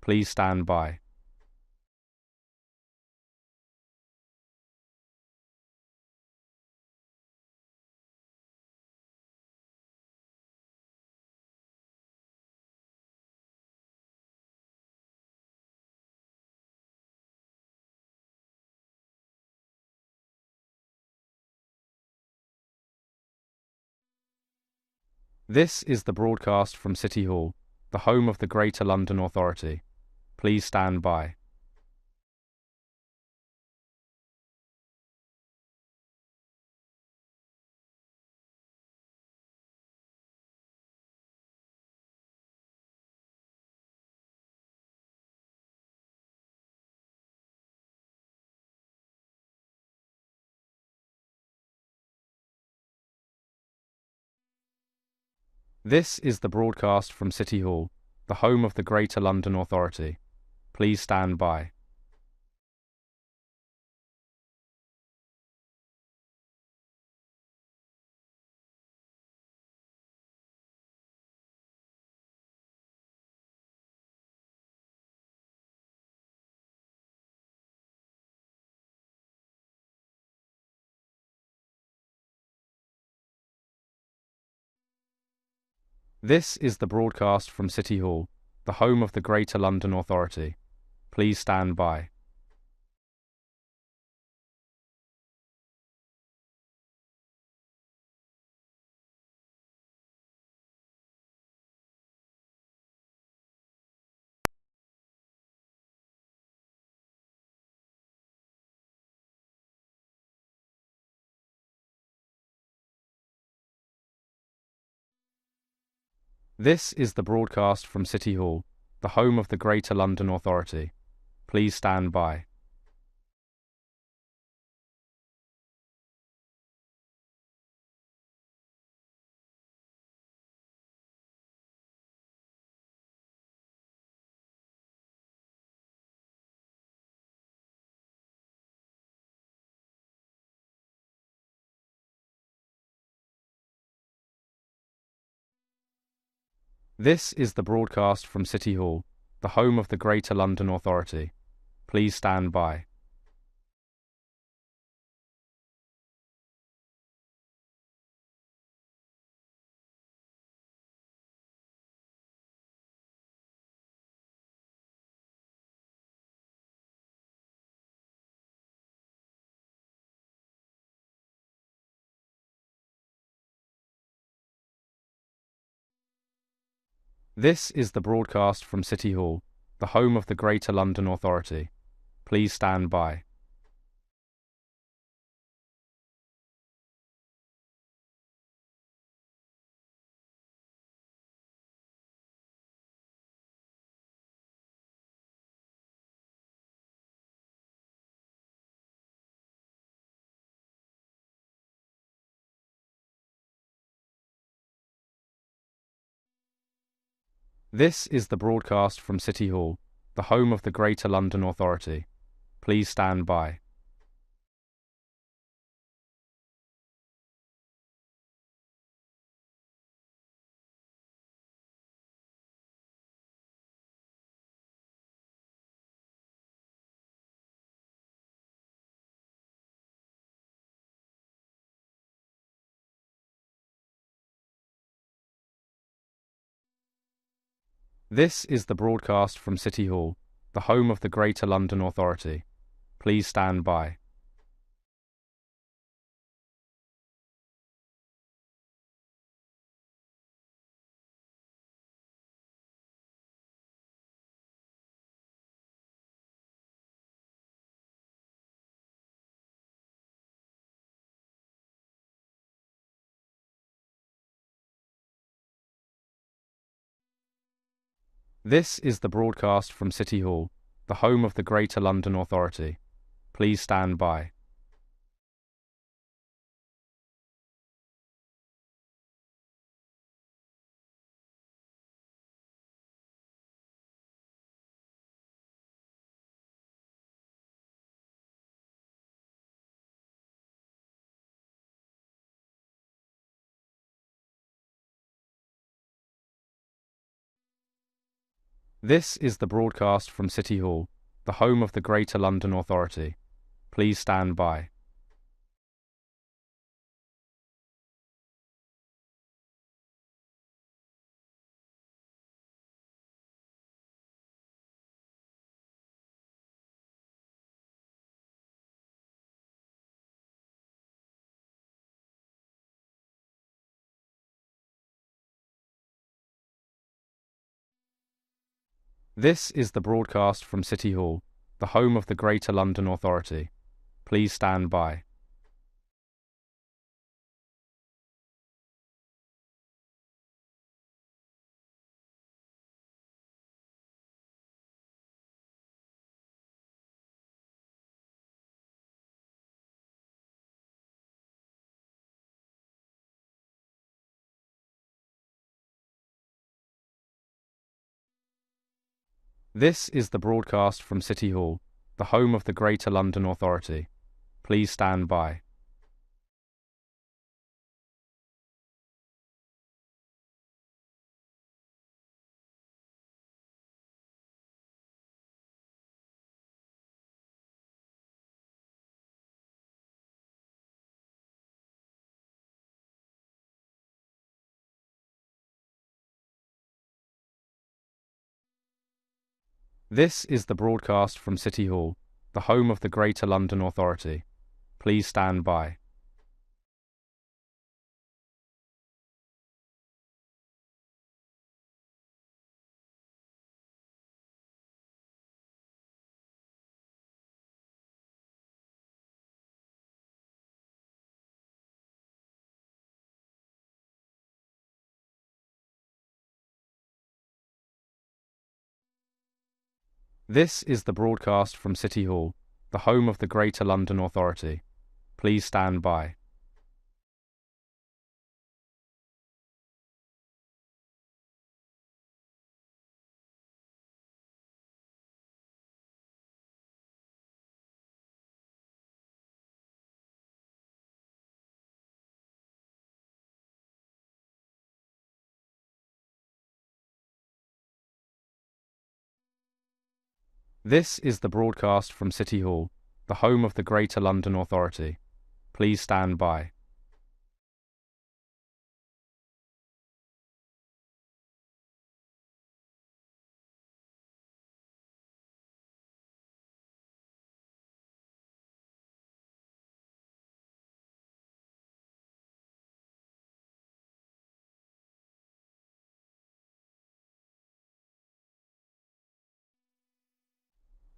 Please stand by. This is the broadcast from City Hall, the home of the Greater London Authority. Please stand by. This is the broadcast from City Hall, the home of the Greater London Authority. Please stand by. This is the broadcast from City Hall, the home of the Greater London Authority. Please stand by. This is the broadcast from City Hall, the home of the Greater London Authority. Please stand by. This is the broadcast from City Hall, the home of the Greater London Authority. Please stand by. This is the broadcast from City Hall, the home of the Greater London Authority. Please stand by. This is the broadcast from City Hall, the home of the Greater London Authority. Please stand by. This is the broadcast from City Hall, the home of the Greater London Authority. Please stand by. This is the broadcast from City Hall, the home of the Greater London Authority. Please stand by. This is the broadcast from City Hall, the home of the Greater London Authority. Please stand by. This is the broadcast from City Hall, the home of the Greater London Authority. Please stand by. This is the broadcast from City Hall, the home of the Greater London Authority. Please stand by. This is the broadcast from City Hall, the home of the Greater London Authority. Please stand by. This is the broadcast from City Hall, the home of the Greater London Authority. Please stand by. This is the broadcast from City Hall, the home of the Greater London Authority. Please stand by.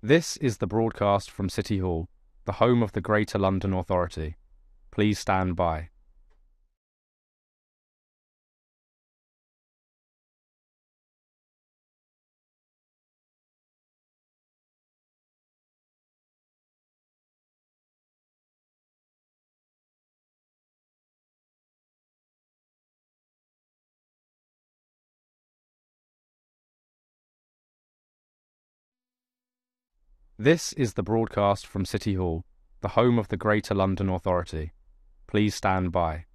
This is the broadcast from City Hall, the home of the Greater London Authority. Please stand by. This is the broadcast from City Hall, the home of the Greater London Authority. Please stand by.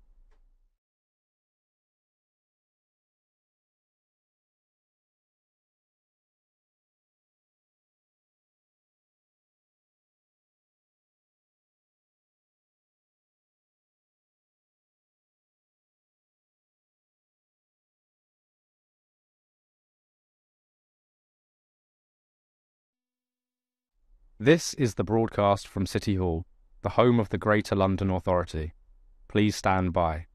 This is the broadcast from City Hall, the home of the Greater London Authority. Please stand by.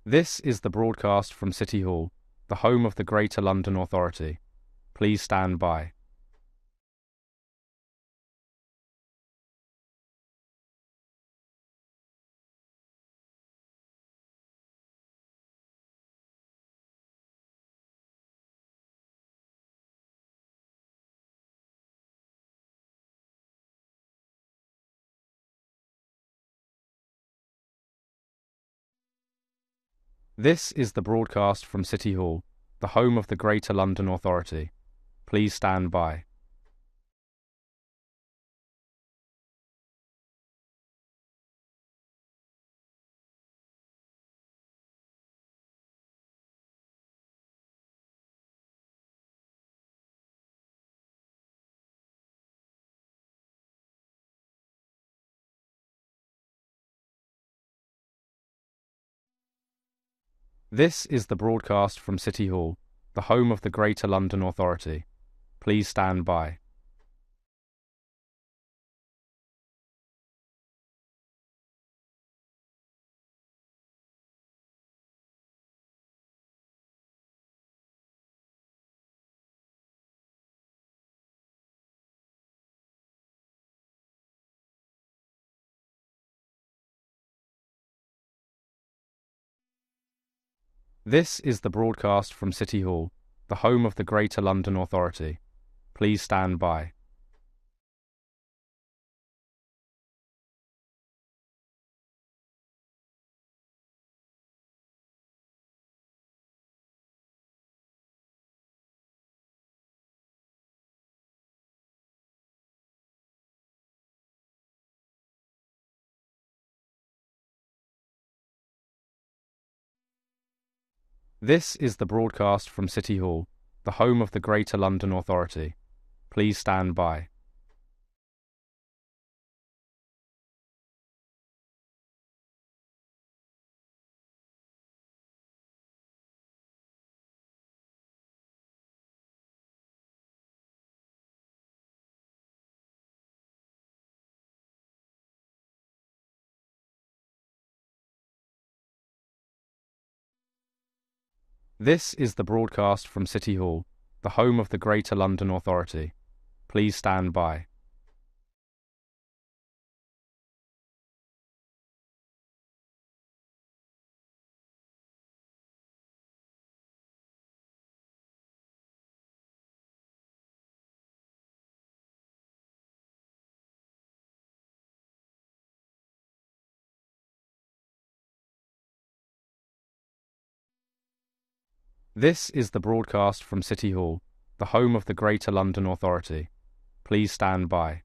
This is the broadcast from City Hall, the home of the Greater London Authority. Please stand by. This is the broadcast from City Hall, the home of the Greater London Authority. Please stand by. This is the broadcast from City Hall, the home of the Greater London Authority. Please stand by. This is the broadcast from City Hall, the home of the Greater London Authority. Please stand by. This is the broadcast from City Hall, the home of the Greater London Authority. Please stand by. This is the broadcast from City Hall, the home of the Greater London Authority. Please stand by. This is the broadcast from City Hall, the home of the Greater London Authority. Please stand by.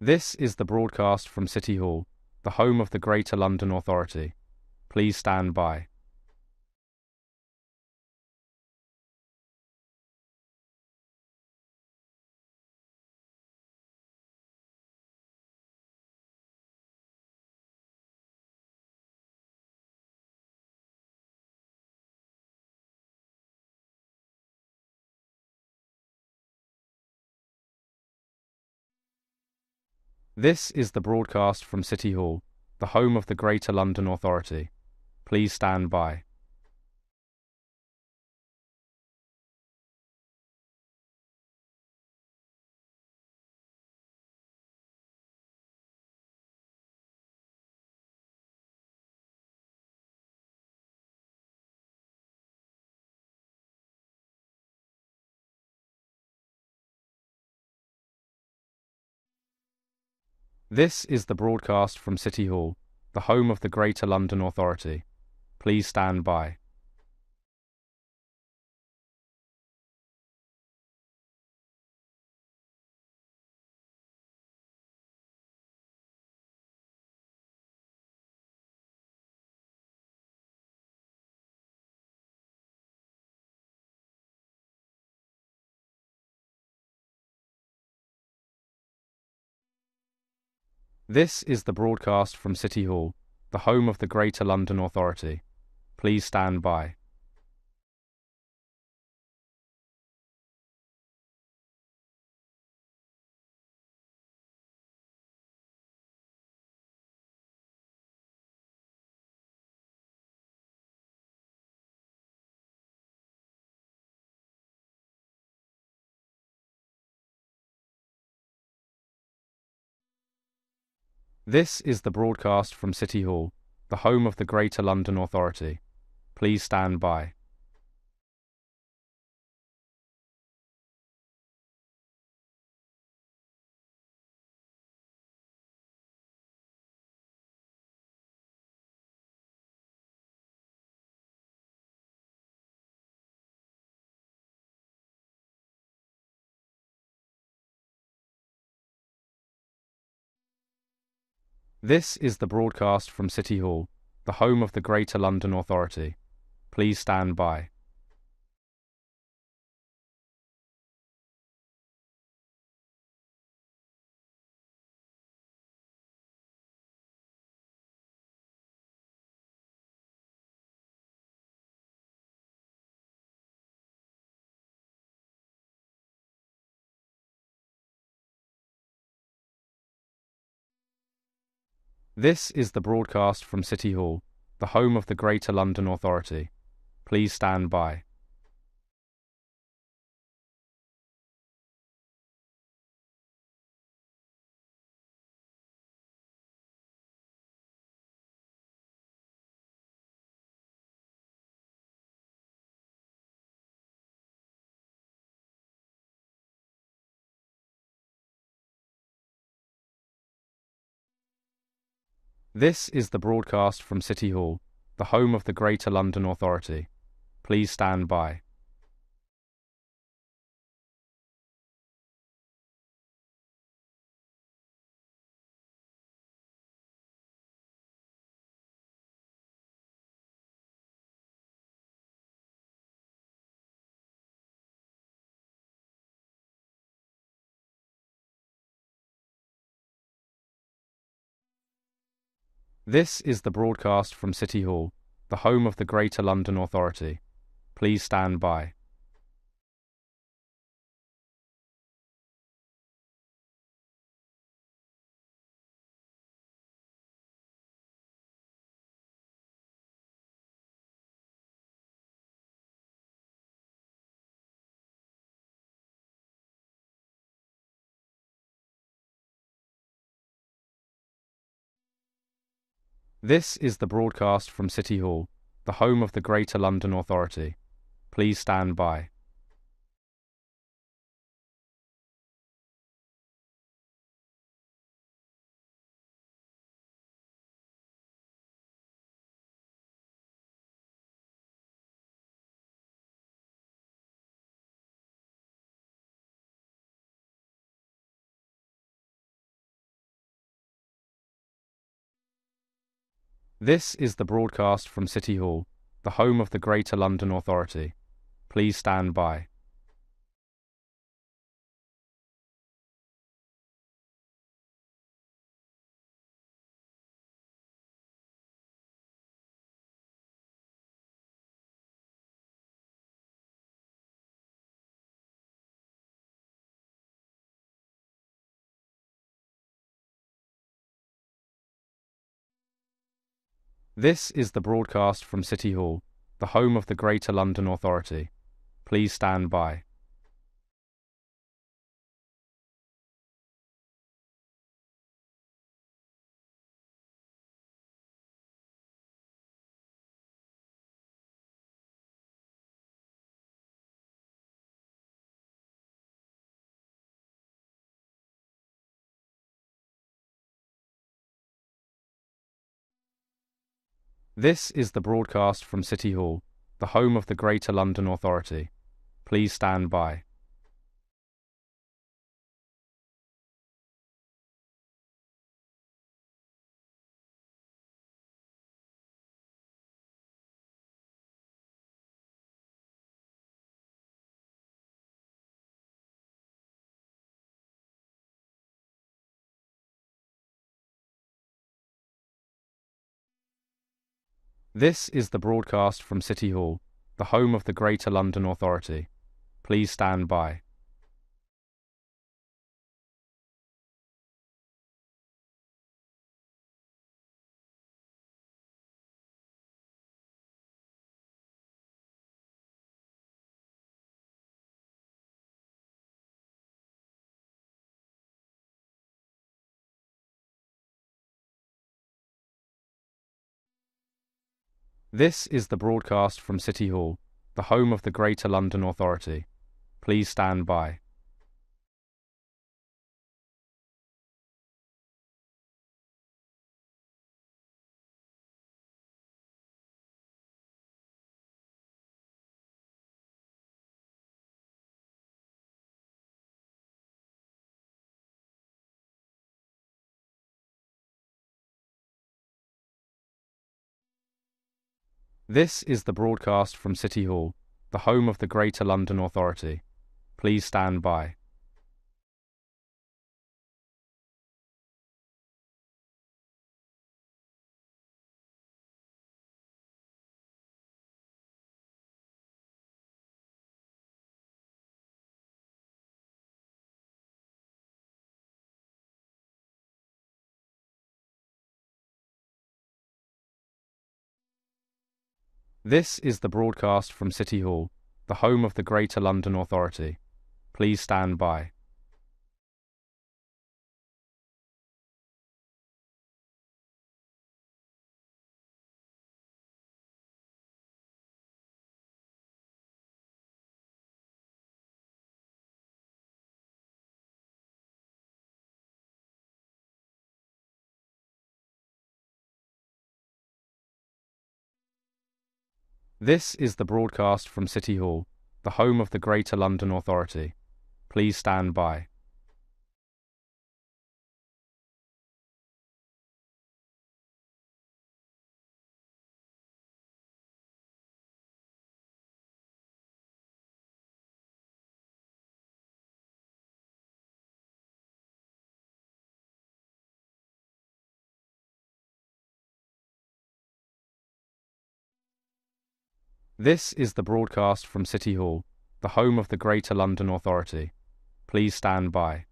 This is the broadcast from City Hall, the home of the Greater London Authority. Please stand by. This is the broadcast from City Hall, the home of the Greater London Authority. Please stand by. This is the broadcast from City Hall, the home of the Greater London Authority. Please stand by. This is the broadcast from City Hall, the home of the Greater London Authority. Please stand by. This is the broadcast from City Hall, the home of the Greater London Authority. Please stand by. This is the broadcast from City Hall, the home of the Greater London Authority. Please stand by. This is the broadcast from City Hall, the home of the Greater London Authority. Please stand by. This is the broadcast from City Hall, the home of the Greater London Authority. Please stand by. This is the broadcast from City Hall, the home of the Greater London Authority. Please stand by. This is the broadcast from City Hall, the home of the Greater London Authority. Please stand by. This is the broadcast from City Hall, the home of the Greater London Authority. Please stand by. This is the broadcast from City Hall, the home of the Greater London Authority. Please stand by. This is the broadcast from City Hall, the home of the Greater London Authority. Please stand by. This is the broadcast from City Hall, the home of the Greater London Authority. Please stand by. This is the broadcast from City Hall, the home of the Greater London Authority. Please stand by. This is the broadcast from City Hall, the home of the Greater London Authority. Please stand by. This is the broadcast from City Hall, the home of the Greater London Authority. Please stand by. This is the broadcast from City Hall, the home of the Greater London Authority. Please stand by. This is the broadcast from City Hall, the home of the Greater London Authority. Please stand by.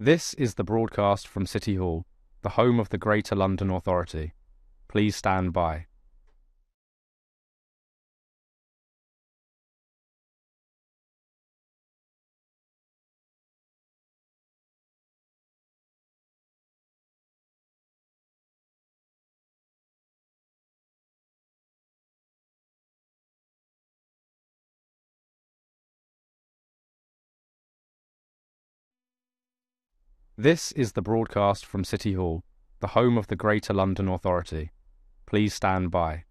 This is the broadcast from City Hall, the home of the Greater London Authority. Please stand by. This is the broadcast from City Hall, the home of the Greater London Authority. Please stand by.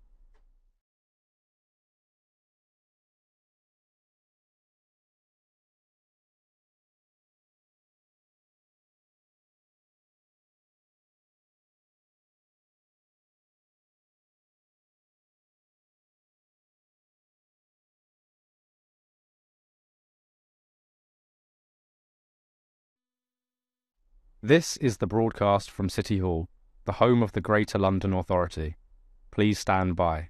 This is the broadcast from City Hall, the home of the Greater London Authority. Please stand by.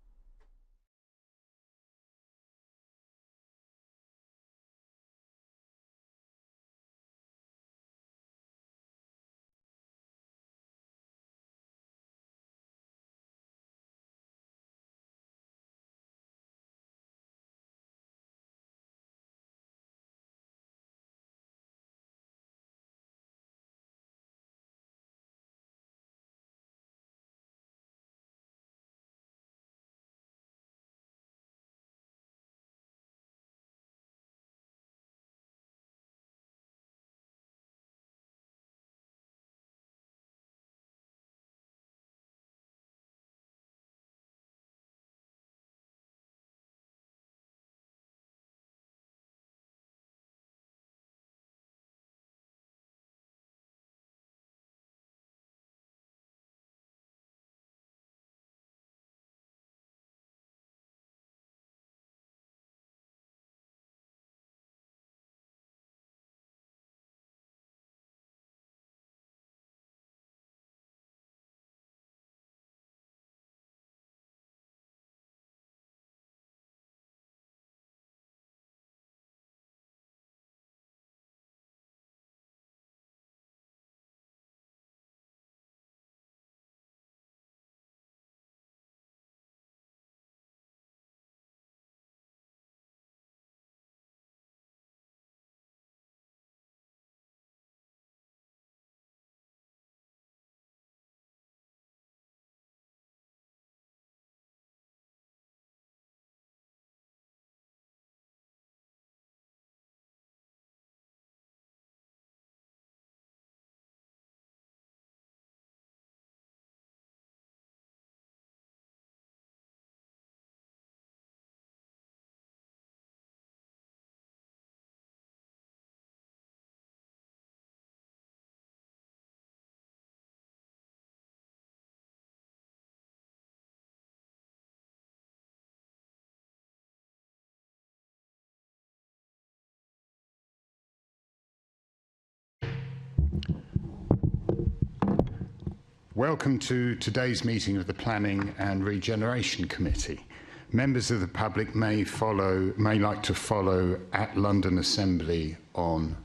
Welcome to today's meeting of the Planning and Regeneration Committee. Members of the public may like to follow at London Assembly on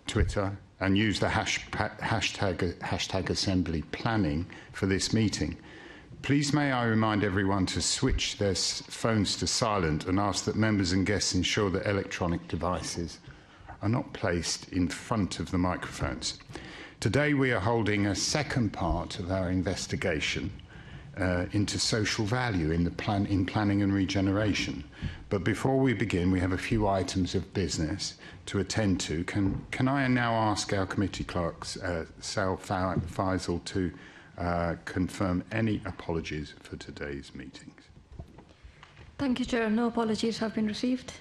Twitter and use the hashtag Assembly Planning for this meeting. Please may I remind everyone to switch their phones to silent and ask that members and guests ensure that electronic devices are not placed in front of the microphones. Today we are holding a second part of our investigation into social value in planning and regeneration. But before we begin, we have a few items of business to attend to. Can I now ask our committee clerks, Sal Faisal, to confirm any apologies for today's meetings? Thank you, Chair. No apologies have been received.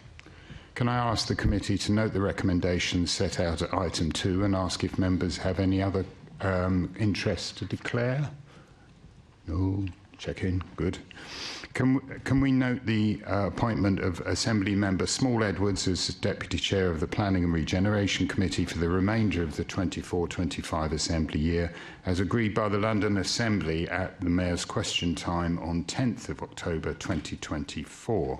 Can I ask the committee to note the recommendations set out at item 2 and ask if members have any other interests to declare? No. Check in. Good. Can we note the appointment of Assembly Member Small Edwards as Deputy Chair of the Planning and Regeneration Committee for the remainder of the 24-25 Assembly year, as agreed by the London Assembly at the Mayor's Question Time on 10th of October 2024?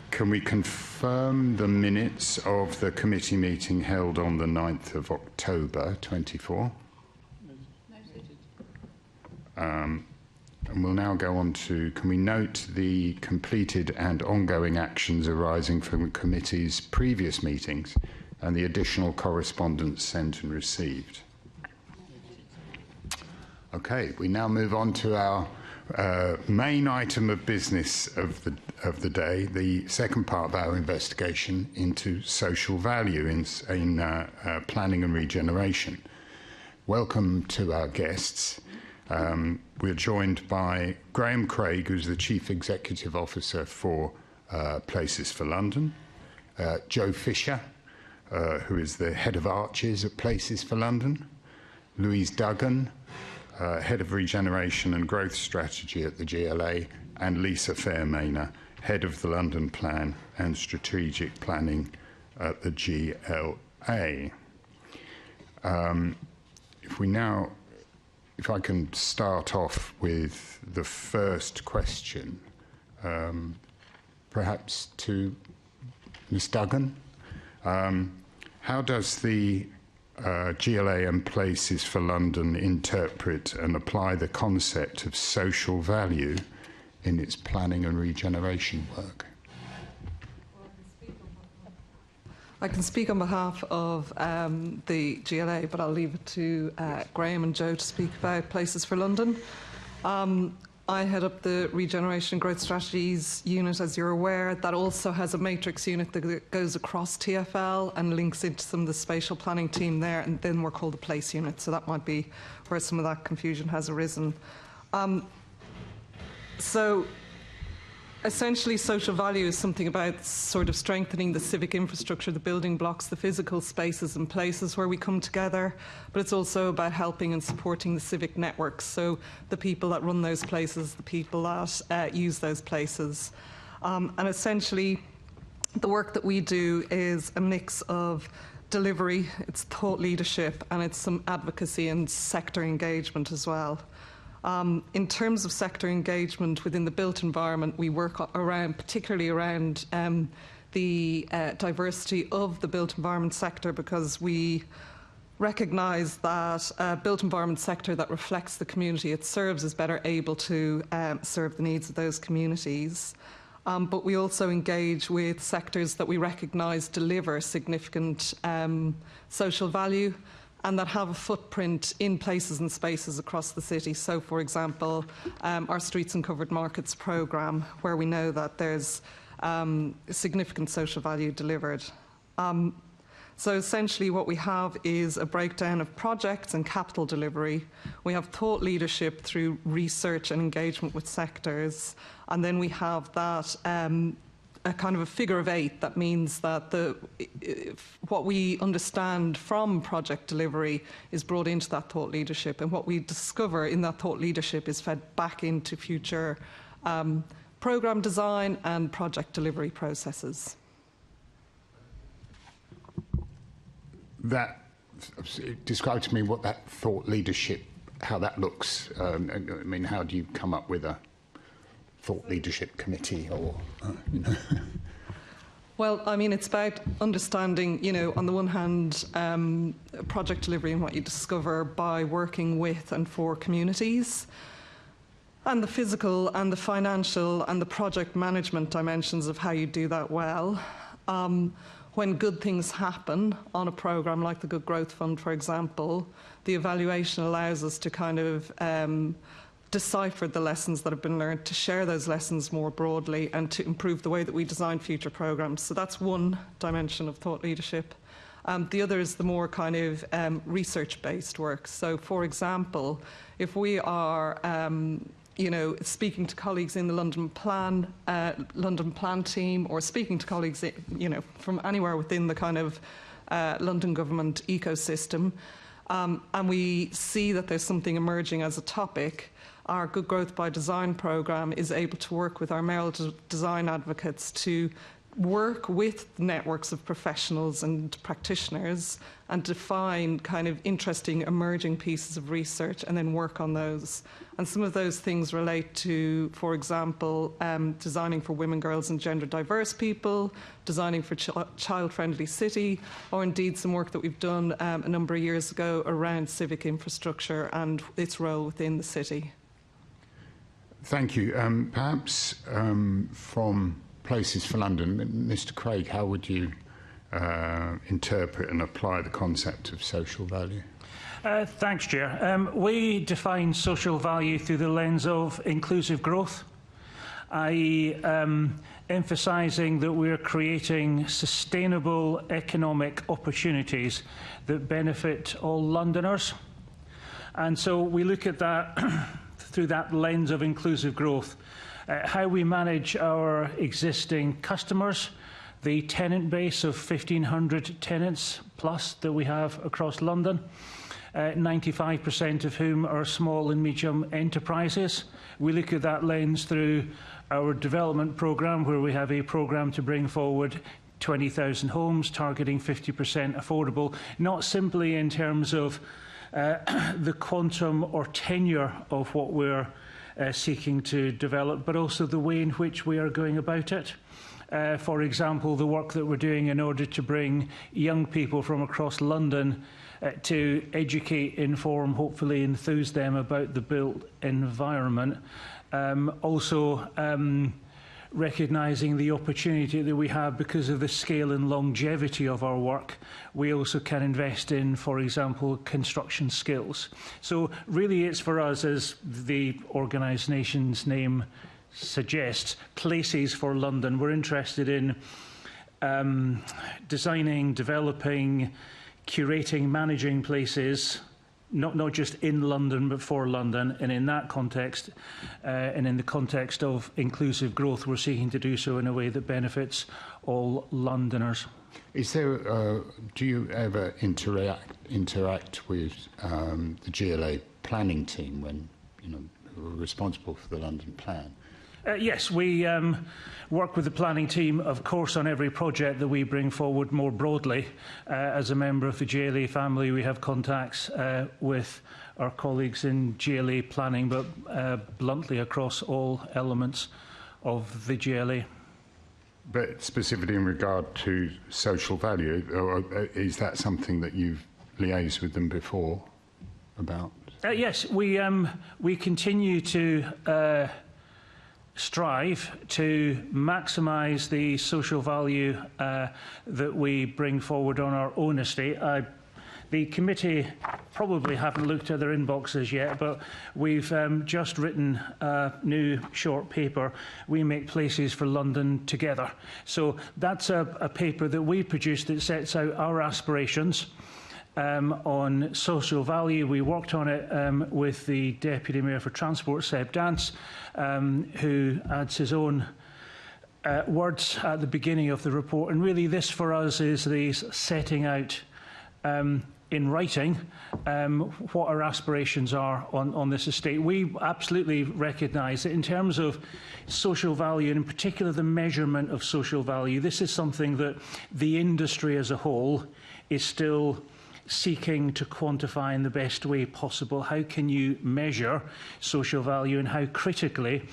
Can we confirm the minutes of the committee meeting held on the 9th of October 24? And we'll now go on to, can we note the completed and ongoing actions arising from the committee's previous meetings and the additional correspondence sent and received? Okay, we now move on to our main item of business of the day, the second part of our investigation into social value in planning and regeneration. Welcome to our guests. We're joined by Graham Craig, who's the Chief Executive Officer for Places for London, Joe Fisher, who is the Head of Arches at Places for London, Louise Duggan, Head of Regeneration and Growth Strategy at the GLA, and Lisa Fairmainer, Head of the London Plan and Strategic Planning at the GLA. If I can start off with the first question, perhaps to Ms. Duggan. How does the GLA and Places for London interpret and apply the concept of social value in its planning and regeneration work? I can speak on behalf of the GLA, but I'll leave it to Graham and Joe to speak about Places for London. I head up the Regeneration and Growth Strategies unit, as you're aware. That also has a matrix unit that goes across TfL and links into some of the spatial planning team there, and then we're called the Place unit, so that might be where some of that confusion has arisen. So essentially, social value is something about sort of strengthening the civic infrastructure, the building blocks, the physical spaces and places where we come together, but it's also about helping and supporting the civic networks, so the people that run those places, the people that use those places. And essentially, the work that we do is a mix of delivery, it's thought leadership, and it's some advocacy and sector engagement as well. In terms of sector engagement within the built environment, we work particularly around the diversity of the built environment sector, because we recognise that a built environment sector that reflects the community it serves is better able to serve the needs of those communities. But we also engage with sectors that we recognise deliver significant social value and that have a footprint in places and spaces across the city. So, for example, our Streets and Covered Markets programme, where we know that there's significant social value delivered. So essentially what we have is a breakdown of projects and capital delivery. We have thought leadership through research and engagement with sectors. And then we have that a kind of a figure of 8 that means that what we understand from project delivery is brought into that thought leadership, and what we discover in that thought leadership is fed back into future programme design and project delivery processes. That describe to me what that thought leadership, how that looks. I mean, how do you come up with a thought leadership committee, or you know? Well, I mean, it's about understanding, you know, on the one hand, project delivery and what you discover by working with and for communities, and the physical and the financial and the project management dimensions of how you do that well. When good things happen on a programme like the Good Growth Fund, for example, the evaluation allows us to kind of decipher the lessons that have been learned, to share those lessons more broadly, and to improve the way that we design future programmes. So that's one dimension of thought leadership. The other is the more kind of research-based work. So, for example, if we are you know, speaking to colleagues in the London Plan team, or speaking to colleagues, you know, from anywhere within the kind of London government ecosystem, and we see that there's something emerging as a topic, our Good Growth by Design programme is able to work with our mayoral design advocates to work with networks of professionals and practitioners and define kind of interesting emerging pieces of research and then work on those. And some of those things relate to, for example, designing for women, girls and gender diverse people, designing for child-friendly city, or indeed some work that we've done a number of years ago around civic infrastructure and its role within the city. Thank you. Perhaps from Places for London, Mr. Craig, how would you interpret and apply the concept of social value? Thanks, Chair. We define social value through the lens of inclusive growth, i.e. emphasising that we're creating sustainable economic opportunities that benefit all Londoners. And so we look at that through that lens of inclusive growth. How we manage our existing customers, the tenant base of 1,500 tenants plus that we have across London, 95% of whom are small and medium enterprises. We look at that lens through our development programme, where we have a programme to bring forward 20,000 homes, targeting 50% affordable, not simply in terms of the quantum or tenure of what we're seeking to develop, but also the way in which we are going about it. For example, the work that we're doing in order to bring young people from across London to educate, inform, hopefully enthuse them about the built environment. Also recognising the opportunity that we have because of the scale and longevity of our work. We also can invest in, for example, construction skills. So really it's for us, as the organisation's name suggests, Places for London. We're interested in designing, developing, curating, managing places, not just in London, but for London. And in that context, and in the context of inclusive growth, we're seeking to do so in a way that benefits all Londoners. Is there, do you ever interact with the GLA planning team when, you know, who are responsible for the London plan? Yes, we work with the planning team, of course, on every project that we bring forward more broadly. As a member of the GLA family, we have contacts with our colleagues in GLA planning, but bluntly across all elements of the GLA. But specifically in regard to social value, or is that something that you've liaised with them before about? Yes, we continue to strive to maximise the social value that we bring forward on our own estate. The committee probably haven't looked at their inboxes yet, but we've just written a new short paper, We Make Places for London Together. So that's a paper that we produced that sets out our aspirations on social value. We worked on it with the Deputy Mayor for Transport, Seb Dance, who adds his own words at the beginning of the report. And really this for us is the setting out in writing what our aspirations are on this estate. We absolutely recognise that in terms of social value, and in particular the measurement of social value, this is something that the industry as a whole is still seeking to quantify in the best way possible how can you measure social value and how critically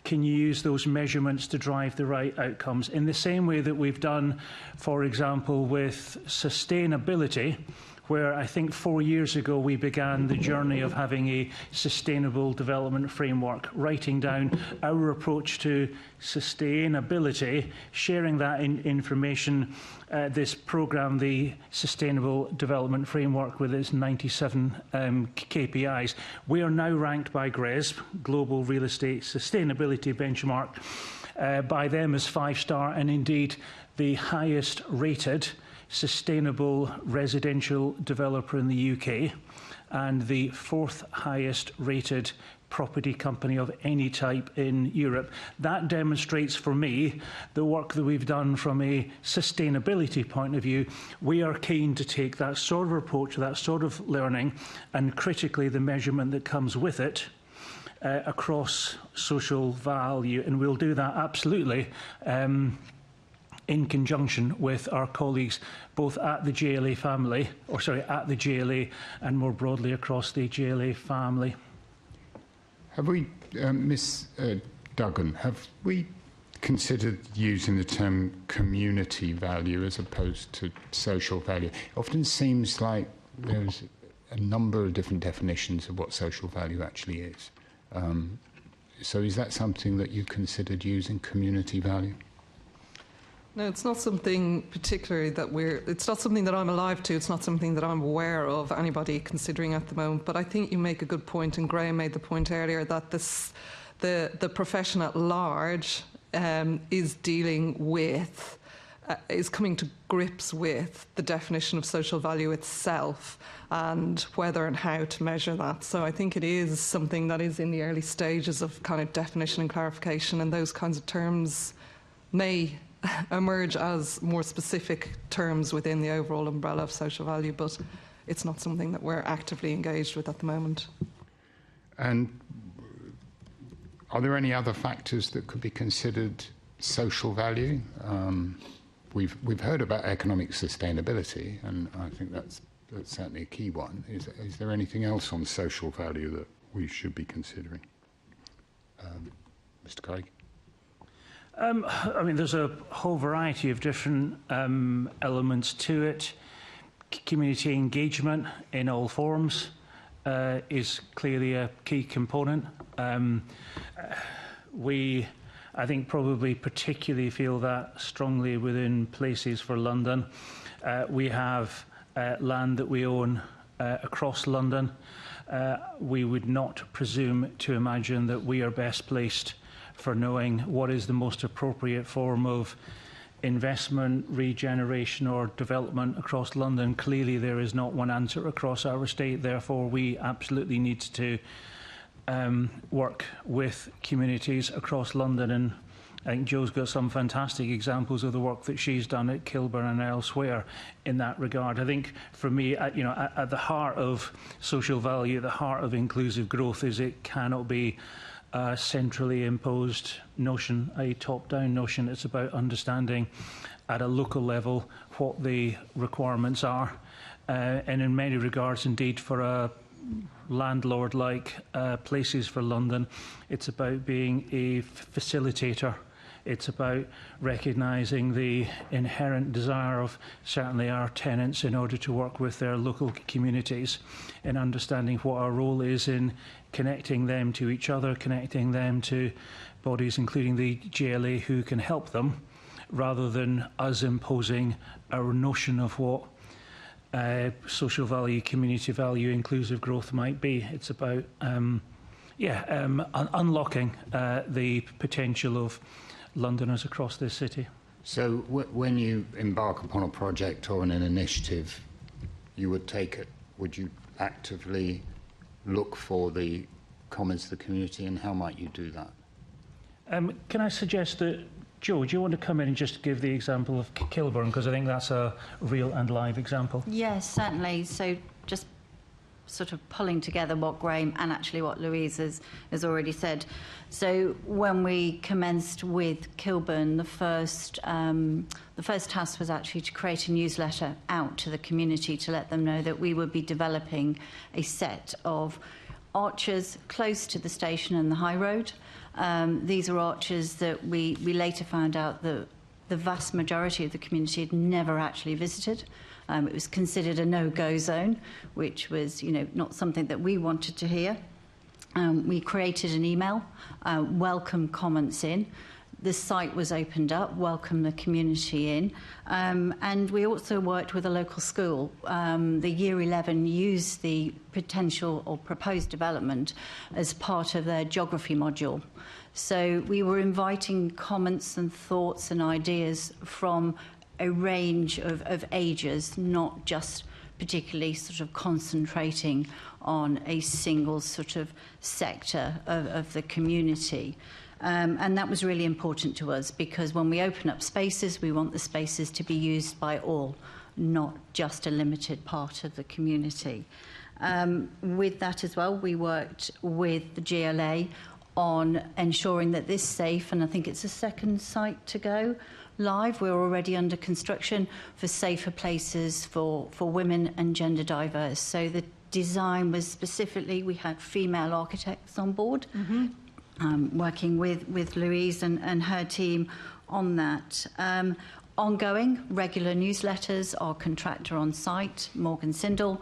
can you use those measurements to drive the right outcomes, in the same way that we've done, for example, with sustainability, where I think 4 years ago we began the journey of having a sustainable development framework, writing down our approach to sustainability, sharing that information, this programme, the Sustainable Development Framework, with its 97 KPIs. We are now ranked by GRESB, Global Real Estate Sustainability Benchmark, by them as 5-star, and indeed the highest rated sustainable residential developer in the UK, and the 4th highest rated property company of any type in Europe. That demonstrates for me the work that we've done from a sustainability point of view. We are keen to take that sort of approach, that sort of learning, and critically the measurement that comes with it across social value, and we'll do that absolutely in conjunction with our colleagues both at the GLA family, or sorry, at the GLA and more broadly across the GLA family. Have we, Ms. Duggan, have we considered using the term community value as opposed to social value? It often seems like there's a number of different definitions of what social value actually is. So is that something that you considered using, community value? No, it's not something particularly that it's not something that I'm alive to, it's not something that I'm aware of anybody considering at the moment, but I think you make a good point, and Graham made the point earlier that the profession at large is dealing with, is coming to grips with the definition of social value itself and whether and how to measure that. So I think it is something that is in the early stages of kind of definition and clarification, and those kinds of terms may emerge as more specific terms within the overall umbrella of social value, but it's not something that we're actively engaged with at the moment. And are there any other factors that could be considered social value? We've heard about economic sustainability, and I think that's certainly a key one. Is there anything else on social value that we should be considering? Mr. Craig? I mean, there's a whole variety of different elements to it. Community engagement in all forms is clearly a key component. We, I think, probably particularly feel that strongly within Places for London. We have land that we own across London. We would not presume to imagine that we are best placed for knowing what is the most appropriate form of investment, regeneration or development across London. Clearly there is not one answer across our estate, therefore we absolutely need to work with communities across London, and I think Jo's got some fantastic examples of the work that she's done at Kilburn and elsewhere in that regard. I think for me, at the heart of social value, at the heart of inclusive growth is it cannot be a centrally imposed notion, a top-down notion. It's about understanding at a local level what the requirements are, and in many regards, indeed, for a landlord like Places for London, it's about being a facilitator. It's about recognising the inherent desire of certainly our tenants in order to work with their local communities, and understanding what our role is in connecting them to each other, connecting them to bodies including the GLA who can help them, rather than us imposing our notion of what social value, community value, inclusive growth might be. It's about unlocking the potential of Londoners across this city. So when you embark upon a project or an initiative, you would take it, would you actively look for the comments of the community, and how might you do that? Can I suggest that, Jo, do you want to come in and just give the example of Kilburn, because I think that's a real and live example? Yes, certainly. So just sort of pulling together what Graham and actually what Louise has already said. So when we commenced with Kilburn, the first task was actually to create a newsletter out to the community to let them know that we would be developing a set of arches close to the station and the high road. These are arches that we later found out that the vast majority of the community had never actually visited. It was considered a no-go zone, which was, not something that we wanted to hear. We created an email, welcome comments in. The site was opened up, welcomed the community in, and we also worked with a local school. The Year 11 used the potential or proposed development as part of their geography module. So we were inviting comments and thoughts and ideas from a range of ages, not just particularly sort of concentrating on a single sort of sector of the community. And that was really important to us, because when we open up spaces, we want the spaces to be used by all, not just a limited part of the community. With that as well, we worked with the GLA on ensuring that this safe, and I think it's the second site to go live, we're already under construction, for safer places for women and gender diverse. So the design was specifically, we had female architects on board, working with Louise and her team on that. Ongoing, regular newsletters. Our contractor on site, Morgan Sindel,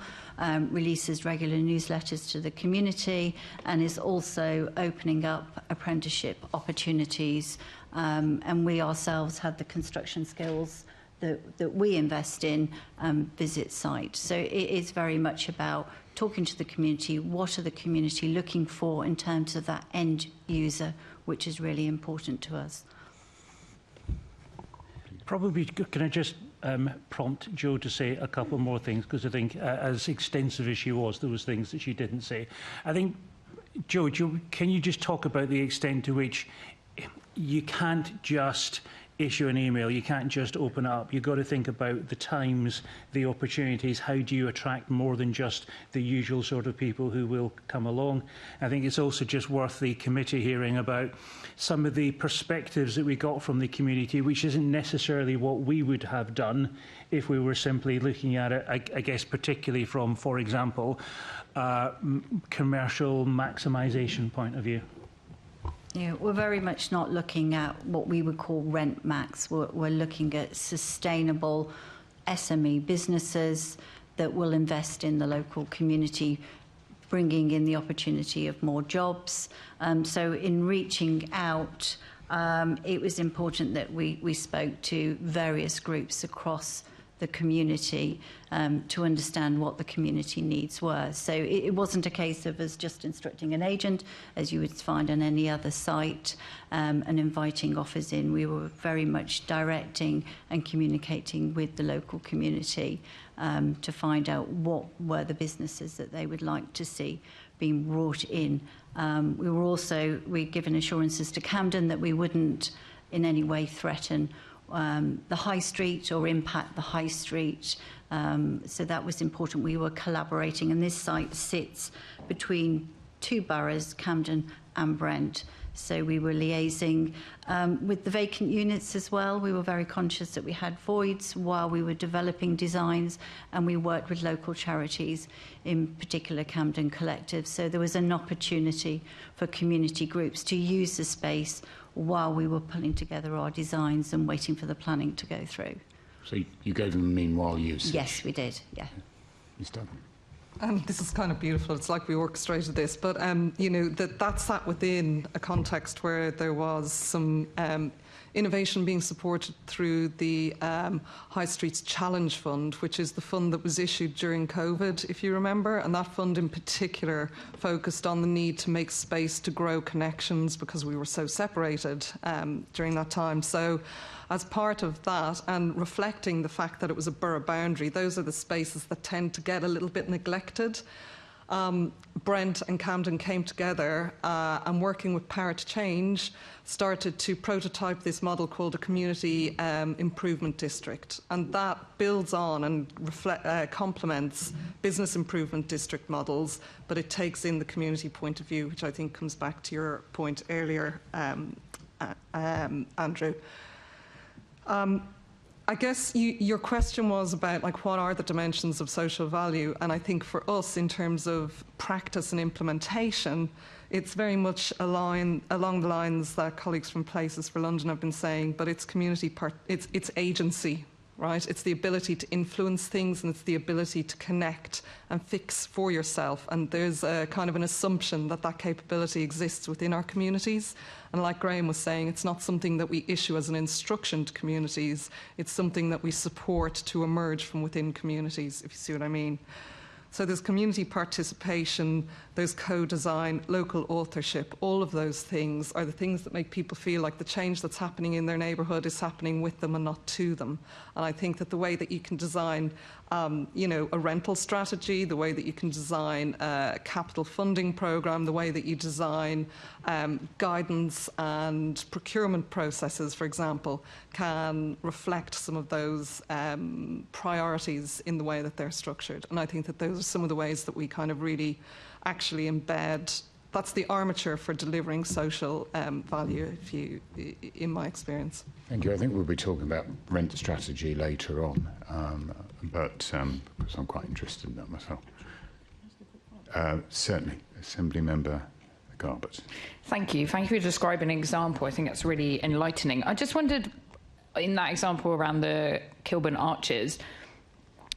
releases regular newsletters to the community and is also opening up apprenticeship opportunities. And we ourselves had the construction skills that we invest in visit site. So it is very much about talking to the community. What are the community looking for in terms of that end user, which is really important to us. Probably, can I just prompt Jo to say a couple more things, because I think as extensive as she was, there was things that she didn't say. I think, Jo, can you just talk about the extent to which you can't just issue an email, you can't just open it up. You've got to think about the times, the opportunities. How do you attract more than just the usual sort of people who will come along? I think it's also just worth the committee hearing about some of the perspectives that we got from the community, which isn't necessarily what we would have done if we were simply looking at it, I guess, particularly from, for example, commercial maximisation point of view. Yeah, we're very much not looking at what we would call rent max. We're looking at sustainable SME businesses that will invest in the local community, bringing in the opportunity of more jobs. So in reaching out, it was important that we spoke to various groups across the community to understand what the community needs were. So it wasn't a case of us just instructing an agent, as you would find on any other site, and inviting offers in. We were very much directing and communicating with the local community to find out what were the businesses that they would like to see being brought in. We'd given assurances to Camden that we wouldn't in any way threaten the high street or impact the high street. So that was important. We were collaborating, and this site sits between two boroughs, Camden and Brent. So we were liaising with the vacant units as well. We were very conscious that we had voids while we were developing designs, and we worked with local charities, in particular Camden Collective. So there was an opportunity for community groups to use the space while we were pulling together our designs and waiting for the planning to go through. So you gave them meanwhile usage? Yes, we did, yeah. This is kind of beautiful. It's like we orchestrated this, but that sat within a context where there was some innovation being supported through the High Streets Challenge Fund, which is the fund that was issued during COVID, if you remember. And that fund in particular focused on the need to make space to grow connections because we were so separated during that time. So as part of that, and reflecting the fact that it was a borough boundary, those are the spaces that tend to get a little bit neglected. Brent and Camden came together and, working with Power to Change, started to prototype this model called a community improvement district. And that builds on and complements business improvement district models, but it takes in the community point of view, which I think comes back to your point earlier, Andrew. I guess your question was about, like, what are the dimensions of social value? And I think for us, in terms of practice and implementation, it's very much along the lines that colleagues from Places for London have been saying, but it's community it's agency, right? It's the ability to influence things, and it's the ability to connect and fix for yourself. And there's a kind of an assumption that that capability exists within our communities. And like Graham was saying, it's not something that we issue as an instruction to communities. It's something that we support to emerge from within communities, if you see what I mean. So there's community participation, there's co-design, local authorship. All of those things are the things that make people feel like the change that's happening in their neighbourhood is happening with them and not to them. And I think that the way that you can design a rental strategy, the way that you can design a capital funding programme, the way that you design guidance and procurement processes, for example, can reflect some of those priorities in the way that they're structured. And I think that those are some of the ways that we kind of really actually embed. That's the armature for delivering social value, in my experience. Thank you. I think we'll be talking about rent strategy later on, because I'm quite interested in that myself. Certainly, Assembly Member Garbett. Thank you. Thank you for describing an example. I think that's really enlightening. I just wondered, in that example around the Kilburn Arches,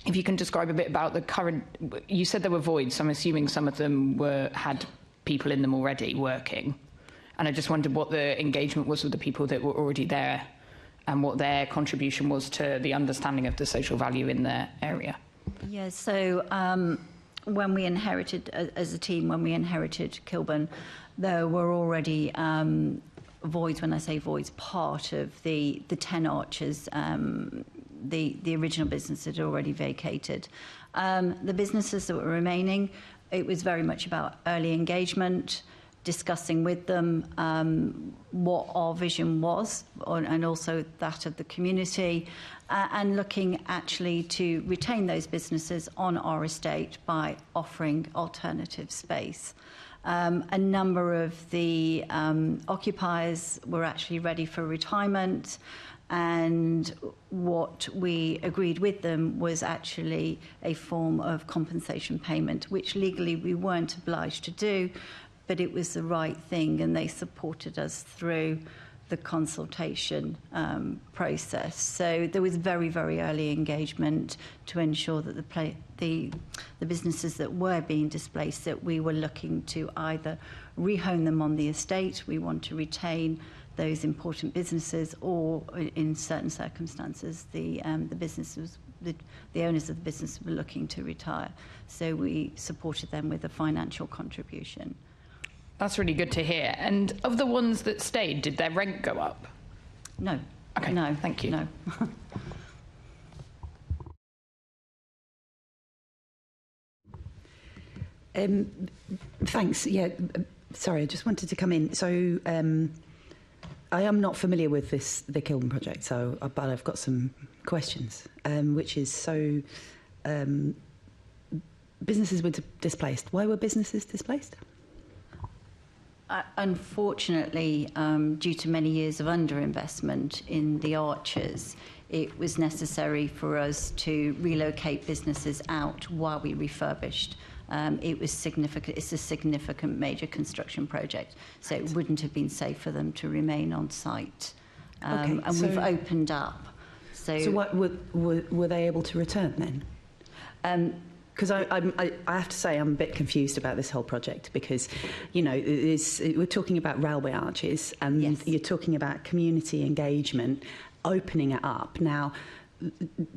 if you can describe a bit about the current. You said there were voids, so I'm assuming some of them had people in them already working, and I just wondered what the engagement was with the people that were already there and what their contribution was to the understanding of the social value in their area. Yeah, so when we inherited, as a team, when we inherited Kilburn, there were already voids. When I say voids, part of the 10 arches, the original business had already vacated. The businesses that were remaining, it was very much about early engagement, discussing with them what our vision was, and also that of the community, and looking actually to retain those businesses on our estate by offering alternative space. A number of the occupiers were actually ready for retirement, and what we agreed with them was actually a form of compensation payment, which legally we weren't obliged to do, but it was the right thing, and they supported us through the consultation process. So there was very, very early engagement to ensure that the businesses that were being displaced, that we were looking to either rehome them on the estate, we want to retain those important businesses, or in certain circumstances the businesses, the owners of the business were looking to retire. So we supported them with a financial contribution. That's really good to hear. And of the ones that stayed, did their rent go up? No. Okay, no. Thank you. No. Thanks. Yeah, sorry, I just wanted to come in. So I am not familiar with the Kilburn project, but I've got some questions, which is, so businesses were displaced. Why were businesses displaced? Unfortunately, due to many years of underinvestment in the arches, it was necessary for us to relocate businesses out while we refurbished. It was significant. It's a significant major construction project, so it wouldn't have been safe for them to remain on site. And we've opened up. So what were they able to return then? Because I have to say I'm a bit confused about this whole project, because, you know, we're talking about railway arches, and yes, you're talking about community engagement, opening it up. Now,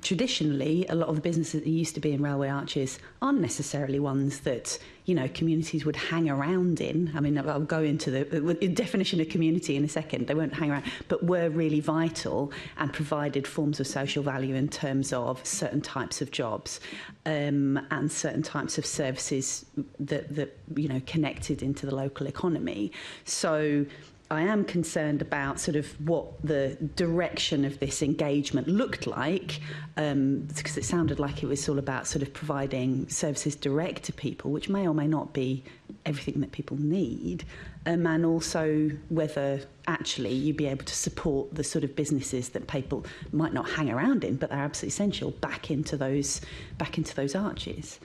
traditionally, a lot of the businesses that used to be in railway arches aren't necessarily ones that, you know, communities would hang around in. I mean, I'll go into the definition of community in a second. They won't hang around, but were really vital and provided forms of social value in terms of certain types of jobs and certain types of services that you know, connected into the local economy. So I am concerned about sort of what the direction of this engagement looked like, because it sounded like it was all about sort of providing services direct to people, which may or may not be everything that people need, and also whether actually you'd be able to support the sort of businesses that people might not hang around in, but they're absolutely essential, back into those arches.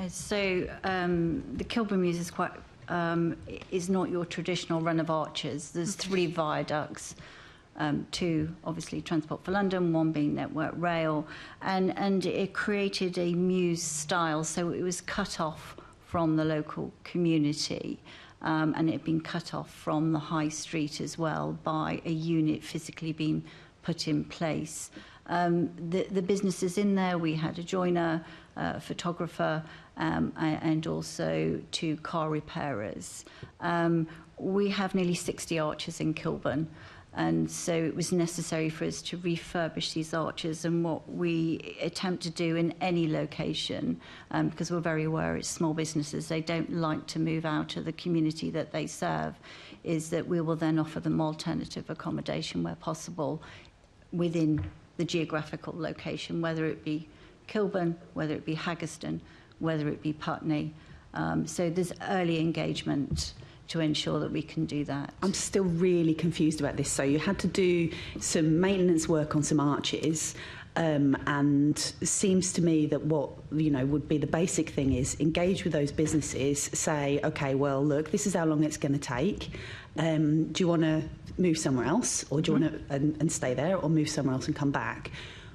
So the Kilburn Mews is quite is not your traditional run of arches. There's 3 viaducts, 2 obviously Transport for London, 1 being Network Rail, and it created a mews style, so it was cut off from the local community, and it had been cut off from the high street as well by a unit physically being put in place. The businesses in there, we had a joiner, photographer, and also 2 car repairers. We have nearly 60 arches in Kilburn, and so it was necessary for us to refurbish these arches. And what we attempt to do in any location, because we're very aware it's small businesses, they don't like to move out of the community that they serve, is that we will then offer them alternative accommodation where possible within the geographical location, whether it be Kilburn, whether it be Haggerston, whether it be Putney. So there's early engagement to ensure that we can do that. I'm still really confused about this. So you had to do some maintenance work on some arches, and it seems to me that what, you know, would be the basic thing is engage with those businesses, say, okay, well, look, this is how long it's going to take. Do you want to move somewhere else, or do you want to and stay there, or move somewhere else and come back?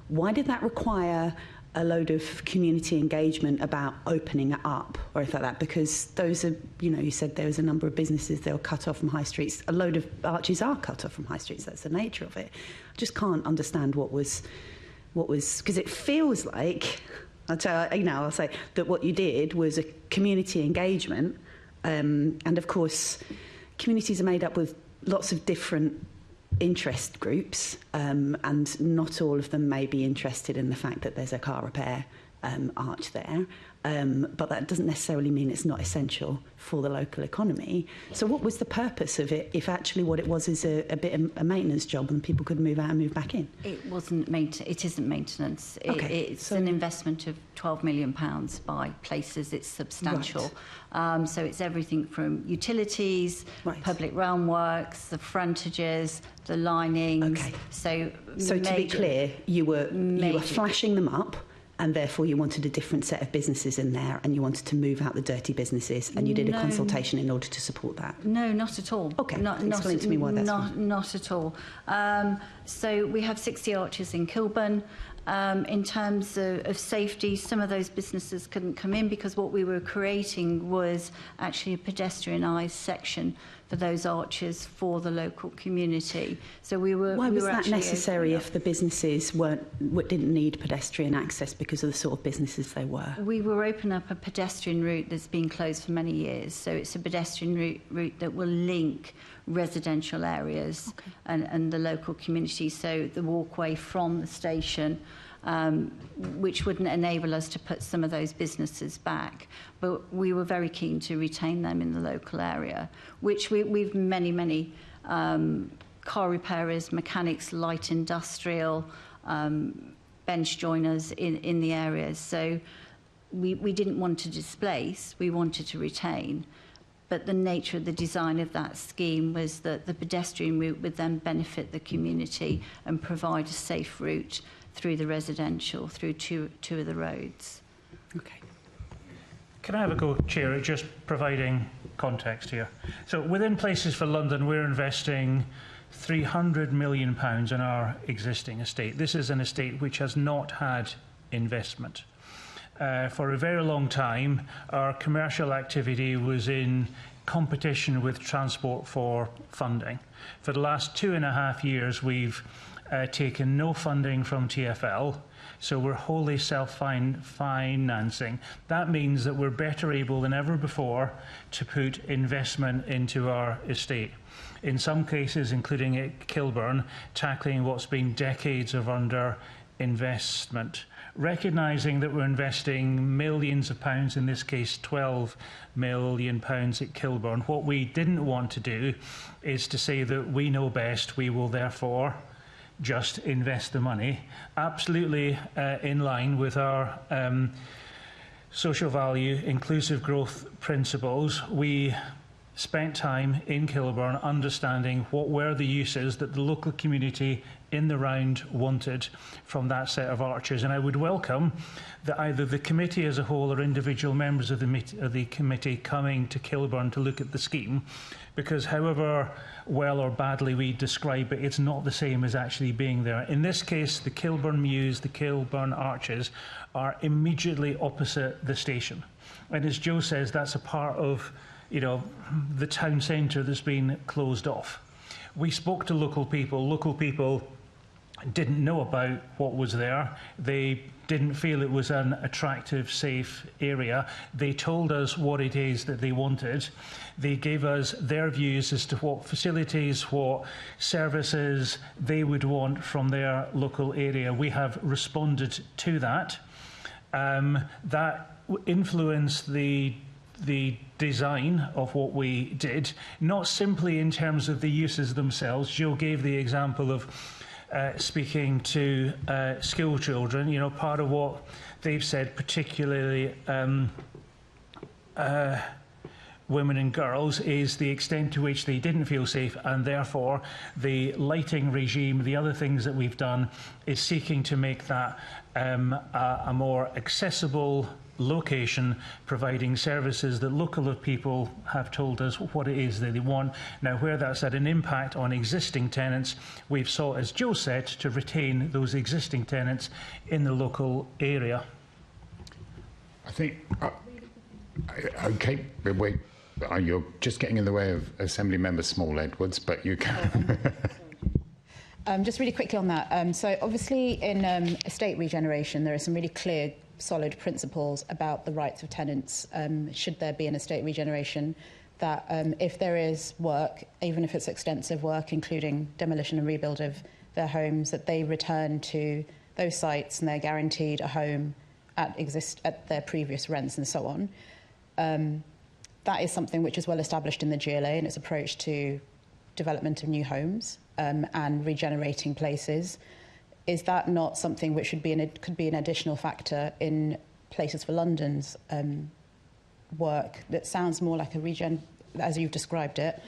Why did that require a load of community engagement about opening it up or anything like that? Because those are, you know, you said there was a number of businesses that were cut off from high streets. A load of arches are cut off from high streets. That's the nature of it. I just can't understand what was, because it feels like, I'll say that what you did was a community engagement, and of course, communities are made up with lots of different interest groups, and not all of them may be interested in the fact that there's a car repair arch there, but that doesn't necessarily mean it's not essential for the local economy. So what was the purpose of it if actually what it was is a bit of a maintenance job and people could move out and move back in? It isn't maintenance. Okay. It's an investment of £12 million by places. It's substantial. Right. So it's everything from utilities, right, public realm works, the frontages, the linings. Okay. So to be clear, you were flashing them up, and therefore you wanted a different set of businesses in there, and you wanted to move out the dirty businesses, and you did a consultation in order to support that? No, not at all. Okay, explain to me why that's not at all. So we have 60 arches in Kilburn. In terms of safety, some of those businesses couldn't come in because what we were creating was actually a pedestrianised section for those arches for the local community. So Why was that necessary if the businesses didn't need pedestrian access because of the sort of businesses they were? We were opening up a pedestrian route that's been closed for many years. So it's a pedestrian route that will link residential areas and the local community. So the walkway from the station, which wouldn't enable us to put some of those businesses back. But we were very keen to retain them in the local area, which we've many car repairers, mechanics, light industrial, bench joiners in the areas. So we didn't want to displace, we wanted to retain. But the nature of the design of that scheme was that the pedestrian route would then benefit the community and provide a safe route through the residential, through two of the roads. Okay. Can I have a go, Chair, at just providing context here? So within Places for London, we're investing £300 million in our existing estate. This is an estate which has not had investment. For a very long time, our commercial activity was in competition with Transport for funding. For the last 2.5 years, we've taken no funding from TfL, so we're wholly self-financing. That means that we're better able than ever before to put investment into our estate. In some cases, including at Kilburn, tackling what's been decades of underinvestment. Recognising that we're investing millions of pounds, in this case £12 million at Kilburn, what we didn't want to do is to say that we know best, we will therefore just invest the money. Absolutely in line with our social value, inclusive growth principles. We spent time in Kilburn understanding what were the uses that the local community in the round wanted from that set of arches. And I would welcome that either the committee as a whole or individual members of the committee coming to Kilburn to look at the scheme, because however well or badly we describe it, it's not the same as actually being there. In this case, the Kilburn Mews, the Kilburn Arches are immediately opposite the station. And as Joe says, that's a part of the town centre that's been closed off. We spoke to local people. Local people didn't know about what was there. They didn't feel it was an attractive, safe area. They told us what it is that they wanted. They gave us their views as to what facilities, what services they would want from their local area. We have responded to that. That influenced the design of what we did, not simply in terms of the uses themselves. Jill gave the example of speaking to school children. Part of what they've said, particularly women and girls, is the extent to which they didn't feel safe, and therefore the lighting regime, the other things that we've done, is seeking to make that a more accessible location, providing services that local people have told us what it is that they want. Now, where that's had an impact on existing tenants, we've sought, as Joe said, to retain those existing tenants in the local area. I think, okay, wait, you're just getting in the way of Assembly Member Small Edwards, but you can. Just really quickly on that. So obviously in estate regeneration, there are some really clear solid principles about the rights of tenants, should there be an estate regeneration, that if there is work, even if it's extensive work, including demolition and rebuild of their homes, that they return to those sites and they're guaranteed a home at their previous rents and so on. That is something which is well established in the GLA and its approach to development of new homes and regenerating places. Is that not something which could be an additional factor in Places for London's work that sounds more like a regen, as you've described it,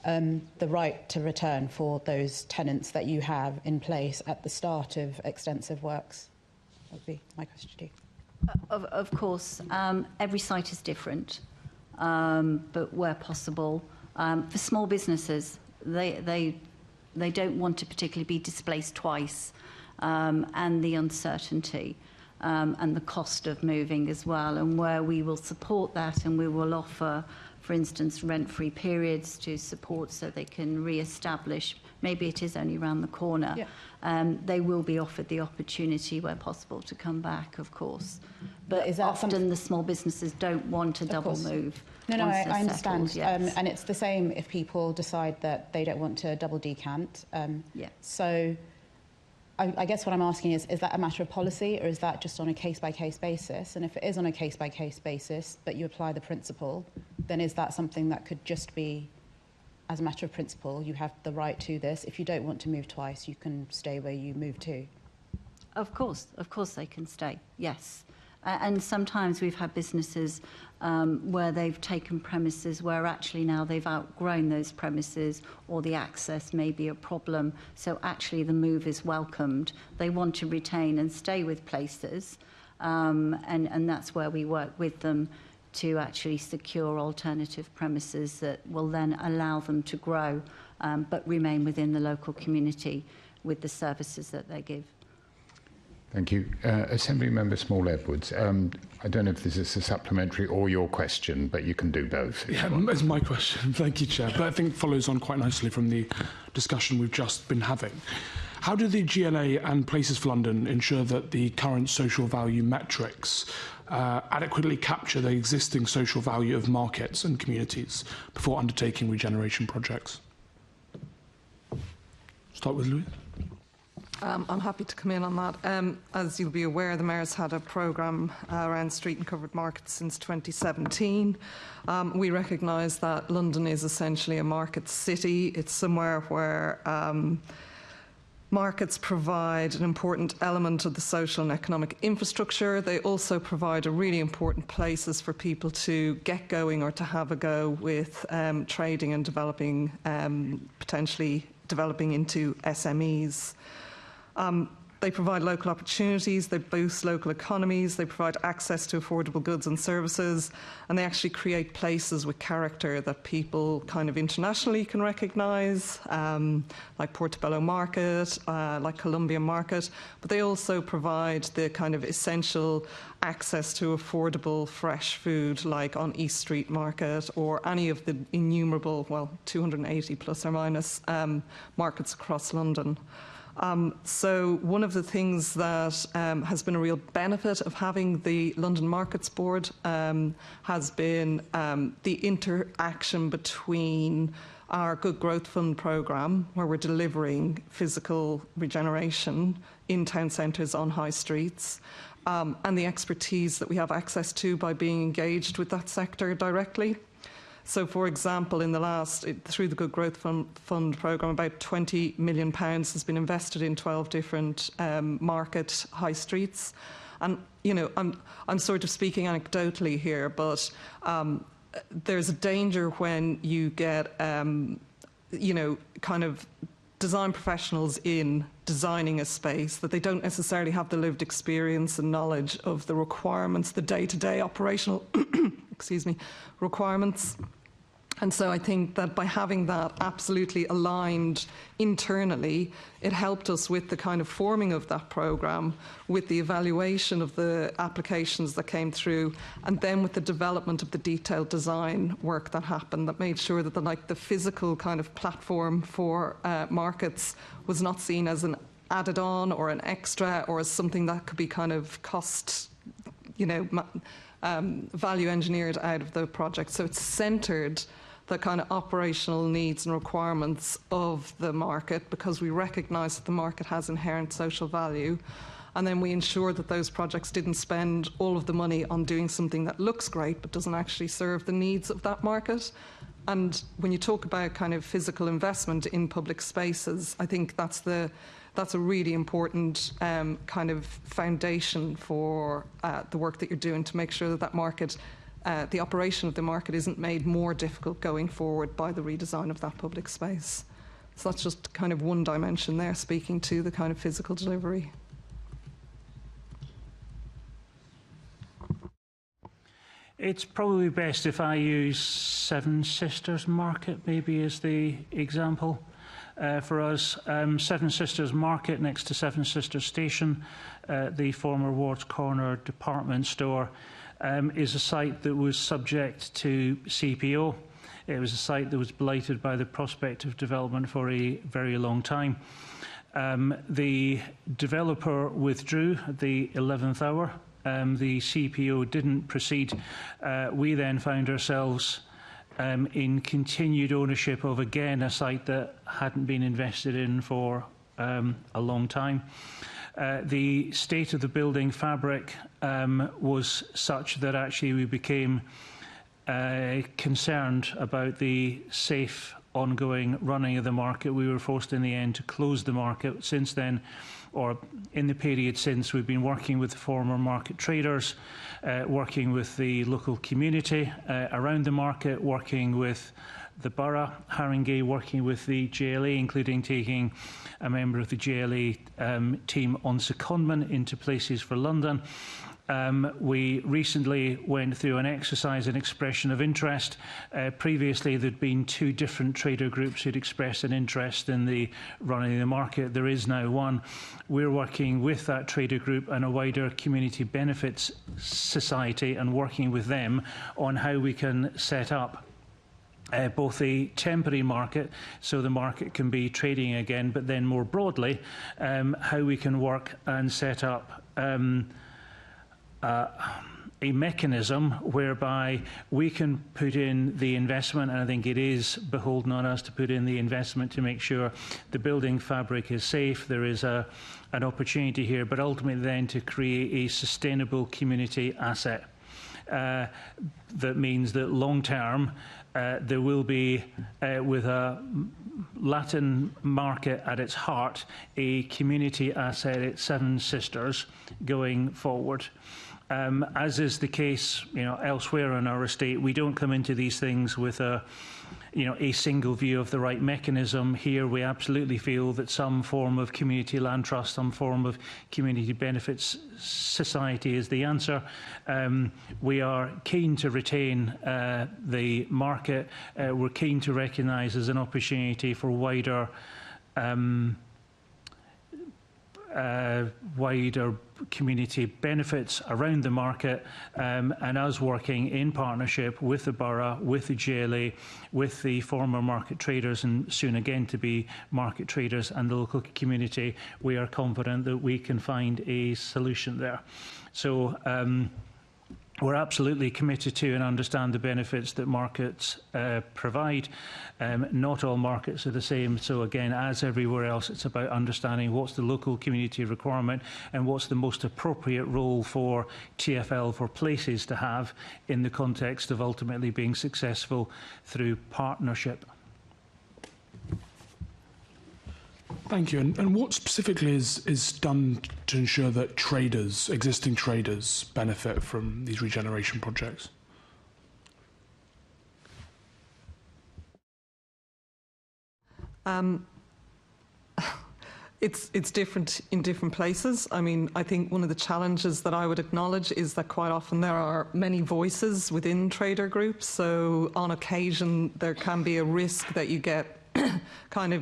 the right to return for those tenants that you have in place at the start of extensive works? That would be my question to you. Of course, every site is different, but where possible, for small businesses, they don't want to particularly be displaced twice. And the uncertainty and the cost of moving as well, and where we will support that, and we will offer, for instance, rent-free periods to support so they can re-establish. Maybe it is only around the corner. Yeah. They will be offered the opportunity where possible to come back, of course. But is that often the small businesses don't want a double move. No, I understand. Settled, yes. And it's the same if people decide that they don't want to double decant. Yeah. So I guess what I'm asking is that a matter of policy, or is that just on a case-by-case basis? And if it is on a case-by-case basis, but you apply the principle, then is that something that could just be, as a matter of principle, you have the right to this. If you don't want to move twice, you can stay where you moved to. Of course they can stay, yes. And sometimes we've had businesses where they've taken premises where actually now they've outgrown those premises, or the access may be a problem. So actually the move is welcomed. They want to retain and stay with Places, and that's where we work with them to actually secure alternative premises that will then allow them to grow, but remain within the local community with the services that they give. Thank you. Assembly Member Small Edwards, I don't know if this is a supplementary or your question, but you can do both. Yeah, it's my question. Thank you, Chair. But I think it follows on quite nicely from the discussion we've just been having. How do the GLA and Places for London ensure that the current social value metrics adequately capture the existing social value of markets and communities before undertaking regeneration projects? Start with Louise. I'm happy to come in on that. As you'll be aware, the Mayor's had a programme around street and covered markets since 2017. We recognise that London is essentially a market city. It's somewhere where markets provide an important element of the social and economic infrastructure. They also provide a really important places for people to get going or to have a go with trading and developing, potentially developing into SMEs. They provide local opportunities, they boost local economies, they provide access to affordable goods and services, and they actually create places with character that people kind of internationally can recognise, like Portobello Market, like Columbia Market, but they also provide the kind of essential access to affordable fresh food like on East Street Market or any of the innumerable, well, 280 plus or minus markets across London. So one of the things that has been a real benefit of having the London Markets Board has been the interaction between our Good Growth Fund programme, where we're delivering physical regeneration in town centres on high streets, and the expertise that we have access to by being engaged with that sector directly. So, for example, through the Good Growth Fund programme, about £20 million has been invested in 12 different market high streets. And, you know, I'm sort of speaking anecdotally here, but there's a danger when you get, you know, kind of design professionals in designing a space that they don't necessarily have the lived experience and knowledge of the requirements, the day-to-day operational, excuse me, requirements. And so I think that by having that absolutely aligned internally, it helped us with the kind of forming of that programme, with the evaluation of the applications that came through, and then with the development of the detailed design work that happened that made sure that the physical kind of platform for markets was not seen as an added on or an extra or as something that could be kind of cost, you know, value engineered out of the project. So it's centred the kind of operational needs and requirements of the market, because we recognise that the market has inherent social value, and then we ensure that those projects didn't spend all of the money on doing something that looks great but doesn't actually serve the needs of that market. And when you talk about kind of physical investment in public spaces, I think that's a really important kind of foundation for the work that you're doing to make sure that that market, the operation of the market, isn't made more difficult going forward by the redesign of that public space. So that's just kind of one dimension there, speaking to the kind of physical delivery. It's probably best if I use Seven Sisters Market maybe as the example. For us, Seven Sisters Market next to Seven Sisters Station, the former Ward's Corner department store, is a site that was subject to CPO. It was a site that was blighted by the prospect of development for a very long time. The developer withdrew at the 11th hour. The CPO didn't proceed. We then found ourselves in continued ownership of, again, a site that hadn't been invested in for a long time. The state of the building fabric was such that actually we became concerned about the safe ongoing running of the market. We were forced in the end to close the market. Since then, or in the period since, we've been working with the former market traders, working with the local community around the market, working with the borough, Haringey, working with the GLA, including taking a member of the GLA team on secondment into Places for London. We recently went through an exercise, an expression of interest. Previously, there'd been two different trader groups who'd expressed an interest in the running of the market. There is now one. We're working with that trader group and a wider community benefits society and working with them on how we can set up both a temporary market, so the market can be trading again, but then more broadly, how we can work and set up a mechanism whereby we can put in the investment, and I think it is beholden on us to put in the investment to make sure the building fabric is safe. There is an opportunity here, but ultimately then to create a sustainable community asset. That means that long term, there will be, with a Latin market at its heart, a community asset at Seven Sisters going forward. As is the case, elsewhere in our estate, we don't come into these things with a single view of the right mechanism. Here, we absolutely feel that some form of community land trust, some form of community benefits society is the answer. We are keen to retain the market. We're keen to recognise as an opportunity for wider community benefits around the market, and us working in partnership with the borough, with the GLA, with the former market traders and soon again to be market traders and the local community, we are confident that we can find a solution there. So we're absolutely committed to and understand the benefits that markets provide. Not all markets are the same. So again, as everywhere else, it's about understanding what's the local community requirement and what's the most appropriate role for TfL, for places to have in the context of ultimately being successful through partnership. Thank you. And what specifically is done to ensure that traders, existing traders, benefit from these regeneration projects? It's different in different places. I mean, I think one of the challenges that I would acknowledge is that quite often there are many voices within trader groups. So on occasion, there can be a risk that you get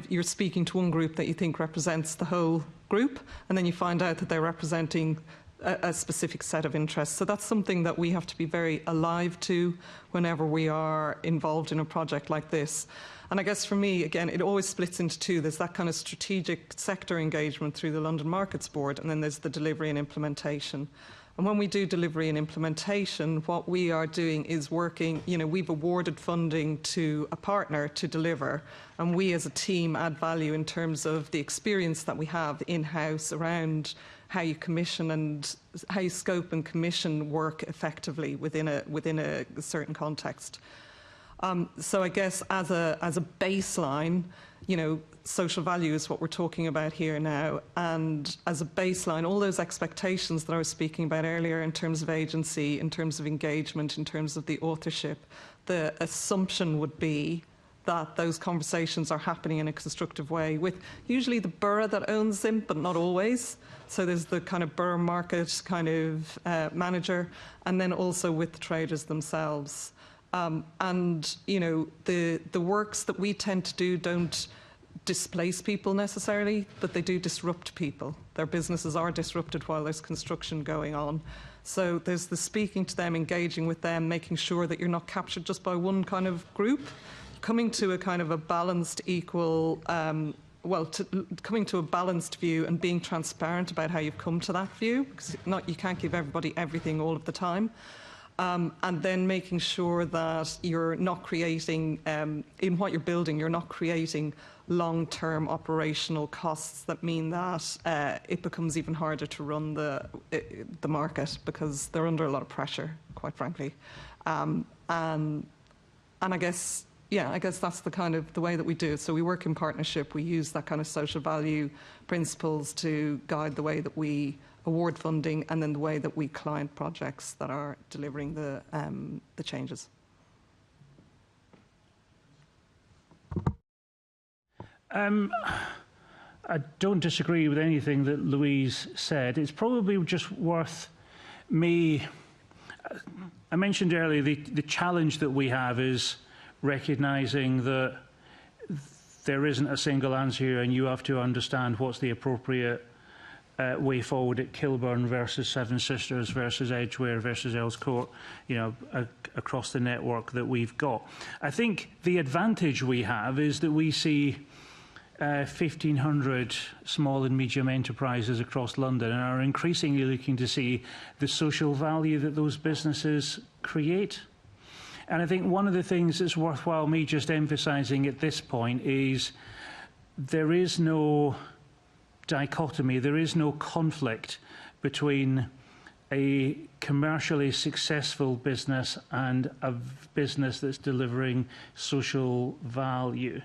you're speaking to one group that you think represents the whole group, and then you find out that they're representing a specific set of interests. So that's something that we have to be very alive to whenever we are involved in a project like this. And I guess for me, again, it always splits into two. There's that kind of strategic sector engagement through the London Markets Board, and then there's the delivery and implementation. And when we do delivery and implementation, what we are doing is working, we've awarded funding to a partner to deliver, and we as a team add value in terms of the experience that we have in-house around how you commission and how you scope and commission work effectively within a certain context. So I guess as a baseline, social value is what we're talking about here now. And as a baseline, all those expectations that I was speaking about earlier in terms of agency, in terms of engagement, in terms of the authorship, the assumption would be that those conversations are happening in a constructive way with usually the borough that owns them, but not always. So there's the kind of borough market kind of manager, and then also with the traders themselves. And the works that we tend to do don't displace people necessarily, but they do disrupt people. Their businesses are disrupted while there's construction going on. So there's the speaking to them, engaging with them, making sure that you're not captured just by one kind of group, coming to a kind of a balanced, equal, coming to a balanced view and being transparent about how you've come to that view, because you can't give everybody everything all of the time. And then making sure that you're not creating, in what you're building, you're not creating long-term operational costs that mean that it becomes even harder to run the market because they're under a lot of pressure, quite frankly. And I guess that's the kind of the way that we do it. So we work in partnership. We use that kind of social value principles to guide the way that we award funding and then the way that we client projects that are delivering the changes. I don't disagree with anything that Louise said. It's probably just worth me. I mentioned earlier the challenge that we have is recognising that there isn't a single answer here, and you have to understand what's the appropriate way forward at Kilburn versus Seven Sisters versus Edgware versus Earls Court, across the network that we've got. I think the advantage we have is that we see 1,500 small and medium enterprises across London and are increasingly looking to see the social value that those businesses create. And I think one of the things that's worthwhile me just emphasising at this point is there is no dichotomy, there is no conflict between a commercially successful business and a business that's delivering social value.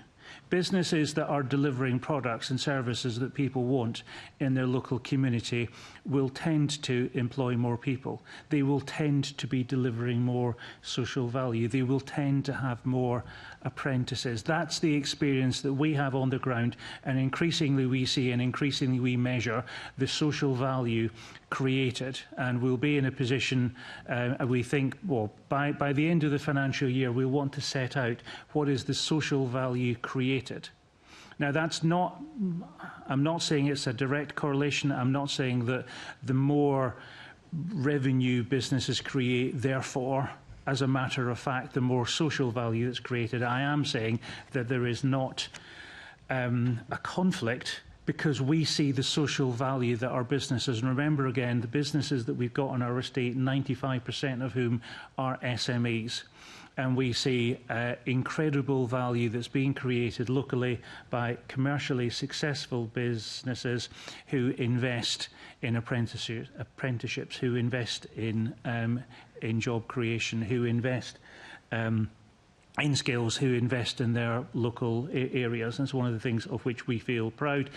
Businesses that are delivering products and services that people want in their local community will tend to employ more people. They will tend to be delivering more social value. They will tend to have more apprentices. That's the experience that we have on the ground, and increasingly we see and increasingly we measure the social value created, and we'll be in a position, we think, well, by the end of the financial year, we'll want to set out what is the social value created. Now, that's not, I'm not saying it's a direct correlation. I'm not saying that the more revenue businesses create, therefore, as a matter of fact, the more social value that's created. I am saying that there is not a conflict, because we see the social value that our businesses, and remember again, the businesses that we've got on our estate, 95% of whom are SMEs. And we see incredible value that's being created locally by commercially successful businesses who invest in apprenticeships, who invest in job creation, who invest in skills, who invest in their local areas. And it's one of the things of which we feel proud.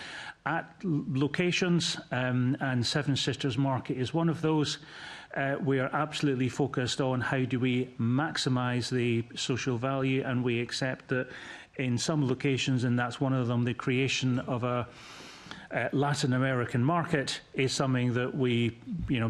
At locations, and Seven Sisters Market is one of those, we are absolutely focused on how do we maximise the social value, and we accept that in some locations, and that's one of them, the creation of a Latin American market is something that we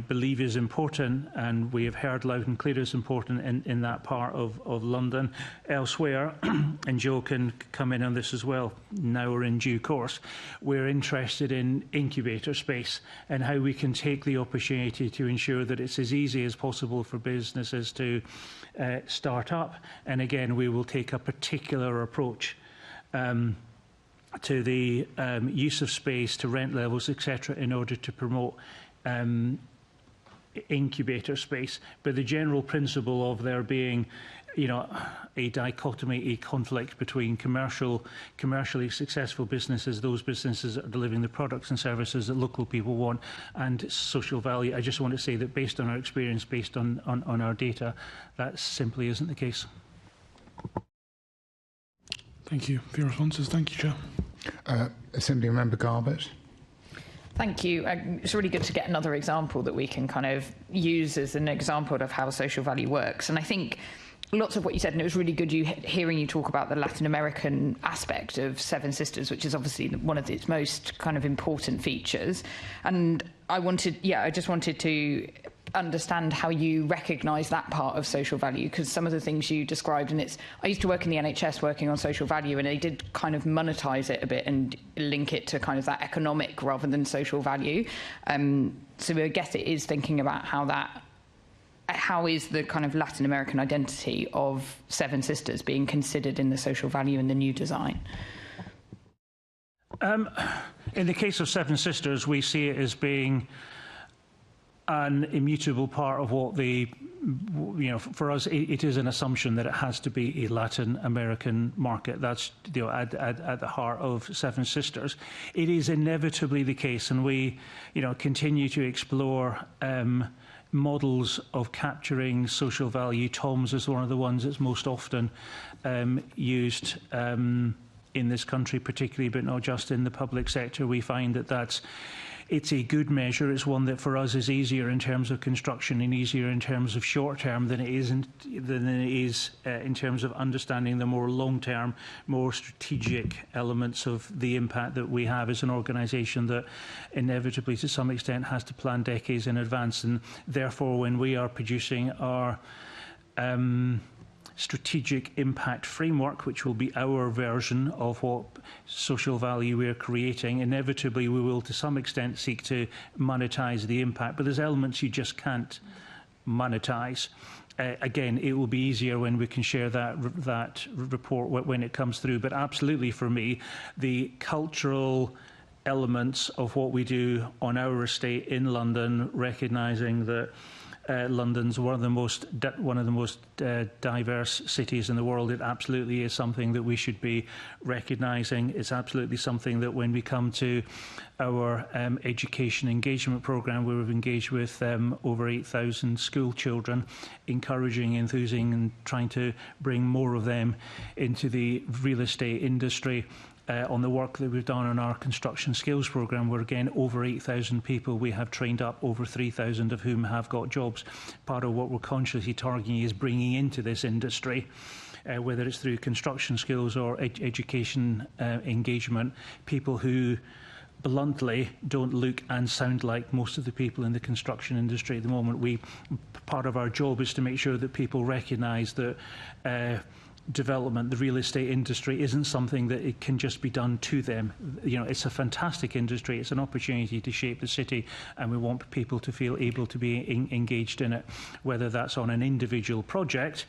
believe is important, and we have heard loud and clear is important in that part of London. Elsewhere, and Joe can come in on this as well now or in due course, we're interested in incubator space and how we can take the opportunity to ensure that it's as easy as possible for businesses to start up. And again, we will take a particular approach to the use of space, to rent levels, etc., in order to promote incubator space. But the general principle of there being, a dichotomy, a conflict between commercially successful businesses, those businesses that are delivering the products and services that local people want, and social value. I just want to say that based on our experience, based on our data, that simply isn't the case. Thank you for your responses. Thank you, Chair. Assembly Member Garbett. Thank you. It's really good to get another example that we can kind of use as an example of how social value works. And I think lots of what you said, and it was really good hearing you talk about the Latin American aspect of Seven Sisters, which is obviously one of its most kind of important features. And I just wanted to understand how you recognise that part of social value, because some of the things you described, and I used to work in the NHS working on social value, and they did kind of monetise it a bit and link it to kind of that economic rather than social value. So I guess it is thinking about how is the kind of Latin American identity of Seven Sisters being considered in the social value in the new design? In the case of Seven Sisters, we see it as being an immutable part of what for us, it is an assumption that it has to be a Latin American market. That's at the heart of Seven Sisters. It is inevitably the case, and we continue to explore models of capturing social value. Tom's is one of the ones that's most often used in this country, particularly, but not just in the public sector. We find that it's a good measure. It's one that for us is easier in terms of construction and easier in terms of short term than it is in terms of understanding the more long term, more strategic elements of the impact that we have as an organisation that inevitably to some extent has to plan decades in advance. And therefore, when we are producing our strategic impact framework, which will be our version of what social value we're creating. Inevitably, we will to some extent seek to monetize the impact, but there's elements you just can't monetize. Again, it will be easier when we can share that report when it comes through, but absolutely for me, the cultural elements of what we do on our estate in London, recognising that London's one of the most diverse cities in the world. It absolutely is something that we should be recognising. It's absolutely something that when we come to our education engagement programme, where we've engaged with over 8,000 school children, encouraging, enthusing and trying to bring more of them into the real estate industry. On the work that we've done on our construction skills programme, where again over 8,000 people we have trained up, over 3,000 of whom have got jobs. Part of what we're consciously targeting is bringing into this industry, whether it's through construction skills or education engagement, people who bluntly don't look and sound like most of the people in the construction industry at the moment. Part of our job is to make sure that people recognise that development, the real estate industry, isn't something that it can just be done to them. You know, it's a fantastic industry. It's an opportunity to shape the city, and we want people to feel able to be engaged in it, whether that's on an individual project,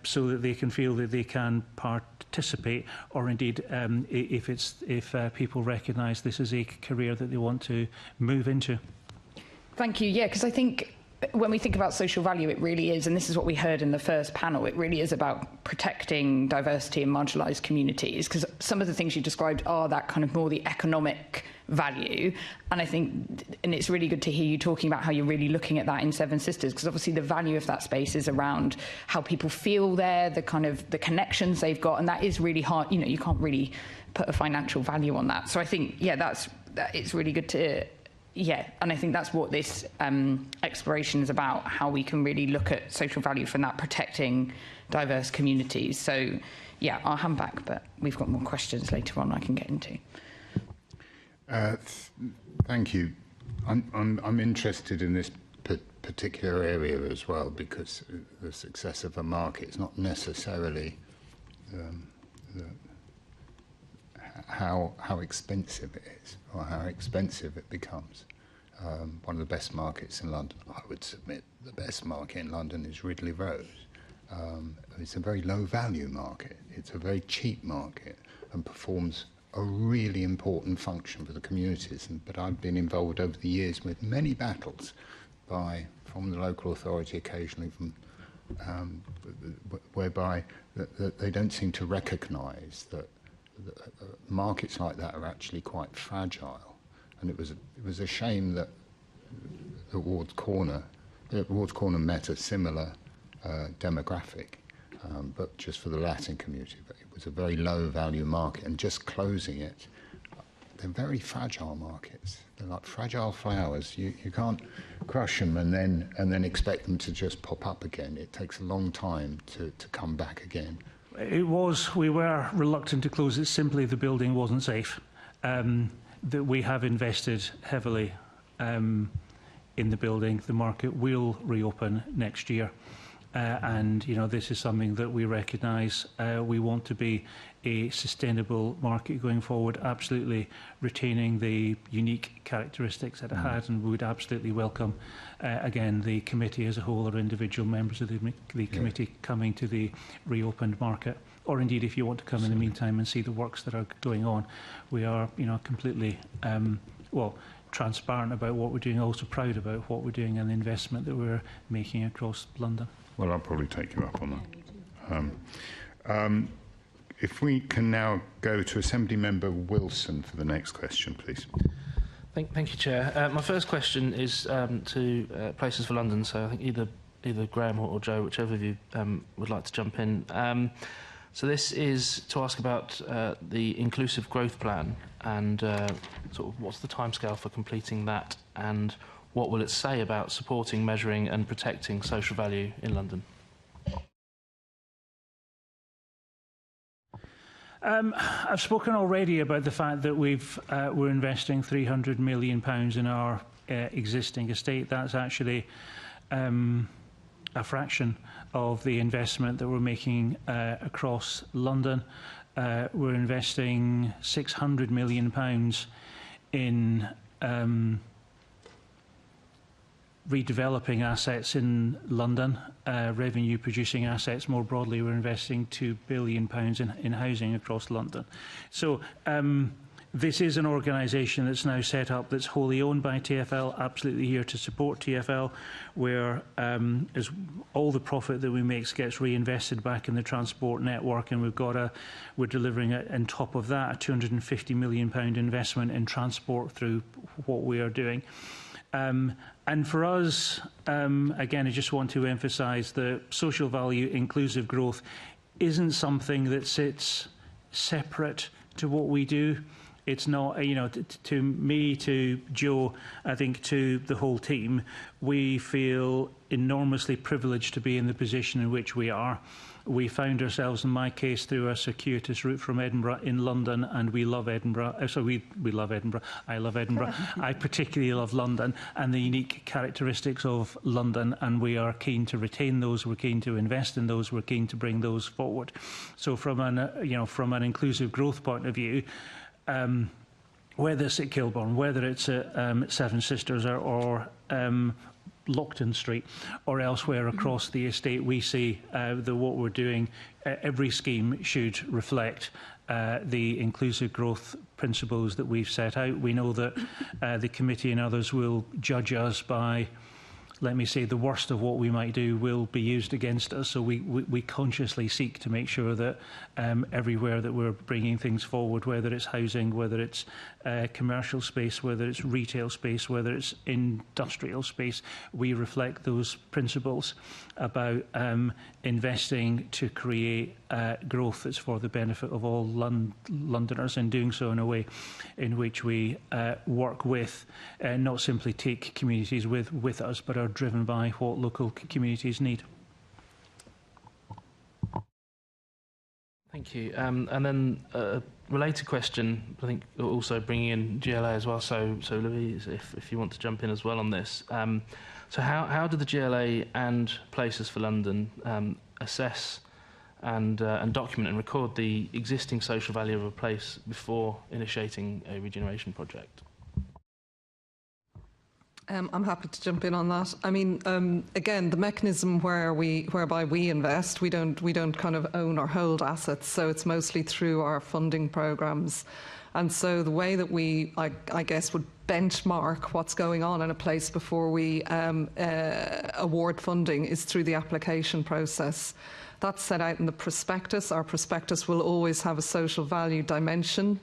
so that they can feel that they can participate, or indeed if people recognise this as a career that they want to move into. Thank you. Yeah, because I think when we think about social value, it really is, and this is what we heard in the first panel, it really is about protecting diversity in marginalised communities, because some of the things you described are that kind of more the economic value, and I think, and it's really good to hear you talking about how you're really looking at that in Seven Sisters, because obviously the value of that space is around how people feel there, the kind of the connections they've got, and that is really hard. You know, you can't really put a financial value on that. So I think, yeah, it's really good to. Yeah, and I think that's what this exploration is about, how we can really look at social value from that, protecting diverse communities. So, yeah, I'll hand back, but we've got more questions later on I can get into. Thank you. I'm interested in this particular area as well, because the success of a market is not necessarily how expensive it is or how expensive it becomes. One of the best markets in London, I would submit, the best market in London is Ridley Road. It's a very low value market. It's a very cheap market and performs a really important function for the communities. But I've been involved over the years with many battles from the local authority, occasionally from whereby they don't seem to recognise that markets like that are actually quite fragile, and it was a shame that the Ward's Corner met a similar demographic, but just for the Latin community. But it was a very low value market, and just closing it, they're very fragile markets. They're like fragile flowers. You can't crush them and then expect them to just pop up again. It takes a long time to come back again. We were reluctant to close it. Simply the building wasn't safe. That we have invested heavily in the building. The market will reopen next year. And you know, this is something that we recognise. We want to be a sustainable market going forward, absolutely retaining the unique characteristics that it had, and we would absolutely welcome, again, the committee as a whole or individual members of the committee coming to the reopened market. Or indeed, if you want to come in the meantime and see the works that are going on, we are, you know, completely, transparent about what we're doing, also proud about what we're doing and the investment that we're making across London. Well, I'll probably take you up on that. If we can now go to Assembly Member Wilson for the next question, please. Thank you, Chair. My first question is to Places for London, so I think either Graham or Joe, whichever of you would like to jump in. So this is to ask about the inclusive growth plan and sort of what's the timescale for completing that, and what will it say about supporting, measuring and protecting social value in London? I've spoken already about the fact that we're investing £300 million in our existing estate. That's actually a fraction of the investment that we're making across London. We're investing £600 million in redeveloping assets in London, revenue-producing assets more broadly. We're investing £2 billion in housing across London. So this is an organisation that's now set up that's wholly owned by TfL, absolutely here to support TfL, where as all the profit that we make gets reinvested back in the transport network, and we're delivering on top of that a £250 million investment in transport through what we are doing. And for us, again, I just want to emphasise that social value, inclusive growth, isn't something that sits separate to what we do. It's not, to me, to Joe, I think to the whole team, we feel enormously privileged to be in the position in which we are. We found ourselves, in my case, through a circuitous route from Edinburgh in London, and we love Edinburgh. So we love Edinburgh. I love Edinburgh. I particularly love London and the unique characteristics of London, and we are keen to retain those. We're keen to invest in those. We're keen to bring those forward. So from an inclusive growth point of view, whether it's at Kilburn, whether it's at Seven Sisters or Lockton Street or elsewhere across the estate, we see that what we're doing, every scheme should reflect the inclusive growth principles that we've set out. We know that the committee and others will judge us by, let me say, the worst of what we might do will be used against us. So we consciously seek to make sure that everywhere that we're bringing things forward, whether it's housing, whether it's commercial space, whether it's retail space, whether it's industrial space, we reflect those principles about investing to create growth that's for the benefit of all Londoners, and doing so in a way in which we work with, not simply take communities with us, but are driven by what local communities need. Thank you. And then a related question, I think also bringing in GLA as well, so Louise, if you want to jump in as well on this. So how do the GLA and Places for London assess and document and record the existing social value of a place before initiating a regeneration project? I'm happy to jump in on that. I mean, again, the mechanism whereby we invest, we don't kind of own or hold assets, so it's mostly through our funding programs. And so the way that we, I guess, would benchmark what's going on in a place before we award funding is through the application process. That's set out in the prospectus. Our prospectus will always have a social value dimension.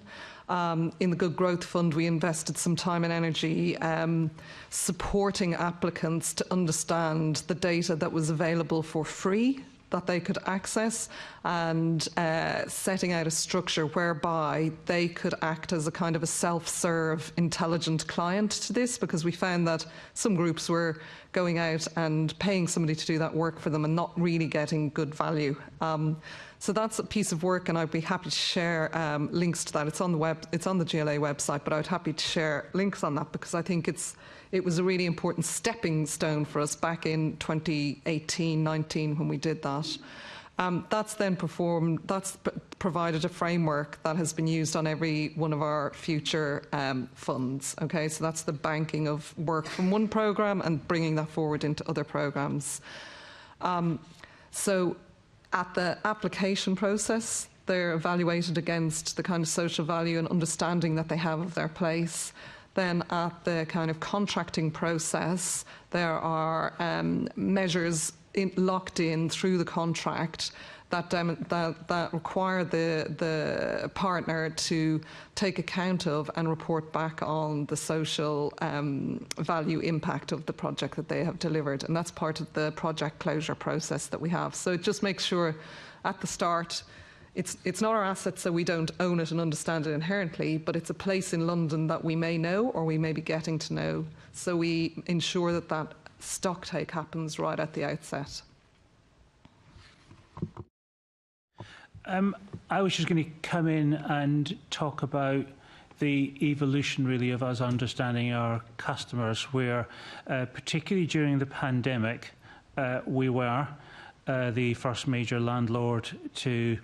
In the Good Growth Fund, we invested some time and energy supporting applicants to understand the data that was available for free that they could access, and setting out a structure whereby they could act as a kind of a self-serve intelligent client to this, because we found that some groups were going out and paying somebody to do that work for them and not really getting good value. So that's a piece of work, and I'd be happy to share links to that. It's on the GLA website, but I'd happy to share links on that, because I think it was a really important stepping stone for us back in 2018-19 when we did that. That's then provided a framework that has been used on every one of our future funds. Okay, so that's the banking of work from one programme and bringing that forward into other programmes. So at the application process, they're evaluated against the kind of social value and understanding that they have of their place. Then at the kind of contracting process, there are measures locked in through the contract that require the partner to take account of and report back on the social value impact of the project that they have delivered. And that's part of the project closure process that we have. So it just makes sure at the start, it's not our asset, so we don't own it and understand it inherently, but it's a place in London that we may know or we may be getting to know. So we ensure that that stock take happens right at the outset. I was just going to come in and talk about the evolution, really, of us understanding our customers, where particularly during the pandemic, we were the first major landlord to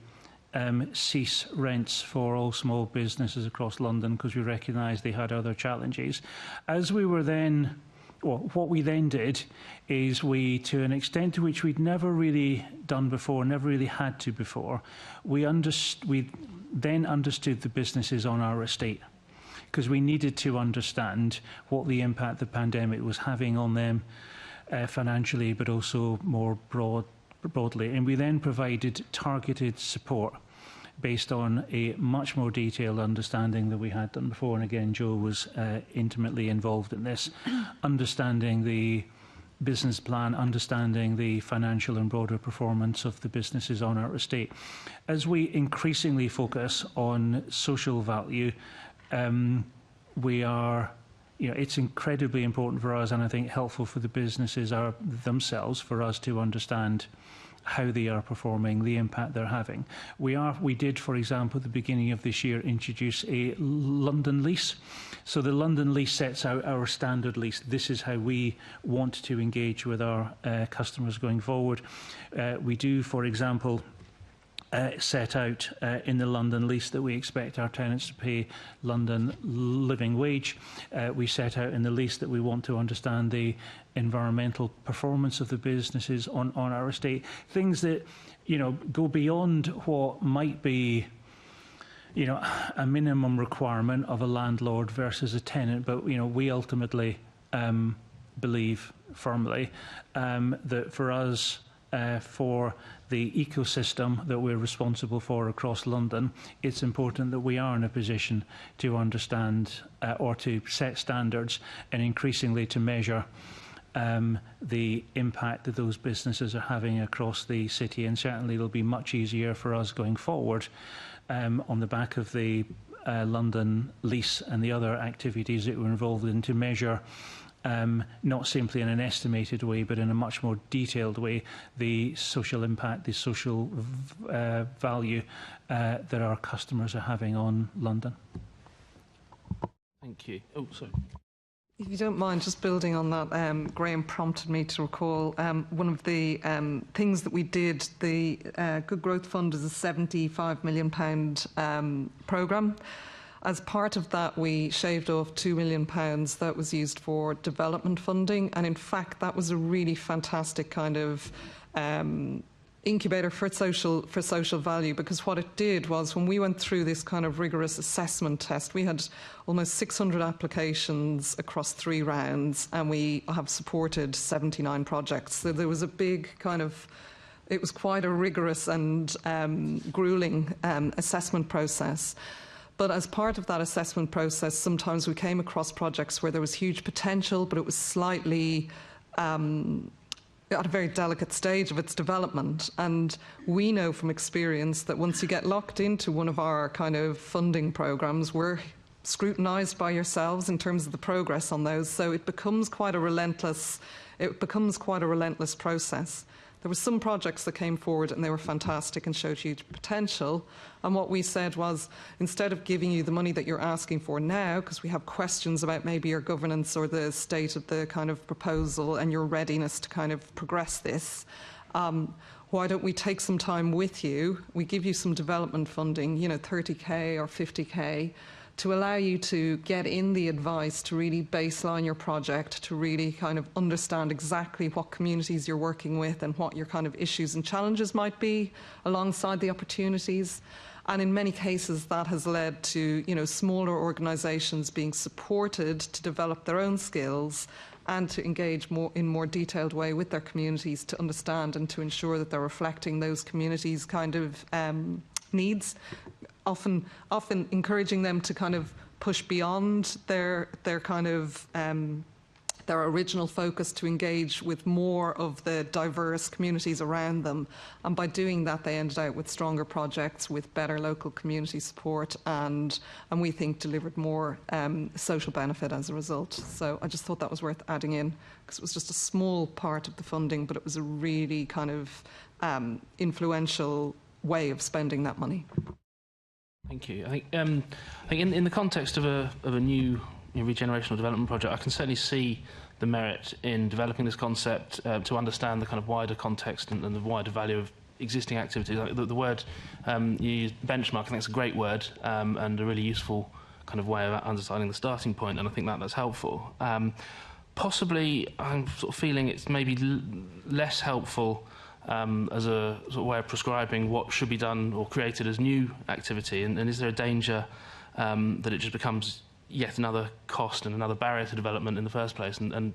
cease rents for all small businesses across London because we recognised they had other challenges. As we were then, well, what we then did is we, to an extent to which we'd never really done before, never really had to before, we then understood the businesses on our estate, because we needed to understand what the impact the pandemic was having on them financially, but also more broadly. And we then provided targeted support based on a much more detailed understanding than we had done before. And again, Joe was intimately involved in this, understanding the business plan, understanding the financial and broader performance of the businesses on our estate. As we increasingly focus on social value, we are, it's incredibly important for us, and I think helpful for the businesses themselves, for us to understand how they are performing, the impact they're having. We did, for example, at the beginning of this year, introduce a London lease. So the London lease sets out our standard lease. This is how we want to engage with our customers going forward. We do, for example, set out in the London lease that we expect our tenants to pay London living wage. We set out in the lease that we want to understand the environmental performance of the businesses on our estate. Things that, go beyond what might be, a minimum requirement of a landlord versus a tenant. But, we ultimately believe firmly that for us, for the ecosystem that we're responsible for across London, it's important that we are in a position to understand or to set standards and increasingly to measure the impact that those businesses are having across the city. And certainly it'll be much easier for us going forward on the back of the London lease and the other activities that we're involved in to measure not simply in an estimated way, but in a much more detailed way, the social impact, the social value that our customers are having on London. Thank you. Oh, sorry. If you don't mind, just building on that, Graham prompted me to recall one of the things that we did. The Good Growth Fund is a £75 million programme. As part of that, we shaved off £2 million that was used for development funding. And in fact, that was a really fantastic kind of incubator for social value, because what it did was, when we went through this kind of rigorous assessment test, we had almost 600 applications across 3 rounds, and we have supported 79 projects. So there was a big kind of, it was quite a rigorous and grueling assessment process. But as part of that assessment process, sometimes we came across projects where there was huge potential, but it was slightly at a very delicate stage of its development. And we know from experience that once you get locked into one of our kind of funding programs, we're scrutinised by yourselves in terms of the progress on those. So it becomes quite a relentless process. There were some projects that came forward and they were fantastic and showed huge potential. And what we said was, instead of giving you the money that you're asking for now, because we have questions about maybe your governance or the state of the kind of proposal and your readiness to kind of progress this, why don't we take some time with you? We give you some development funding, 30k or 50k, to allow you to get in the advice, to really baseline your project, to really kind of understand exactly what communities you're working with and what your kind of issues and challenges might be alongside the opportunities. And in many cases, that has led to, smaller organisations being supported to develop their own skills and to engage in more detailed way with their communities to understand and to ensure that they're reflecting those communities' kind of needs. Often encouraging them to kind of push beyond their kind of their original focus, to engage with more of the diverse communities around them. And by doing that, they ended out with stronger projects with better local community support, and we think delivered more social benefit as a result. So I just thought that was worth adding in, because it was just a small part of the funding, but it was a really kind of influential way of spending that money. Thank you. I think in the context of a new regenerational development project, I can certainly see the merit in developing this concept to understand the kind of wider context and the wider value of existing activities? The word you used, benchmark, I think it's a great word and a really useful kind of way of understanding the starting point, and I think that's helpful. Possibly, I'm sort of feeling it's maybe less helpful as a sort of way of prescribing what should be done or created as new activity, and is there a danger that it just becomes yet another cost and another barrier to development in the first place, and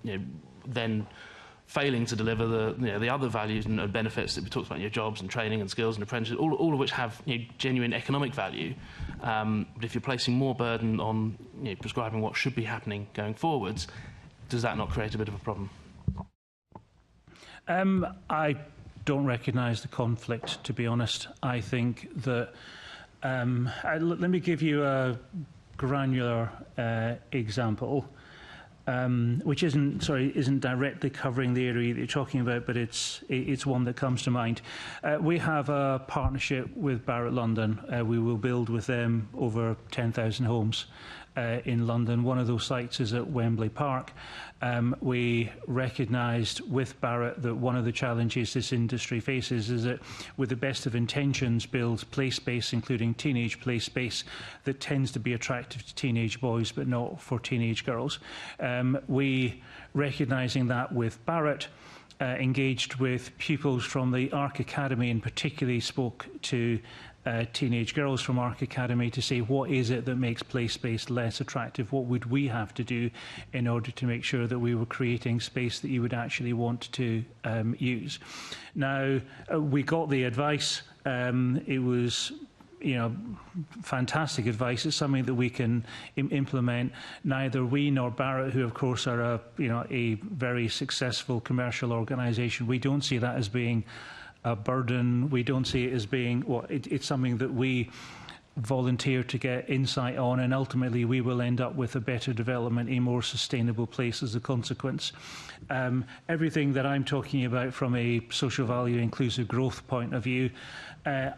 then failing to deliver the other values and benefits that we talked about, jobs and training and skills and apprenticeship, all of which have genuine economic value. But if you're placing more burden on prescribing what should be happening going forwards, does that not create a bit of a problem? I don't recognise the conflict, to be honest. I think that let me give you a granular example, which isn't directly covering the area that you're talking about, but it's one that comes to mind. We have a partnership with Barratt London. We will build with them over 10,000 homes in London. One of those sites is at Wembley Park. We recognised with Barratt that one of the challenges this industry faces is that, with the best of intentions, builds play space, including teenage play space, that tends to be attractive to teenage boys but not for teenage girls. We, recognising that with Barratt, engaged with pupils from the Arc Academy and particularly spoke to teenage girls from Arc Academy to say, what is it that makes play space less attractive? What would we have to do in order to make sure that we were creating space that you would actually want to use? Now, we got the advice. It was fantastic advice. It's something that we can implement. Neither we nor Barratt, who of course are a very successful commercial organisation, we don't see that as being a burden. We don't see it as being it's something that we volunteer to get insight on, and ultimately we will end up with a better development, a more sustainable place as a consequence. Everything that I'm talking about from a social value inclusive growth point of view,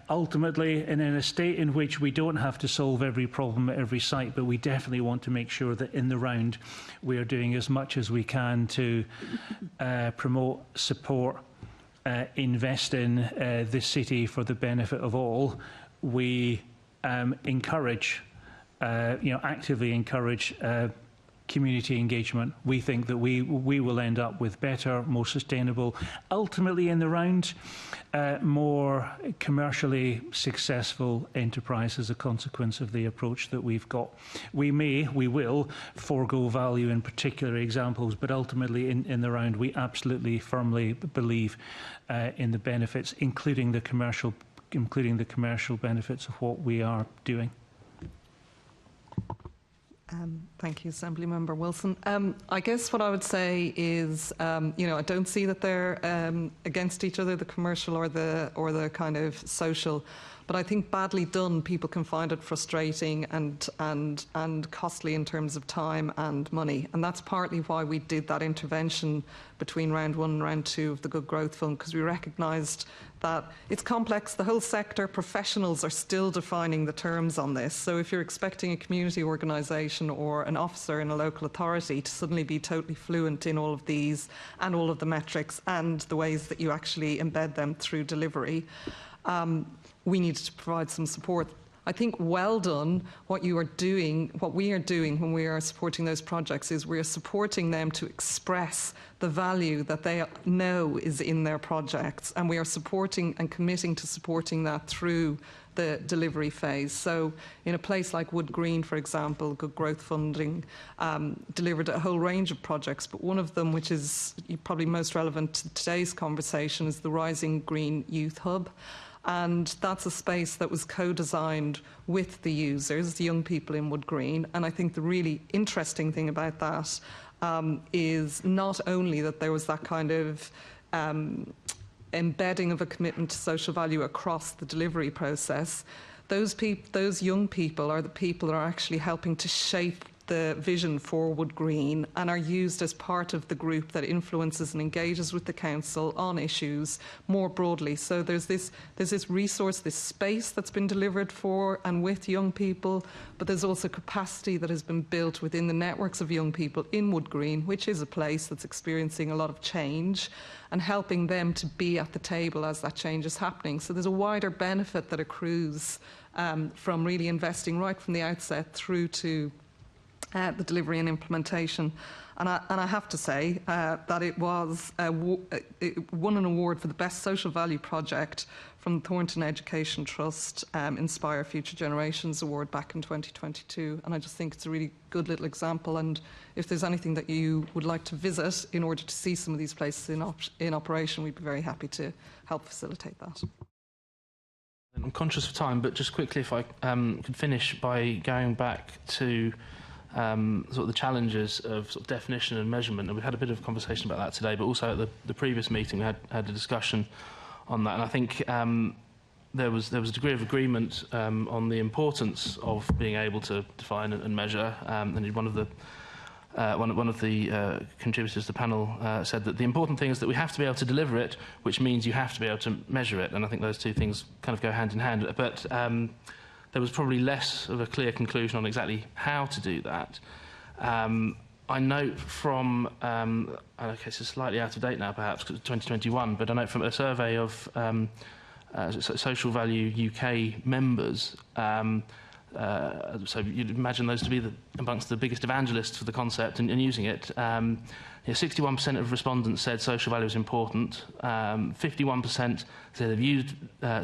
ultimately, and in a state in which we don't have to solve every problem at every site, but we definitely want to make sure that in the round we are doing as much as we can to promote, support, invest in this city for the benefit of all. We encourage, actively encourage community engagement. We think that we will end up with better, more sustainable, ultimately in the round, more commercially successful enterprise as a consequence of the approach that we've got. We will forego value in particular examples, but ultimately in the round, we absolutely firmly believe in the benefits, including the commercial benefits of what we are doing. Thank you, Assembly Member Wilson. I guess what I would say is, I don't see that they're against each other, the commercial or the kind of social. But I think badly done, people can find it frustrating and costly in terms of time and money. And that's partly why we did that intervention between round one and round two of the Good Growth Fund, because we recognised that it's complex. The whole sector, professionals are still defining the terms on this. So if you're expecting a community organisation or an officer in a local authority to suddenly be totally fluent in all of these and all of the metrics and the ways that you actually embed them through delivery, we needed to provide some support. I think well done. What we are doing when we are supporting those projects is we are supporting them to express the value that they know is in their projects, and we are supporting and committing to supporting that through the delivery phase. So in a place like Wood Green, for example, Good Growth Funding delivered a whole range of projects, but one of them, which is probably most relevant to today's conversation, is the Rising Green Youth Hub. And that's a space that was co-designed with the users, the young people in Wood Green. And I think the really interesting thing about that is not only that there was that kind of embedding of a commitment to social value across the delivery process. Those young people are the people that are actually helping to shape the vision for Wood Green and are used as part of the group that influences and engages with the council on issues more broadly. So there's this resource, this space that's been delivered for and with young people, but there's also capacity that has been built within the networks of young people in Wood Green, which is a place that's experiencing a lot of change, and helping them to be at the table as that change is happening. So there's a wider benefit that accrues from really investing right from the outset through to the delivery and implementation. And I have to say that it won an award for the Best Social Value Project from the Thornton Education Trust Inspire Future Generations Award back in 2022. And I just think it's a really good little example. And if there's anything that you would like to visit in order to see some of these places in operation, we'd be very happy to help facilitate that. I'm conscious of time, but just quickly, if I could finish by going back to sort of the challenges of sort of definition and measurement, and we had a bit of conversation about that today, but also at the previous meeting we had a discussion on that, and I think there was a degree of agreement on the importance of being able to define and measure, and one of the contributors to the panel said that the important thing is that we have to be able to deliver it, which means you have to be able to measure it, and I think those two things kind of go hand in hand. But there was probably less of a clear conclusion on exactly how to do that. I note from, okay, it's slightly out of date now perhaps, because it's 2021, but I note from a survey of Social Value UK members, so you'd imagine those to be amongst the biggest evangelists for the concept and using it. 61% of respondents said social value is important. 51% said they've used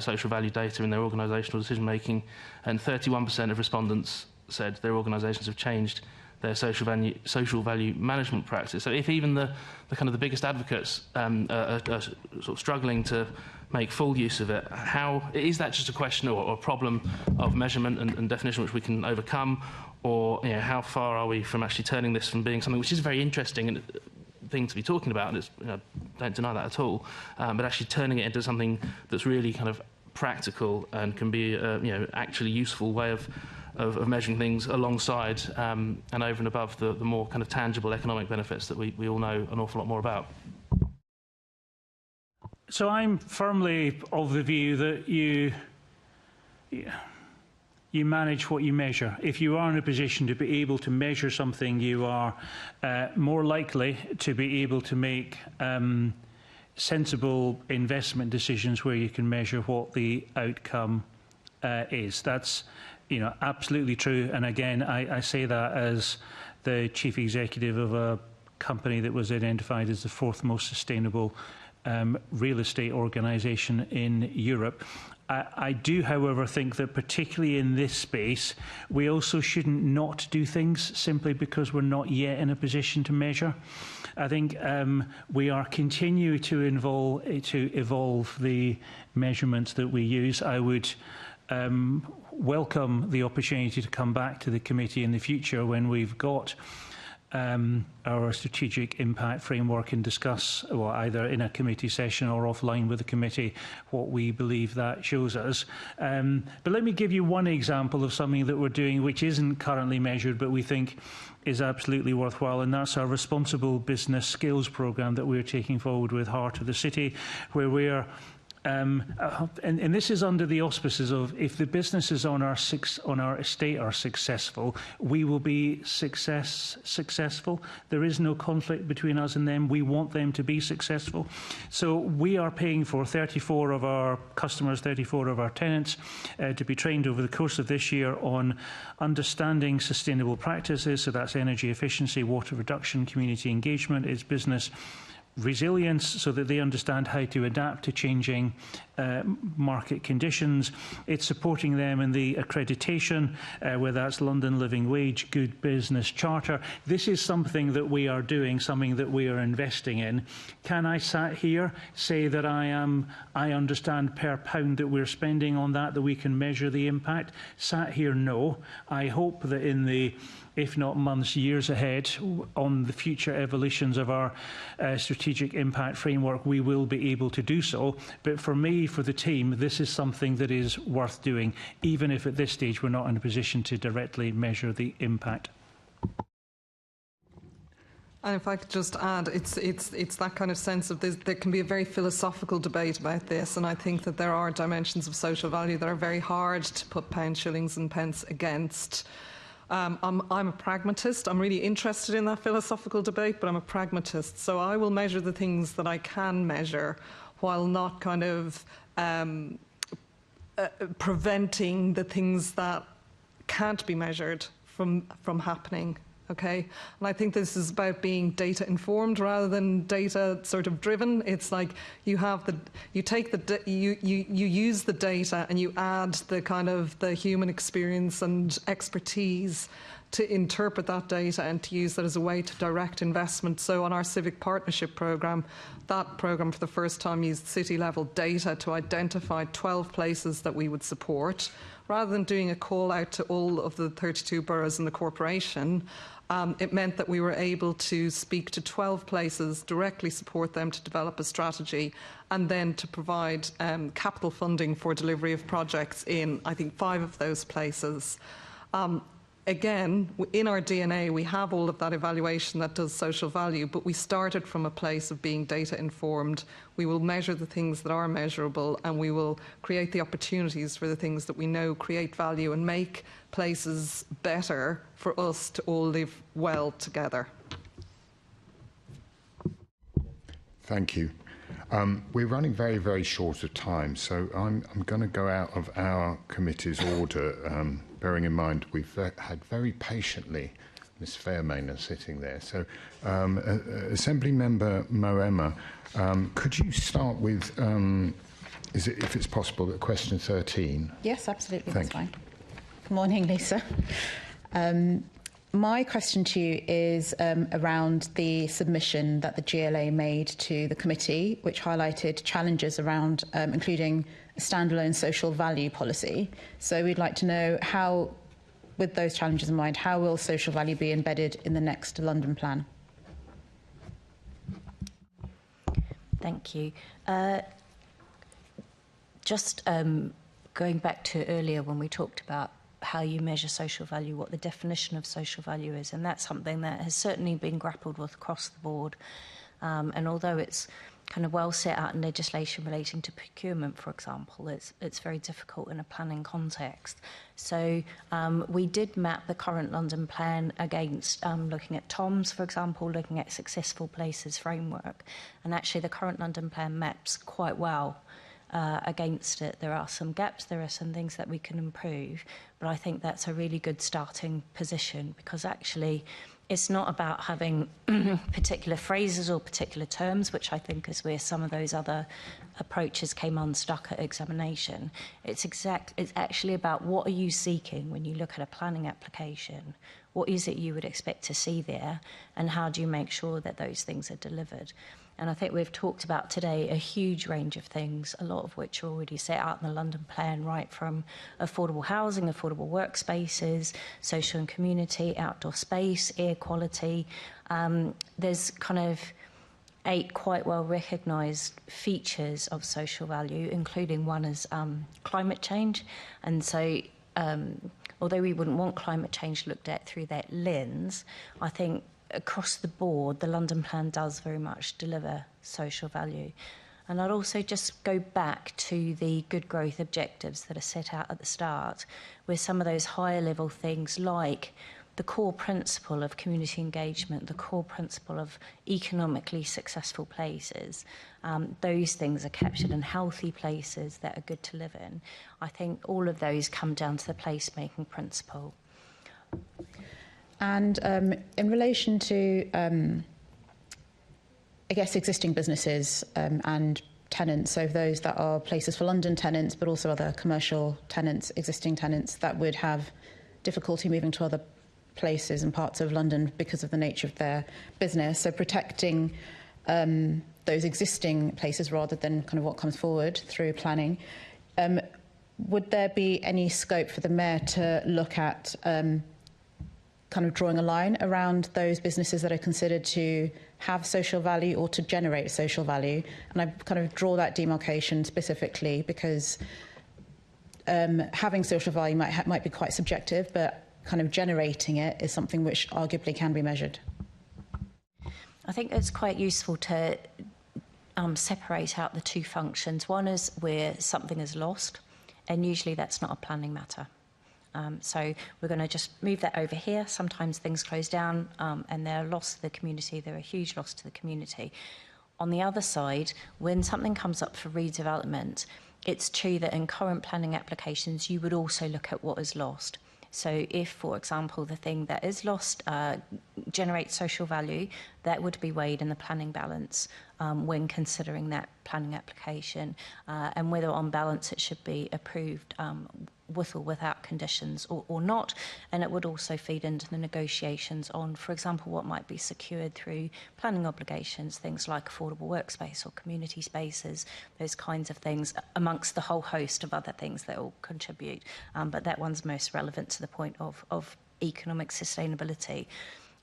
social value data in their organisational decision making, and 31% of respondents said their organisations have changed their social value management practice. So if even the kind of the biggest advocates are sort of struggling to make full use of it, how is that just a question or a problem of measurement and definition which we can overcome, or how far are we from actually turning this from being something which is a very interesting thing to be talking about, and it's, don't deny that at all, but actually turning it into something that's really kind of practical and can be actually useful way of measuring things alongside and over and above the more kind of tangible economic benefits that we all know an awful lot more about. So I'm firmly of the view that you manage what you measure. If you are in a position to be able to measure something, you are more likely to be able to make sensible investment decisions where you can measure what the outcome is. That's absolutely true. And again, I say that as the chief executive of a company that was identified as the fourth most sustainable real estate organisation in Europe. I do, however, think that particularly in this space, we also shouldn't not do things simply because we're not yet in a position to measure. I think we are continuing to evolve the measurements that we use. I would welcome the opportunity to come back to the committee in the future when we've got our strategic impact framework and discuss, well, either in a committee session or offline with the committee, what we believe that shows us. But let me give you one example of something that we're doing which isn't currently measured but we think is absolutely worthwhile, and that's our Responsible Business Skills programme that we're taking forward with Heart of the City, where we're and this is under the auspices of, if the businesses on our estate are successful, we will be successful. There is no conflict between us and them. We want them to be successful. So we are paying for 34 of our customers, 34 of our tenants, to be trained over the course of this year on understanding sustainable practices. So that's energy efficiency, water reduction, community engagement, it's business resilience, so that they understand how to adapt to changing market conditions. It's supporting them in the accreditation, whether that's London Living Wage, Good Business Charter. This is something that we are doing, something that we are investing in. Can I sat here say that I understand per pound that we're spending on that we can measure the impact? Sat here, no. I hope that in the, if not months, years ahead, on the future evolutions of our strategic impact framework, we will be able to do so. But for me, for the team, this is something that is worth doing, even if at this stage we're not in a position to directly measure the impact. And if I could just add, it's that kind of sense of there can be a very philosophical debate about this, and I think that there are dimensions of social value that are very hard to put pounds, shillings and pence against. I'm a pragmatist. I'm really interested in that philosophical debate, but I'm a pragmatist. So I will measure the things that I can measure while not kind of preventing the things that can't be measured from happening. Okay, and I think this is about being data informed rather than data sort of driven. It's like you use the data and you add the kind of the human experience and expertise to interpret that data and to use that as a way to direct investment. So on our civic partnership programme, that programme for the first time used city level data to identify 12 places that we would support. Rather than doing a call out to all of the 32 boroughs in the corporation, it meant that we were able to speak to 12 places, directly support them to develop a strategy, and then to provide capital funding for delivery of projects in, I think, 5 of those places. Again, in our DNA, we have all of that evaluation that does social value, but we started from a place of being data informed. We will measure the things that are measurable, and we will create the opportunities for the things that we know create value and make places better for us to all live well together. Thank you. We're running very, very short of time, so I'm going to go out of our committee's order, bearing in mind we've had very patiently Ms Fairmaner sitting there. So, Assembly Member Moema, could you start with, if it's possible, at question 13? Yes, absolutely, Thank that's fine. Good morning, Lisa. My question to you is around the submission that the GLA made to the committee, which highlighted challenges around including a standalone social value policy. So we'd like to know how, with those challenges in mind, how will social value be embedded in the next London plan? Thank you. Just going back to earlier when we talked about how you measure social value, what the definition of social value is, and that's something that has certainly been grappled with across the board. And although it's kind of well set out in legislation relating to procurement, for example, it's very difficult in a planning context. So we did map the current London plan against looking at TOMS, for example, looking at successful places framework, and actually the current London plan maps quite well against it. There are some gaps, there are some things that we can improve, but I think that's a really good starting position, because actually it's not about having particular phrases or particular terms, which I think is where some of those other approaches came unstuck at examination. It's actually about what are you seeking when you look at a planning application? What is it you would expect to see there, and how do you make sure that those things are delivered? And I think we've talked about today a huge range of things, a lot of which are already set out in the London plan, right from affordable housing, affordable workspaces, social and community, outdoor space, air quality. There's kind of 8 quite well recognised features of social value, including one is climate change. And so although we wouldn't want climate change looked at through that lens, I think across the board, the London plan does very much deliver social value. And I'd also just go back to the good growth objectives that are set out at the start, where some of those higher level things like the core principle of community engagement, the core principle of economically successful places, those things are captured in healthy places that are good to live in. I think all of those come down to the placemaking principle. And in relation to, I guess, existing businesses and tenants, so those that are places for London tenants, but also other commercial tenants, existing tenants that would have difficulty moving to other places and parts of London because of the nature of their business. So protecting those existing places rather than kind of what comes forward through planning. Would there be any scope for the Mayor to look at kind of drawing a line around those businesses that are considered to have social value or to generate social value? And I kind of draw that demarcation specifically because having social value might be quite subjective, but kind of generating it is something which arguably can be measured. I think it's quite useful to separate out the two functions. One is where something is lost, and usually that's not a planning matter. So we're going to just move that over here. Sometimes things close down and they're a loss to the community. They're a huge loss to the community. On the other side, when something comes up for redevelopment, it's true that in current planning applications, you would also look at what is lost. So if, for example, the thing that is lost generates social value, that would be weighed in the planning balance when considering that planning application, and whether on balance it should be approved with or without conditions or not. And it would also feed into the negotiations on, for example, what might be secured through planning obligations, things like affordable workspace or community spaces, those kinds of things, amongst the whole host of other things that will contribute. But that one's most relevant to the point of economic sustainability.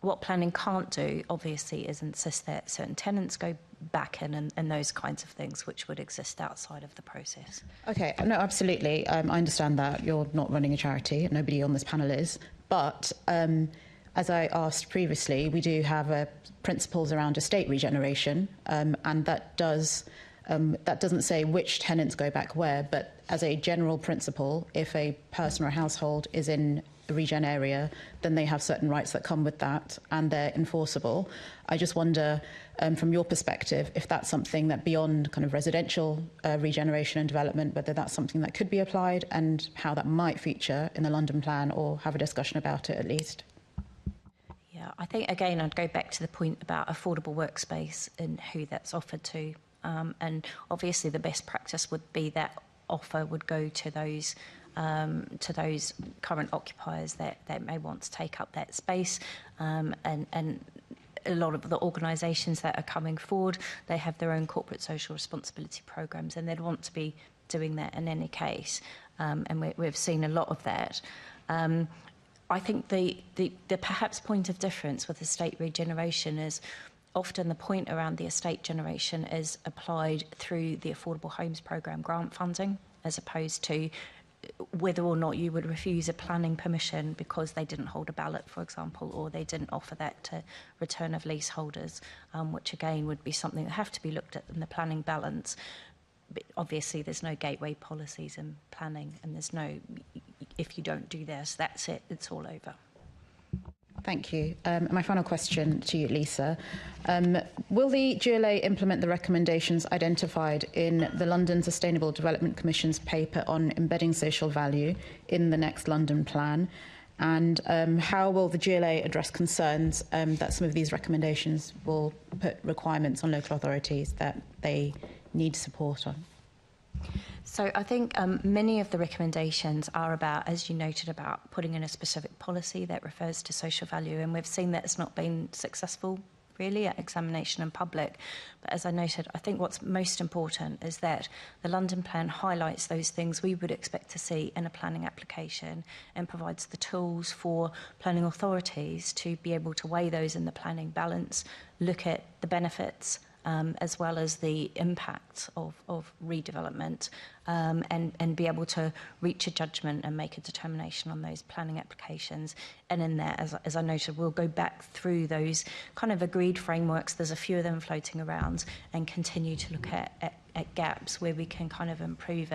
What planning can't do, obviously, is insist that certain tenants go back in and those kinds of things which would exist outside of the process. Okay, no, absolutely. I understand that you're not running a charity. Nobody on this panel is. But as I asked previously, we do have principles around estate regeneration, and that doesn't say which tenants go back where, but as a general principle, if a person or a household is in the regen area, then they have certain rights that come with that, and they're enforceable. I just wonder, from your perspective, if that's something that beyond kind of residential regeneration and development, whether that's something that could be applied and how that might feature in the London plan, or have a discussion about it at least. Yeah, I think, again, I'd go back to the point about affordable workspace and who that's offered to. And obviously the best practice would be that offer would go to those current occupiers that may want to take up that space, and a lot of the organisations that are coming forward, they have their own corporate social responsibility programmes, and they'd want to be doing that in any case, and we've seen a lot of that. I think the perhaps point of difference with estate regeneration is often the point around the estate generation is applied through the Affordable Homes Programme grant funding, as opposed to whether or not you would refuse a planning permission because they didn't hold a ballot, for example, or they didn't offer that to return of leaseholders, which again would be something that have to be looked at in the planning balance. But obviously there's no gateway policies in planning, and there's no, if you don't do this, that's it, it's all over. Thank you. My final question to you, Lisa. Will the GLA implement the recommendations identified in the London Sustainable Development Commission's paper on embedding social value in the next London plan? And how will the GLA address concerns that some of these recommendations will put requirements on local authorities that they need support on? So I think many of the recommendations are about, as you noted, about putting in a specific policy that refers to social value, and we've seen that it's not been successful really at examination in public. But as I noted, I think what's most important is that the London plan highlights those things we would expect to see in a planning application and provides the tools for planning authorities to be able to weigh those in the planning balance, look at the benefits as well as the impact of redevelopment, and be able to reach a judgment and make a determination on those planning applications. And in that, as I noted, we'll go back through those kind of agreed frameworks. There's a few of them floating around, and continue to look at gaps where we can kind of improve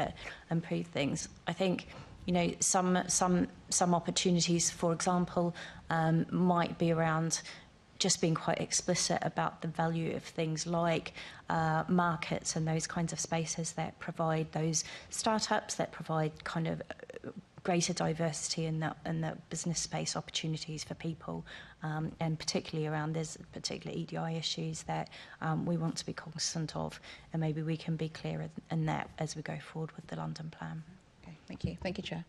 things. I think, you know, some opportunities, for example, might be around just being quite explicit about the value of things like markets and those kinds of spaces that provide those startups, that provide kind of greater diversity in the business space opportunities for people, and particularly around there's particular EDI issues that we want to be cognizant of, and maybe we can be clearer in that as we go forward with the London plan. Okay, thank you. Thank you, Chair.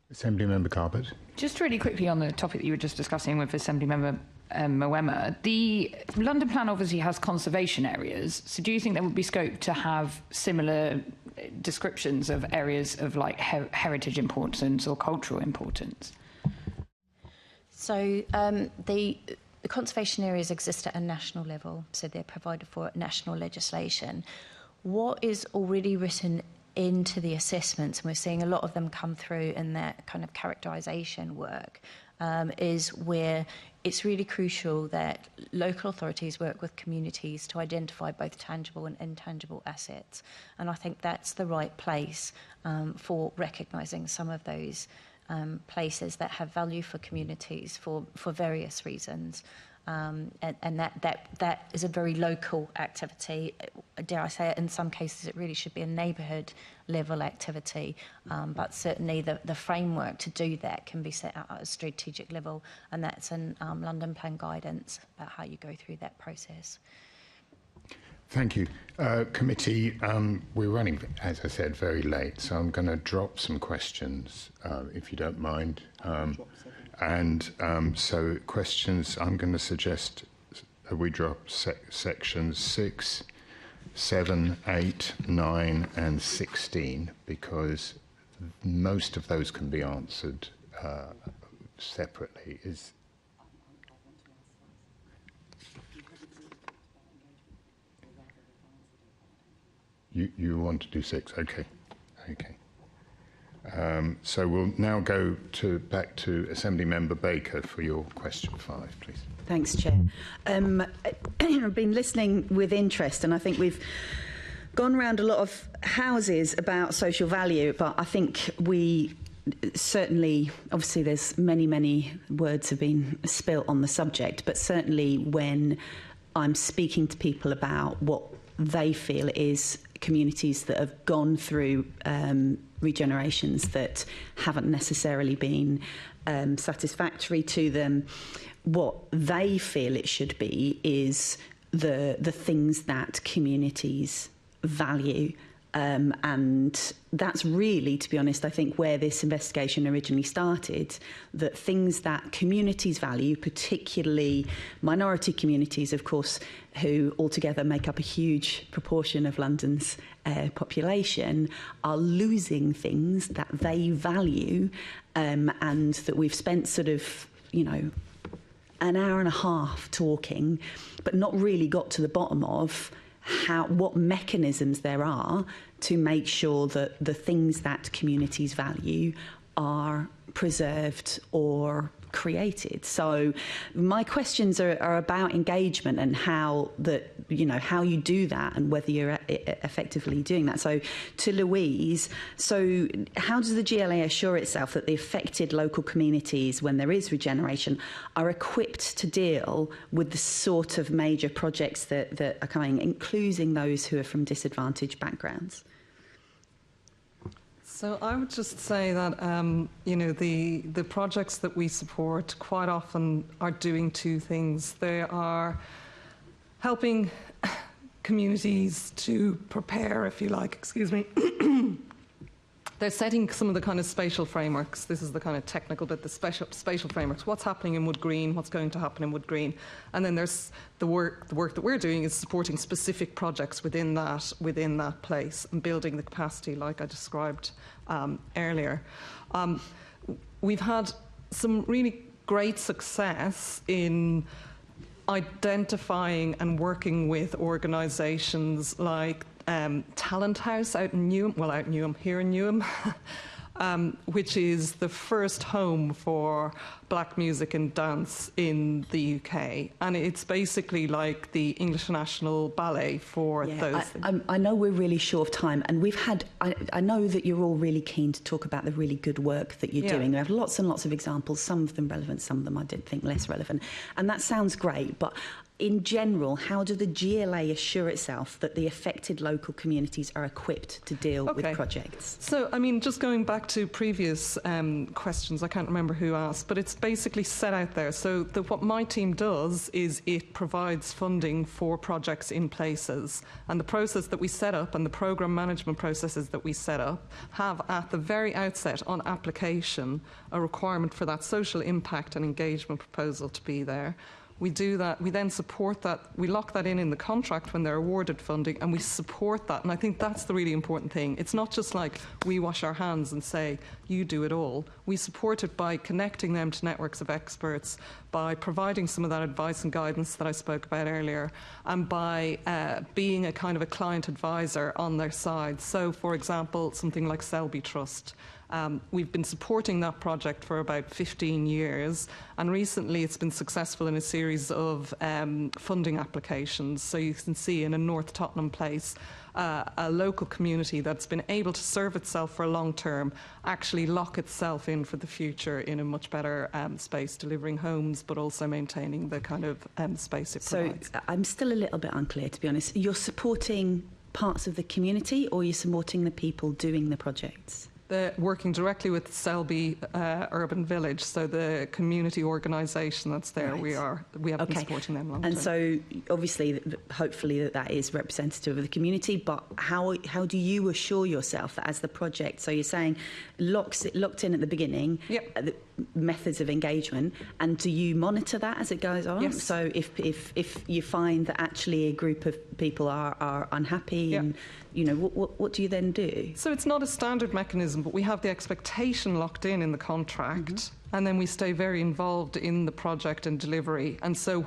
Assembly Member Carpet. Just really quickly on the topic that you were just discussing with Assembly Member Moema, the London plan obviously has conservation areas, so do you think there would be scope to have similar descriptions of areas of like heritage importance or cultural importance? So the conservation areas exist at a national level, so they're provided for at national legislation. What is already written into the assessments, and we're seeing a lot of them come through in that kind of characterisation work, is where it's really crucial that local authorities work with communities to identify both tangible and intangible assets. And I think that's the right place for recognising some of those places that have value for communities for various reasons. And that is a very local activity. Dare I say it, in some cases it really should be a neighbourhood level activity, but certainly the framework to do that can be set out at a strategic level, and that's in London Plan guidance about how you go through that process. Thank you. Committee, we're running, as I said, very late, so I'm going to drop some questions, if you don't mind. So questions, I'm going to suggest that we drop sections 6, 7, 8, 9 and 16, because most of those can be answered separately. You want to do 6? Okay. So we'll now go back to Assembly Member Baker for your question 5, please. Thanks, Chair. I've been listening with interest, and I think we've gone around a lot of houses about social value, but I think we certainly, obviously there's many words have been spilt on the subject, but certainly when I'm speaking to people about what they feel is communities that have gone through regenerations that haven't necessarily been satisfactory to them, what they feel it should be is the things that communities value. And that's really, to be honest, I think where this investigation originally started, that things that communities value, particularly minority communities, of course, who altogether make up a huge proportion of London's population, are losing things that they value, and that we've spent sort of, an hour and a half talking, but not really got to the bottom of what mechanisms there are to make sure that the things that communities value are preserved or created. So my questions are about engagement and how how you do that and whether you're effectively doing that. So to Louise, so how does the GLA assure itself that the affected local communities, when there is regeneration, are equipped to deal with the sort of major projects that are coming, including those who are from disadvantaged backgrounds? So I would just say that the projects that we support quite often are doing two things. They are helping communities to prepare, if you like, excuse me. They're setting some of the kind of spatial frameworks. This is the kind of technical bit, the spatial frameworks. What's happening in Wood Green? What's going to happen in Wood Green? And then there's the work that we're doing is supporting specific projects within that place and building the capacity, like I described earlier. We've had some really great success in identifying and working with organisations like Talent House out in Newham, here in Newham, which is the first home for black music and dance in the UK. And it's basically like the English National Ballet for those things. I know we're really short of time, and we've had, I know that you're all really keen to talk about the really good work that you're doing. We have lots and lots of examples, some of them relevant, some of them I did think less relevant. And that sounds great, but in general, how do the GLA assure itself that the affected local communities are equipped to deal with projects? So, I mean, just going back to previous questions, I can't remember who asked, but it's basically set out there. So what my team does is it provides funding for projects in places. And the process that we set up and the programme management processes that we set up have at the very outset on application a requirement for that social impact and engagement proposal to be there. We do that, we then support that, we lock that in the contract when they're awarded funding, and we support that. And I think that's the really important thing. It's not just like we wash our hands and say, you do it all. We support it by connecting them to networks of experts, by providing some of that advice and guidance that I spoke about earlier, and by being a kind of a client advisor on their side. So, for example, something like Selby Trust. We've been supporting that project for about 15 years, and recently it's been successful in a series of funding applications. So you can see in a North Tottenham place, a local community that's been able to serve itself for a long term, actually lock itself in for the future in a much better space, delivering homes but also maintaining the kind of space it provides. So I'm still a little bit unclear, to be honest. You're supporting parts of the community, or you're supporting the people doing the projects? They're working directly with Selby Urban Village, so the community organisation that's there. Right. We have been supporting them long and term. so obviously, hopefully that is representative of the community, but how do you assure yourself that as the project, so you're saying locked in at the beginning, Yep. The methods of engagement, and do you monitor that as it goes on? Yes. So if you find that actually a group of people are unhappy, Yep. and what do you then do? So it's not a standard mechanism, but we have the expectation locked in the contract, and then we stay very involved in the project and delivery. And so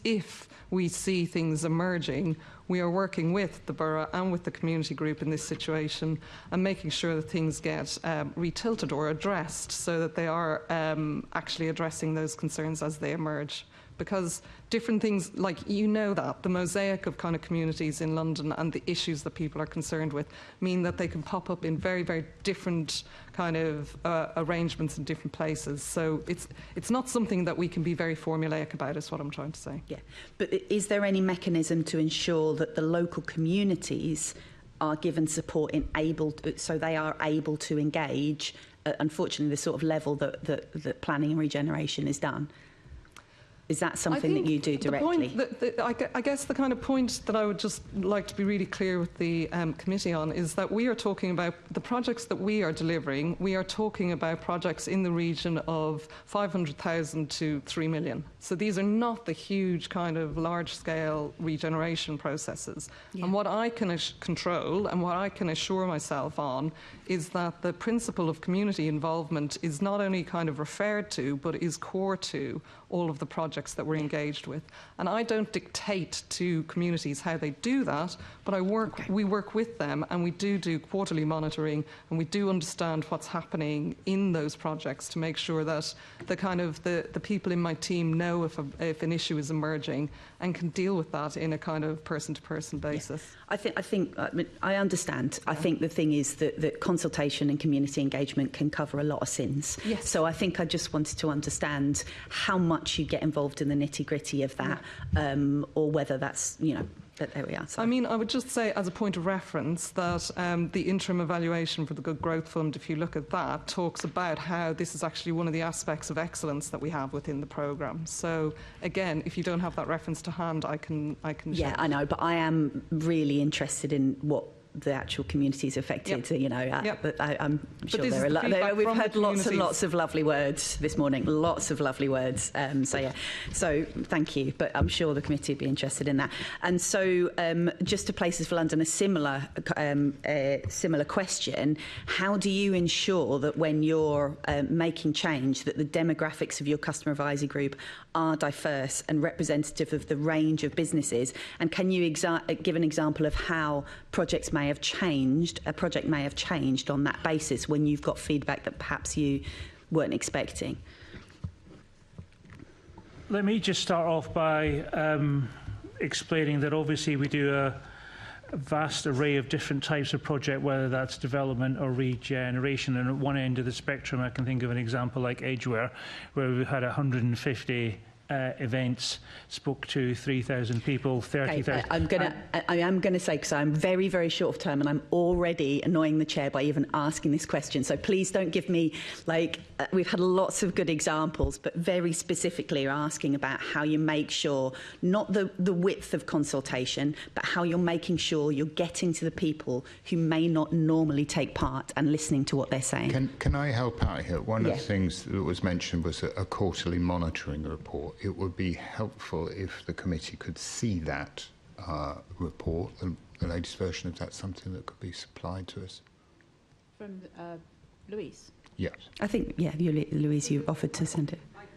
if we see things emerging, we are working with the borough and with the community group in this situation and making sure that things get retilted or addressed, so that they are actually addressing those concerns as they emerge. Because different things, like that, the mosaic of kind of communities in London and the issues that people are concerned with mean that they can pop up in very, very different kind of arrangements in different places. So it's not something that we can be very formulaic about, is what I'm trying to say. Yeah, but is there any mechanism to ensure that the local communities are given support so they are able to engage at, unfortunately, the sort of level that planning and regeneration is done? Is that something that you do directly? I guess the kind of point that I would just like to be really clear with the committee on is that we are talking about the projects that we are delivering. We are talking about projects in the region of 500,000 to 3 million. So these are not the huge kind of large-scale regeneration processes. Yeah. And what I can control and what I can assure myself on is that the principle of community involvement is not only kind of referred to, but is core to all of the projects that we're engaged with. And I don't dictate to communities how they do that, but we work with them, and we do quarterly monitoring, and we do understand what's happening in those projects to make sure that the people in my team know if an issue is emerging and can deal with that in a kind of person-to-person basis. Yeah. I understand. Yeah. I think the thing is that consultation and community engagement can cover a lot of sins. Yes. So I think I just wanted to understand how much you get involved in the nitty-gritty of that, or whether that's, but there we are. So. I mean, I would just say, as a point of reference, that the interim evaluation for the Good Growth Fund, if you look at that, talks about how this is actually one of the aspects of excellence that we have within the programme. So, again, if you don't have that reference to hand, I can Yeah, share. I know, but I am really interested in what the actual communities affected, Yep. but I'm sure this there is are we've heard lots and communities. lots of lovely words this morning, lots of lovely words, so thank you, but I'm sure the committee would be interested in that. And so just to Places for London, a similar question: how do you ensure that when you're making change, that the demographics of your customer advisory group are diverse and representative of the range of businesses? And can you give an example of how a project may have changed on that basis when you've got feedback that perhaps you weren't expecting? Let me just start off by explaining that obviously we do a vast array of different types of project, whether that's development or regeneration. And at one end of the spectrum, I can think of an example like Edgware, where we've had 150 events, spoke to 3,000 people, 30,000. I am going to say, because I'm very, very short of time and I'm already annoying the chair by even asking this question. So please don't give me, we've had lots of good examples, but very specifically you're asking about how you make sure, not the width of consultation, but how you're making sure you're getting to the people who may not normally take part and listening to what they're saying. Can I help out here? One of the things that was mentioned was a quarterly monitoring report. It would be helpful if the committee could see that report, the latest version. If that's something that could be supplied to us. From Louise? Yes. I think, Louise, you offered to send it. I can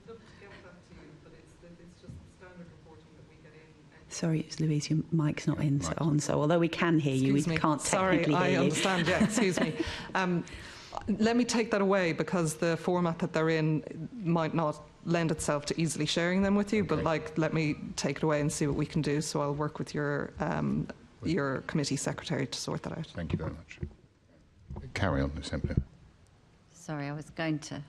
look to get that to you, but it's just the standard reporting that we get in. Sorry, it's Louise, your mic's not on, so although we can hear you, we can't technically hear you. Sorry, I understand, excuse me. Let me take that away, because the format that they're in might not lend itself to easily sharing them with you. Okay. But let me take it away and see what we can do. So I'll work with your committee secretary to sort that out. Thank you very much. Carry on, Assembly. Sorry, I was going to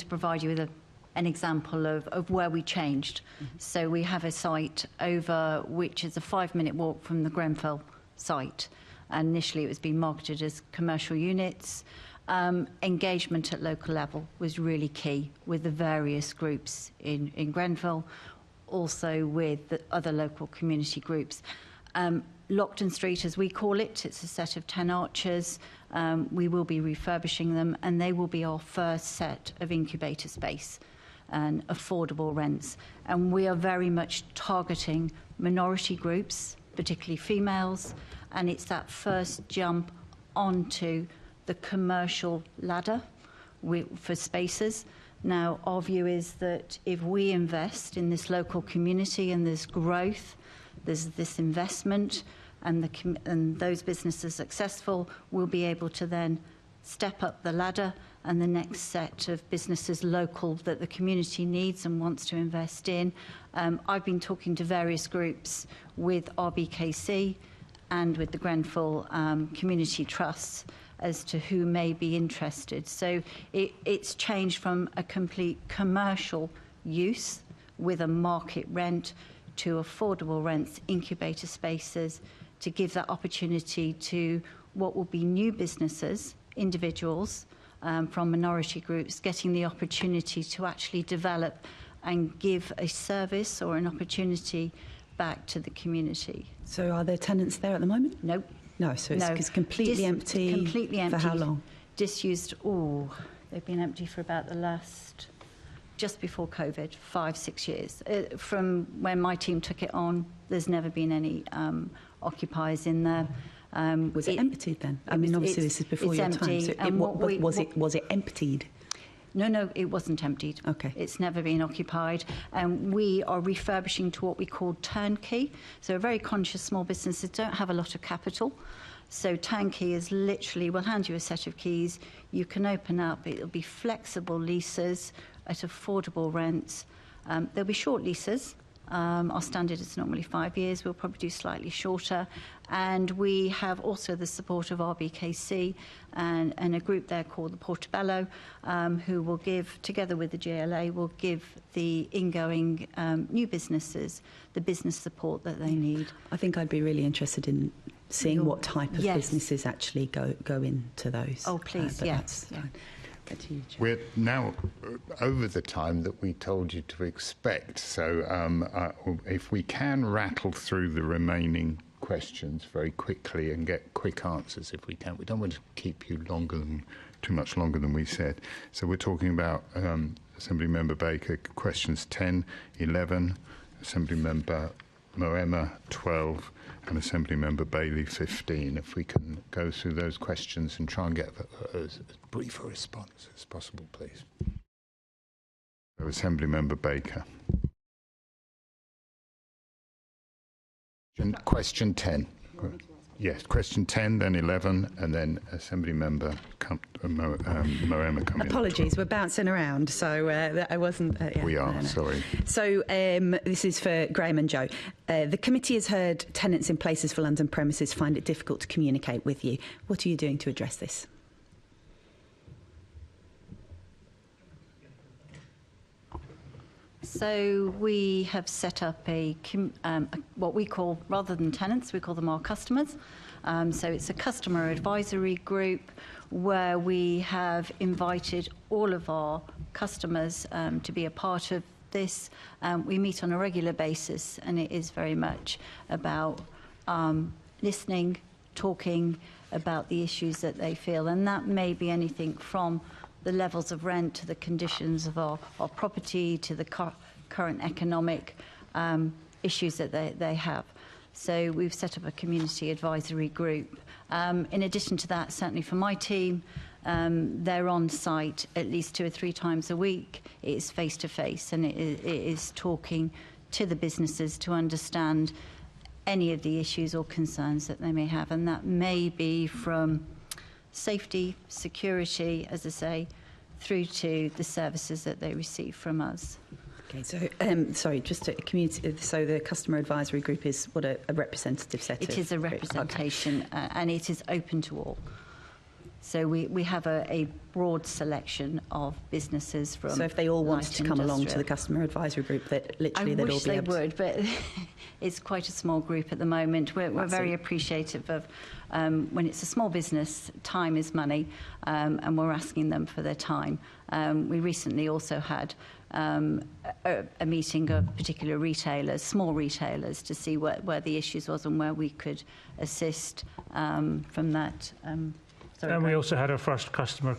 provide you with an example of where we changed. So we have a site over which is a 5-minute walk from the Grenfell site. And initially it was being marketed as commercial units. Engagement at local level was really key with the various groups in Grenfell, also with the other local community groups. Lockton Street, as we call it, it's a set of 10 arches. We will be refurbishing them, and they will be our first set of incubator space and affordable rents. And we are very much targeting minority groups, particularly females, and it's that first jump onto the commercial ladder for spaces. Now, our view is that if we invest in this local community and there's growth, there's this investment, and those businesses successful will be able to then step up the ladder, and the next set of businesses local that the community needs and wants to invest in. I've been talking to various groups with RBKC and with the Grenfell Community Trusts as to who may be interested. So it's changed from a complete commercial use with a market rent to affordable rents, incubator spaces, to give that opportunity to what will be new businesses, individuals from minority groups, getting the opportunity to actually develop and give a service or an opportunity back to the community. So are there tenants there at the moment? No. No, so it's completely empty. Completely empty. For how long? Disused, they've been empty for about the last, just before COVID, 5-6 years. From when my team took it on, there's never been any occupiers in there. Was it emptied then? I mean, obviously this is before your time. So was it emptied? No, it wasn't emptied. Okay. It's never been occupied. And we are refurbishing to what we call turnkey. So very conscious small businesses don't have a lot of capital. So turnkey is literally, we'll hand you a set of keys. You can open up. It'll be flexible leases at affordable rents. There'll be short leases. Our standard is normally 5 years. We'll probably do slightly shorter. And we have also the support of RBKC and a group there called the Portobello, who will give, together with the GLA, will give the ingoing new businesses the business support that they need. I think I'd be really interested in seeing what type of businesses actually go into those. Oh, please, yes. We're now over the time that we told you to expect, so if we can rattle through the remaining questions very quickly and get quick answers if we can. We don't want to keep you too much longer than we said. So we're talking about Assembly Member Baker, questions 10, 11, Assembly Member Moema 12, and Assembly Member Bailey 15. If we can go through those questions and try and get as brief a response as possible, please. So Assembly Member Baker. Question 10. Yes, question 10, then 11, and then Assembly Member Moema coming. Apologies, we're bouncing around, so I wasn't... we are, sorry. So this is for Graham and Joe. The committee has heard tenants in Places for London premises find it difficult to communicate with you. What are you doing to address this? So we have set up what we call, rather than tenants, we call them our customers. So it's a customer advisory group where we have invited all of our customers to be a part of this. We meet on a regular basis, and it is very much about listening, talking about the issues that they feel. And that may be anything from the levels of rent to the conditions of our property to the current economic issues that they have. So we've set up a community advisory group. In addition to that, certainly for my team, they're on site at least 2 or 3 times a week. It is face-to-face, and it is talking to the businesses to understand any of the issues or concerns that they may have, and that may be from safety, security, as I say, through to the services that they receive from us. Okay, so sorry, just a community. So the customer advisory group is what a representative set of. It is a representation, and it is open to all. So we have a broad selection of businesses from. So if they all wanted light to come along to industrial. the customer advisory group, that literally they'd all be able to. I wish they would, but it's quite a small group at the moment. We're very appreciative of when it's a small business, time is money, and we're asking them for their time. We recently also had a meeting of particular retailers, small retailers, to see where the issues was and where we could assist from that. And we also had our first customer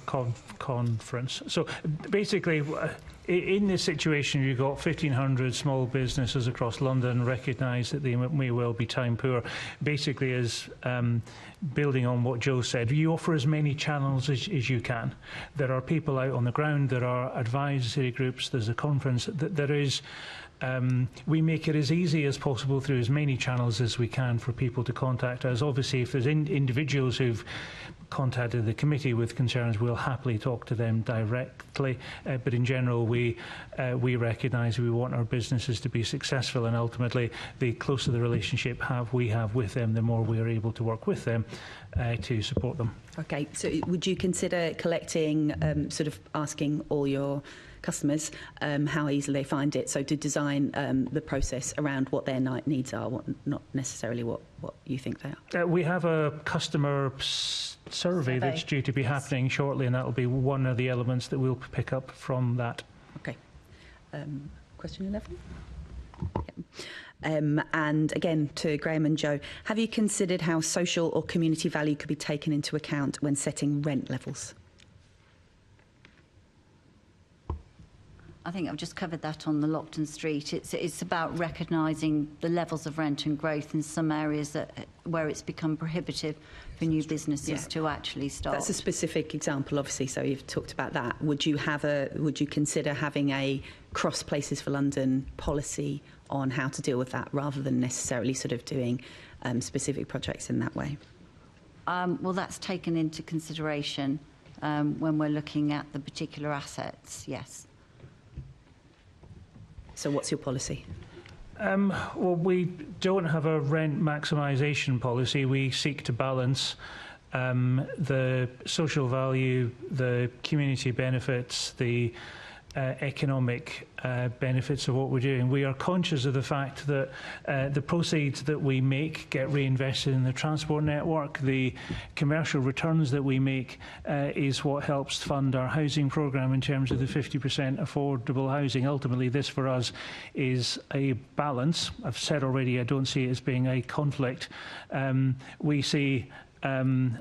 conference. So basically, in this situation, you've got 1,500 small businesses across London recognise that they may well be time poor. Basically, as building on what Joe said, you offer as many channels as you can. There are people out on the ground, there are advisory groups, there's a conference, there is. We make it as easy as possible through as many channels as we can for people to contact us. Obviously, if there's individuals who've contacted the committee with concerns, we'll happily talk to them directly. But in general, we recognise we want our businesses to be successful, and ultimately, the closer the relationship we have with them, the more we are able to work with them to support them. Okay, so would you consider collecting, sort of asking all your customers how easily they find it, so to design the process around what their needs are, not necessarily what you think they are? We have a customer survey that's due to be happening shortly, and that will be one of the elements that we'll pick up from that. Okay. Question 11? Okay. And again, to Graham and Joe, have you considered how social or community value could be taken into account when setting rent levels? I think I've just covered that on the Lockton Street. It's about recognising the levels of rent and growth in some areas where it's become prohibitive for new businesses to actually start. That's a specific example, obviously. So you've talked about that. Would you consider having a cross Places for London policy on how to deal with that, rather than necessarily sort of doing specific projects in that way? Well, that's taken into consideration when we're looking at the particular assets. Yes. So what's your policy? Well, we don't have a rent maximisation policy. We seek to balance the social value, the community benefits, the economic benefits of what we're doing. We are conscious of the fact that the proceeds that we make get reinvested in the transport network. The commercial returns that we make is what helps fund our housing programme in terms of the 50% affordable housing. Ultimately, this for us is a balance. I've said already I don't see it as being a conflict. We see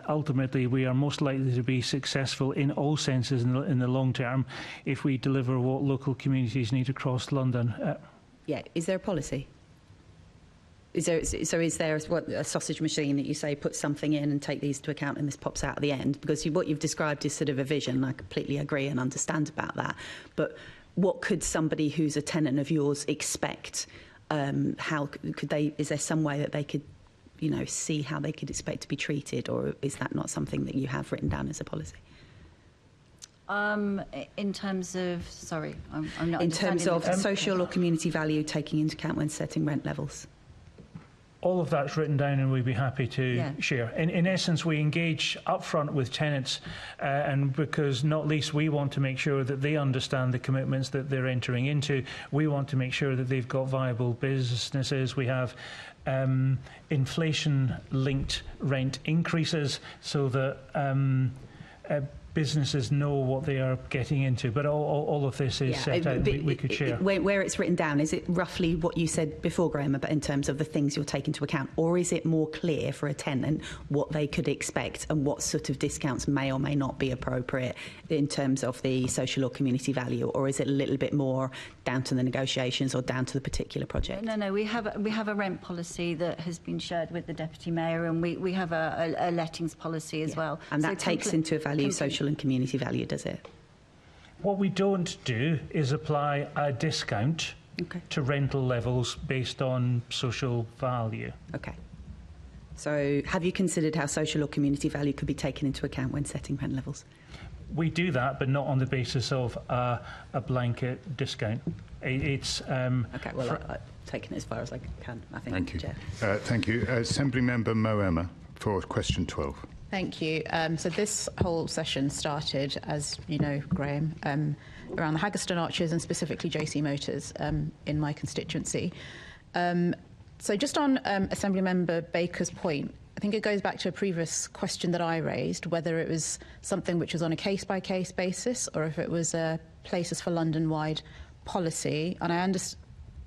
ultimately, we are most likely to be successful in all senses in the long term if we deliver what local communities need across London. Is there a policy? Is there a sausage machine that you say put something in and take these to account and this pops out at the end? Because what you've described is sort of a vision. I completely agree and understand about that. But what could somebody who's a tenant of yours expect? How could they? Is there some way that they could, see how they could expect to be treated, or is that not something that you have written down as a policy? In terms of, sorry, I'm not. In terms of social or community value taking into account when setting rent levels. All of that's written down, and we'd be happy to share. In essence, we engage upfront with tenants, and because not least we want to make sure that they understand the commitments that they're entering into. We want to make sure that they've got viable businesses. We have inflation-linked rent increases so that businesses know what they are getting into. But all of this is set out, we could share. Where it's written down, is it roughly what you said before, Graham, about in terms of the things you'll take into account? Or is it more clear for a tenant what they could expect and what sort of discounts may or may not be appropriate in terms of the social or community value? Or is it a little bit more down to the negotiations or down to the particular project? No, we have a rent policy that has been shared with the Deputy Mayor, and we have a lettings policy as well. And that takes into value social and community value, does it? What we don't do is apply a discount to rental levels based on social value. Okay. So have you considered how social or community value could be taken into account when setting rent levels? We do that, but not on the basis of a blanket discount. It's okay. Well, I've taken it as far as I can. I think. Thank you. Chair. Thank you, Assembly Member Moema, for question 12. Thank you. So this whole session started, as you know, Graham, around the Haggerston Arches and specifically JC Motors in my constituency. So just on Assembly Member Baker's point, I think it goes back to a previous question that I raised, whether it was something which was on a case-by-case basis or if it was a Places for London-wide policy. And I understand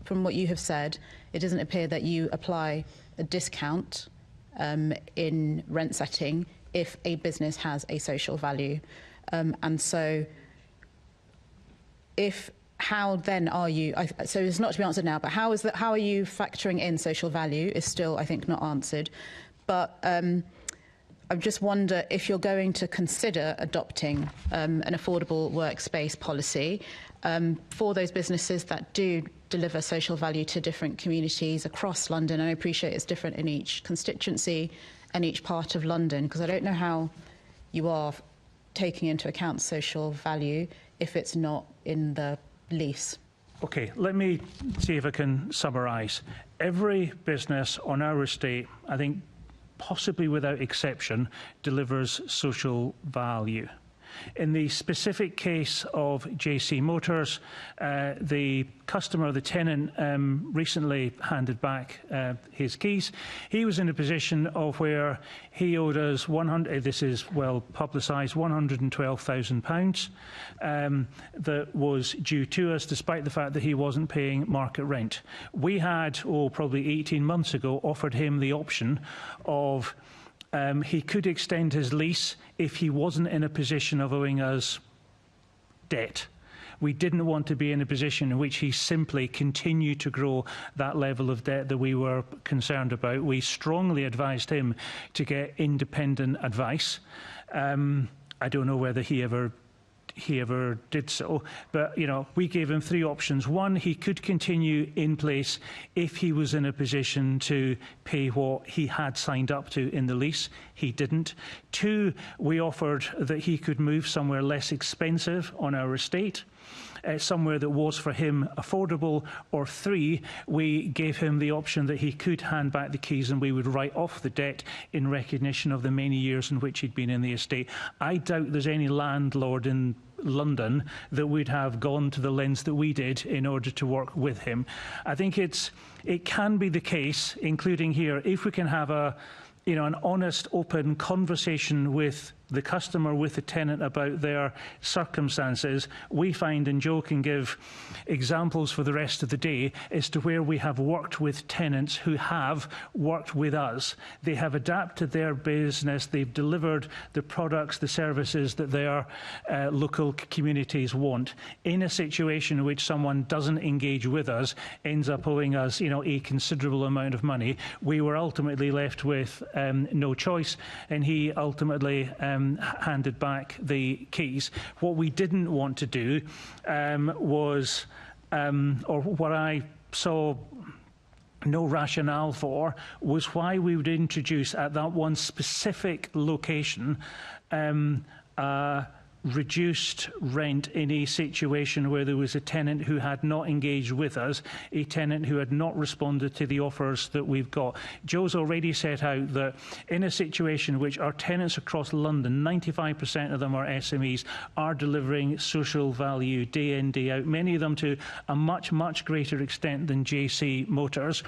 from what you have said, it doesn't appear that you apply a discount in rent setting if a business has a social value. And so how then are you, so it's not to be answered now, but how are you factoring in social value is still, I think, not answered. But I just wonder if you're going to consider adopting an affordable workspace policy for those businesses that do deliver social value to different communities across London. And I appreciate it's different in each constituency and each part of London, because I don't know how you are taking into account social value if it's not in the lease. Okay, let me see if I can summarise. Every business on our estate, I think possibly without exception, delivers social value. In the specific case of JC Motors, the customer, the tenant, recently handed back his keys. He was in a position of where he owed us this is well publicised, £112,000 that was due to us, despite the fact that he wasn't paying market rent. We had, probably 18 months ago, offered him the option of he could extend his lease if he wasn't in a position of owing us debt. We didn't want to be in a position in which he simply continued to grow that level of debt that we were concerned about. We strongly advised him to get independent advice. I don't know whether he ever did so, but we gave him three options. One, he could continue in place if he was in a position to pay what he had signed up to in the lease. He didn't. Two, we offered that he could move somewhere less expensive on our estate, somewhere that was for him affordable. Or three, we gave him the option that he could hand back the keys and we would write off the debt in recognition of the many years in which he'd been in the estate. I doubt there's any landlord in London that would have gone to the lengths that we did in order to work with him. I think it can be the case, including here, if we can have an honest, open conversation with the customer, with the tenant about their circumstances. We find, and Joe can give examples for the rest of the day, as to where we have worked with tenants who have worked with us. They have adapted their business, they've delivered the products, the services that their local communities want. In a situation in which someone doesn't engage with us, ends up owing us a considerable amount of money, we were ultimately left with no choice, and he ultimately handed back the keys. What we didn't want to do was, or what I saw no rationale for, was why we would introduce at that one specific location reduced rent in a situation where there was a tenant who had not engaged with us, a tenant who had not responded to the offers that we've got. Joe's already set out that in a situation in which our tenants across London, 95% of them are SMEs, are delivering social value day in, day out, many of them to a much, much greater extent than JC Motors.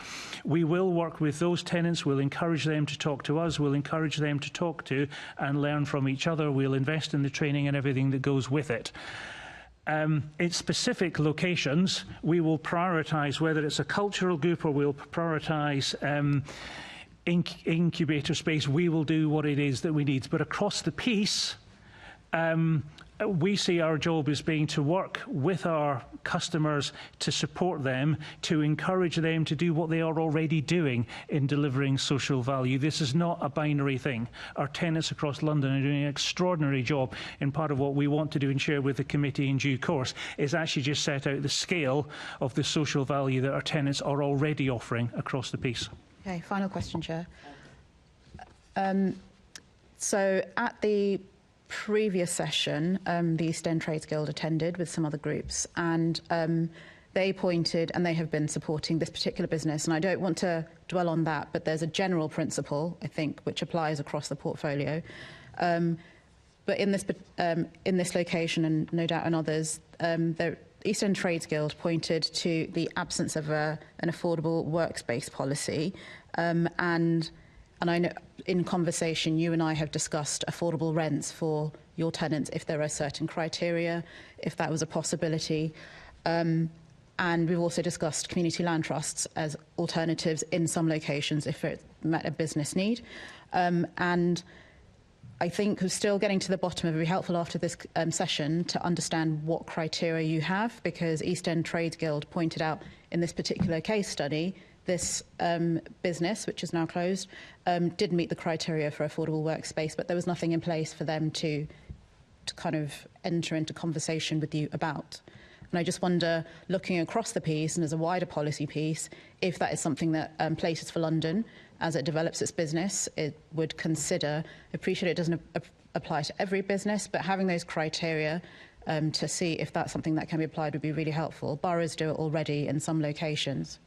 We will work with those tenants, we'll encourage them to talk to us, we'll encourage them to talk to and learn from each other, we'll invest in the training and everything that goes with it. In specific locations, we will prioritise whether it's a cultural group or we'll prioritise incubator space. We will do what it is that we need. But across the piece, we see our job as being to work with our customers to support them, to encourage them to do what they are already doing in delivering social value. This is not a binary thing. Our tenants across London are doing an extraordinary job, and part of what we want to do and share with the committee in due course is actually just set out the scale of the social value that our tenants are already offering across the piece. Okay, final question, Chair. So at the previous session, the East End Trades Guild attended with some other groups, and they pointed, and they have been supporting this particular business, and I don't want to dwell on that, but there's a general principle, I think, which applies across the portfolio. But in this location, and no doubt in others, the East End Trades Guild pointed to the absence of an affordable workspace policy, and I know in conversation you and I have discussed affordable rents for your tenants if there are certain criteria, if that was a possibility. And we've also discussed community land trusts as alternatives in some locations if it met a business need. And I think still getting to the bottom of it would be helpful after this session to understand what criteria you have, because East End Trades Guild pointed out in this particular case study this business, which is now closed, did meet the criteria for affordable workspace, but there was nothing in place for them to kind of enter into conversation with you about. And I just wonder, looking across the piece and as a wider policy piece, if that is something that Places for London, as it develops its business, it would consider. I appreciate it doesn't apply to every business, but having those criteria to see if that's something that can be applied would be really helpful. Boroughs do it already in some locations.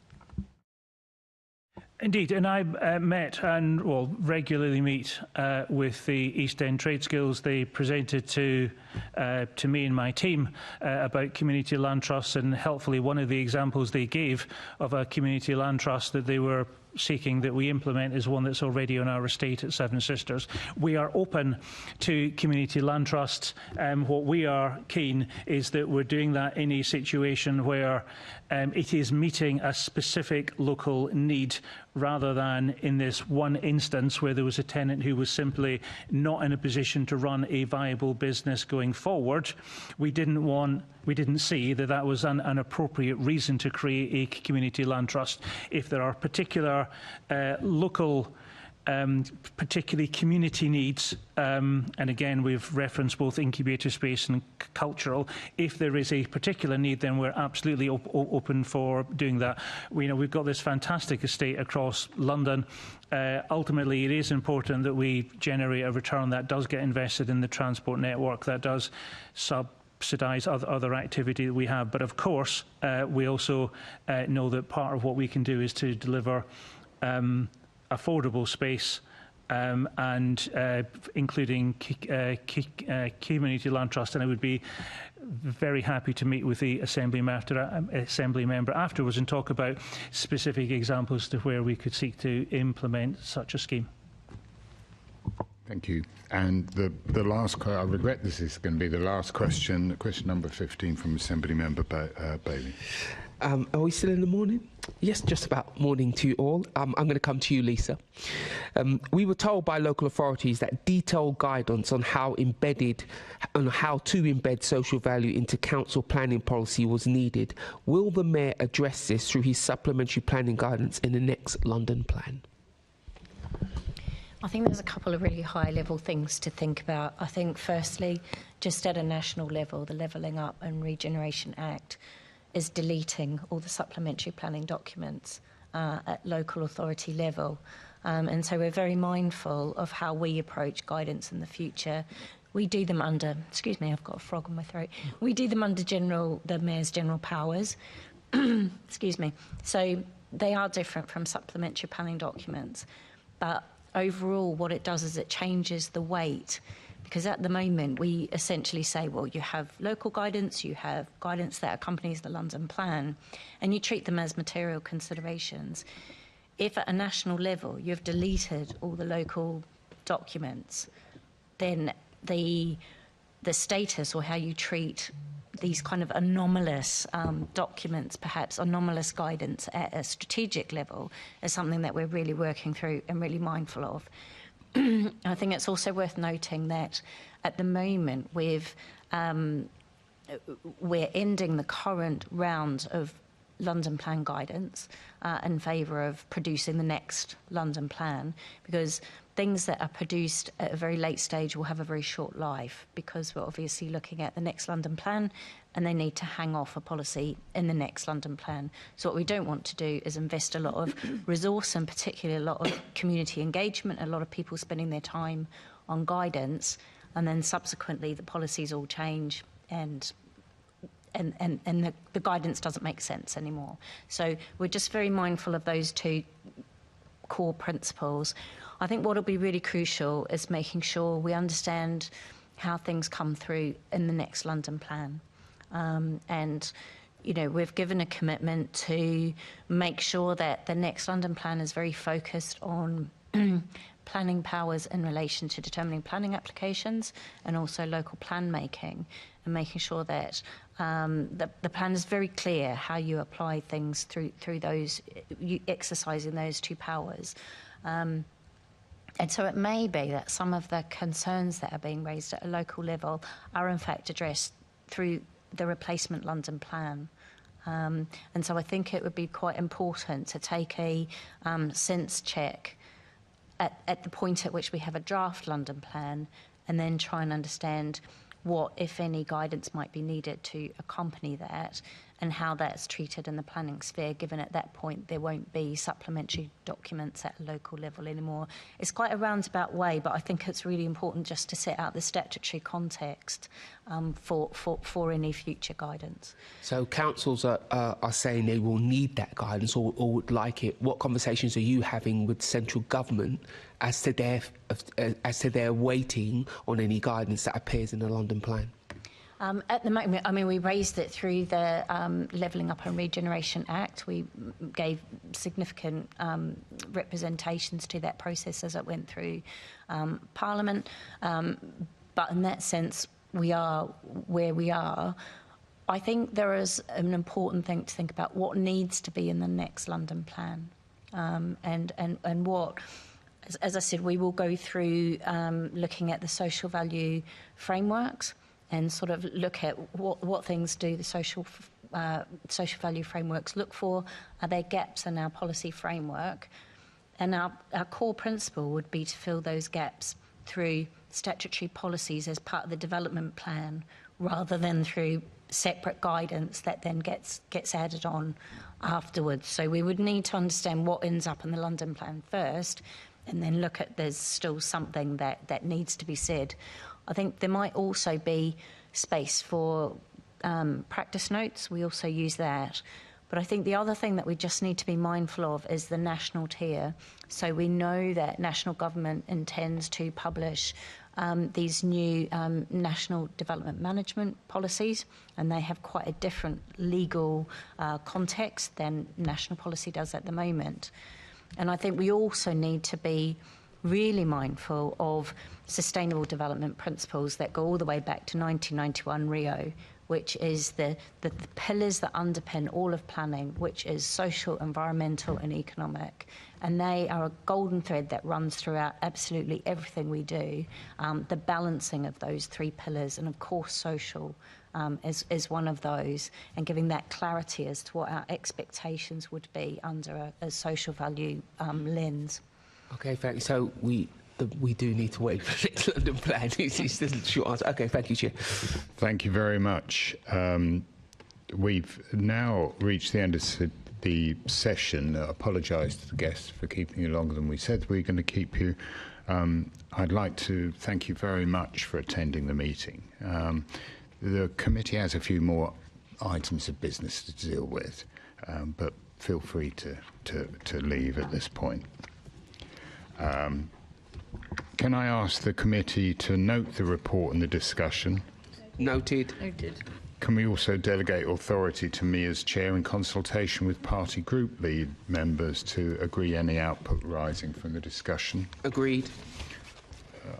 Indeed, and I met and regularly meet with the East End Trades Guilds. They presented to me and my team about community land trusts, and helpfully one of the examples they gave of a community land trust that they were seeking that we implement is one that's already on our estate at Seven Sisters. We are open to community land trusts. What we are keen is that we're doing that in a situation where it is meeting a specific local need, rather than in this one instance where there was a tenant who was simply not in a position to run a viable business going forward. We didn't see that that was an appropriate reason to create a community land trust. If there are particular local particularly community needs, and again we've referenced both incubator space and cultural. If there is a particular need, then we're absolutely open for doing that. We've got this fantastic estate across London. Ultimately, it is important that we generate a return that does get invested in the transport network, that does subsidise other activity that we have. But of course, we also know that part of what we can do is to deliver affordable space, and including community land trust. And I would be very happy to meet with the Assembly member afterwards and talk about specific examples to where we could seek to implement such a scheme. Thank you. And the last, I regret this is going to be the last question number 15 from Assembly Member Bailey. Are we still in the morning? Yes, just about morning to you all. I'm going to come to you, Lisa. We were told by local authorities that detailed guidance on how to embed social value into council planning policy was needed. Will the Mayor address this through his supplementary planning guidance in the next London plan? I think there's a couple of really high-level things to think about. I think, firstly, just at a national level, the Levelling Up and Regeneration Act is deleting all the supplementary planning documents at local authority level. And so we're very mindful of how we approach guidance in the future. We do them under, excuse me, I've got a frog in my throat. We do them under the Mayor's general powers. Excuse me. So they are different from supplementary planning documents. But overall, what it does is it changes the weight. Because at the moment, we essentially say, well, you have local guidance, you have guidance that accompanies the London plan, and you treat them as material considerations. If at a national level you've deleted all the local documents, then the status or how you treat these kind of anomalous documents, perhaps anomalous guidance at a strategic level, is something that we're really working through and really mindful of. I think it's also worth noting that at the moment, with we're ending the current round of London Plan guidance in favour of producing the next London Plan, because things that are produced at a very late stage will have a very short life, because we're obviously looking at the next London Plan and they need to hang off a policy in the next London Plan. So what we don't want to do is invest a lot of resource and particularly a lot of community engagement, a lot of people spending their time on guidance, and then subsequently the policies all change and the guidance doesn't make sense anymore. So we're just very mindful of those two core principles. I think what will be really crucial is making sure we understand how things come through in the next London Plan. And, you know, we've given a commitment to make sure that the next London Plan is very focused on planning powers in relation to determining planning applications and also local plan making, and making sure that the plan is very clear how you apply things through those, you exercising those two powers. And so it may be that some of the concerns that are being raised at a local level are in fact addressed through the replacement London Plan. And so I think it would be quite important to take a sense check at the point at which we have a draft London Plan, and then try and understand what, if any, guidance might be needed to accompany that, and how that's treated in the planning sphere, given at that point there won't be supplementary documents at a local level anymore. It's quite a roundabout way, but I think it's really important just to set out the statutory context for any future guidance. So councils are saying they will need that guidance or would like it. What conversations are you having with central government as to their waiting on any guidance that appears in the London Plan? At the moment, I mean, we raised it through the Levelling Up and Regeneration Act. We gave significant representations to that process as it went through Parliament. But in that sense, we are where we are. I think there is an important thing to think about what needs to be in the next London Plan. And what, as I said, we will go through looking at the social value frameworks and sort of look at what things do the social value frameworks look for. Are there gaps in our policy framework? And our core principle would be to fill those gaps through statutory policies as part of the development plan, rather than through separate guidance that then gets added on afterwards. So we would need to understand what ends up in the London Plan first, and then look at there's still something that needs to be said. I think there might also be space for practice notes. We also use that. But I think the other thing that we just need to be mindful of is the national tier. So we know that national government intends to publish these new national development management policies, and they have quite a different legal context than national policy does at the moment. And I think we also need to be really mindful of sustainable development principles that go all the way back to 1991 Rio, which is the pillars that underpin all of planning, which is social, environmental and economic. And they are a golden thread that runs throughout absolutely everything we do, the balancing of those three pillars, and of course social is one of those, and giving that clarity as to what our expectations would be under a social value lens. Okay, thank you. So we do need to wait for the next London Plan. It's the short answer. Okay, thank you, Chair. Thank you very much. We've now reached the end of the session. I apologise to the guests for keeping you longer than we said we were going to keep you. I'd like to thank you very much for attending the meeting. The committee has a few more items of business to deal with, but feel free to leave at this point. Can I ask the committee to note the report and the discussion? Noted. Noted. Can we also delegate authority to me as chair in consultation with party group lead members to agree any output rising from the discussion? Agreed.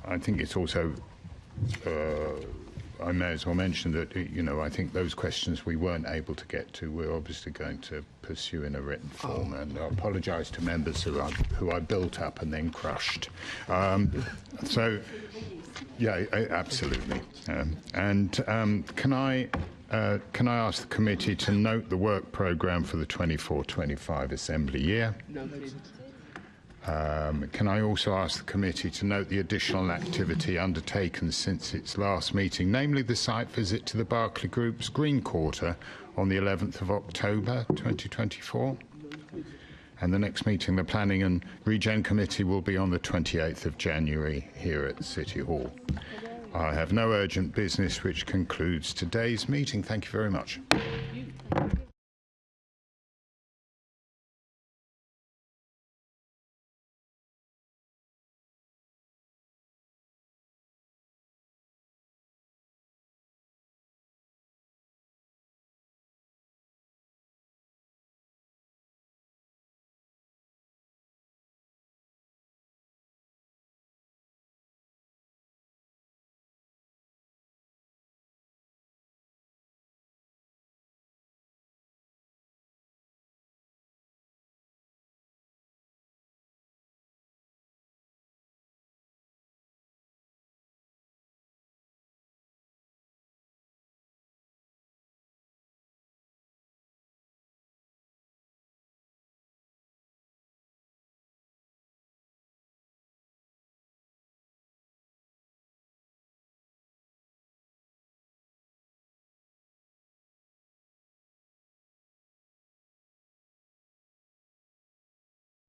I think it's also I may as well mention that, you know, I think those questions we weren't able to get to, we're obviously going to pursue in a written form, and I apologise to members who I built up and then crushed. So Yeah, absolutely. Can I ask the committee to note the work programme for the 24-25 Assembly year? No. Can I also ask the committee to note the additional activity undertaken since its last meeting, namely the site visit to the Berkeley Group's Green Quarter on the 11th of October 2024? And the next meeting, the Planning and Regen Committee, will be on the 28th of January here at City Hall. I have no urgent business, which concludes today's meeting. Thank you very much.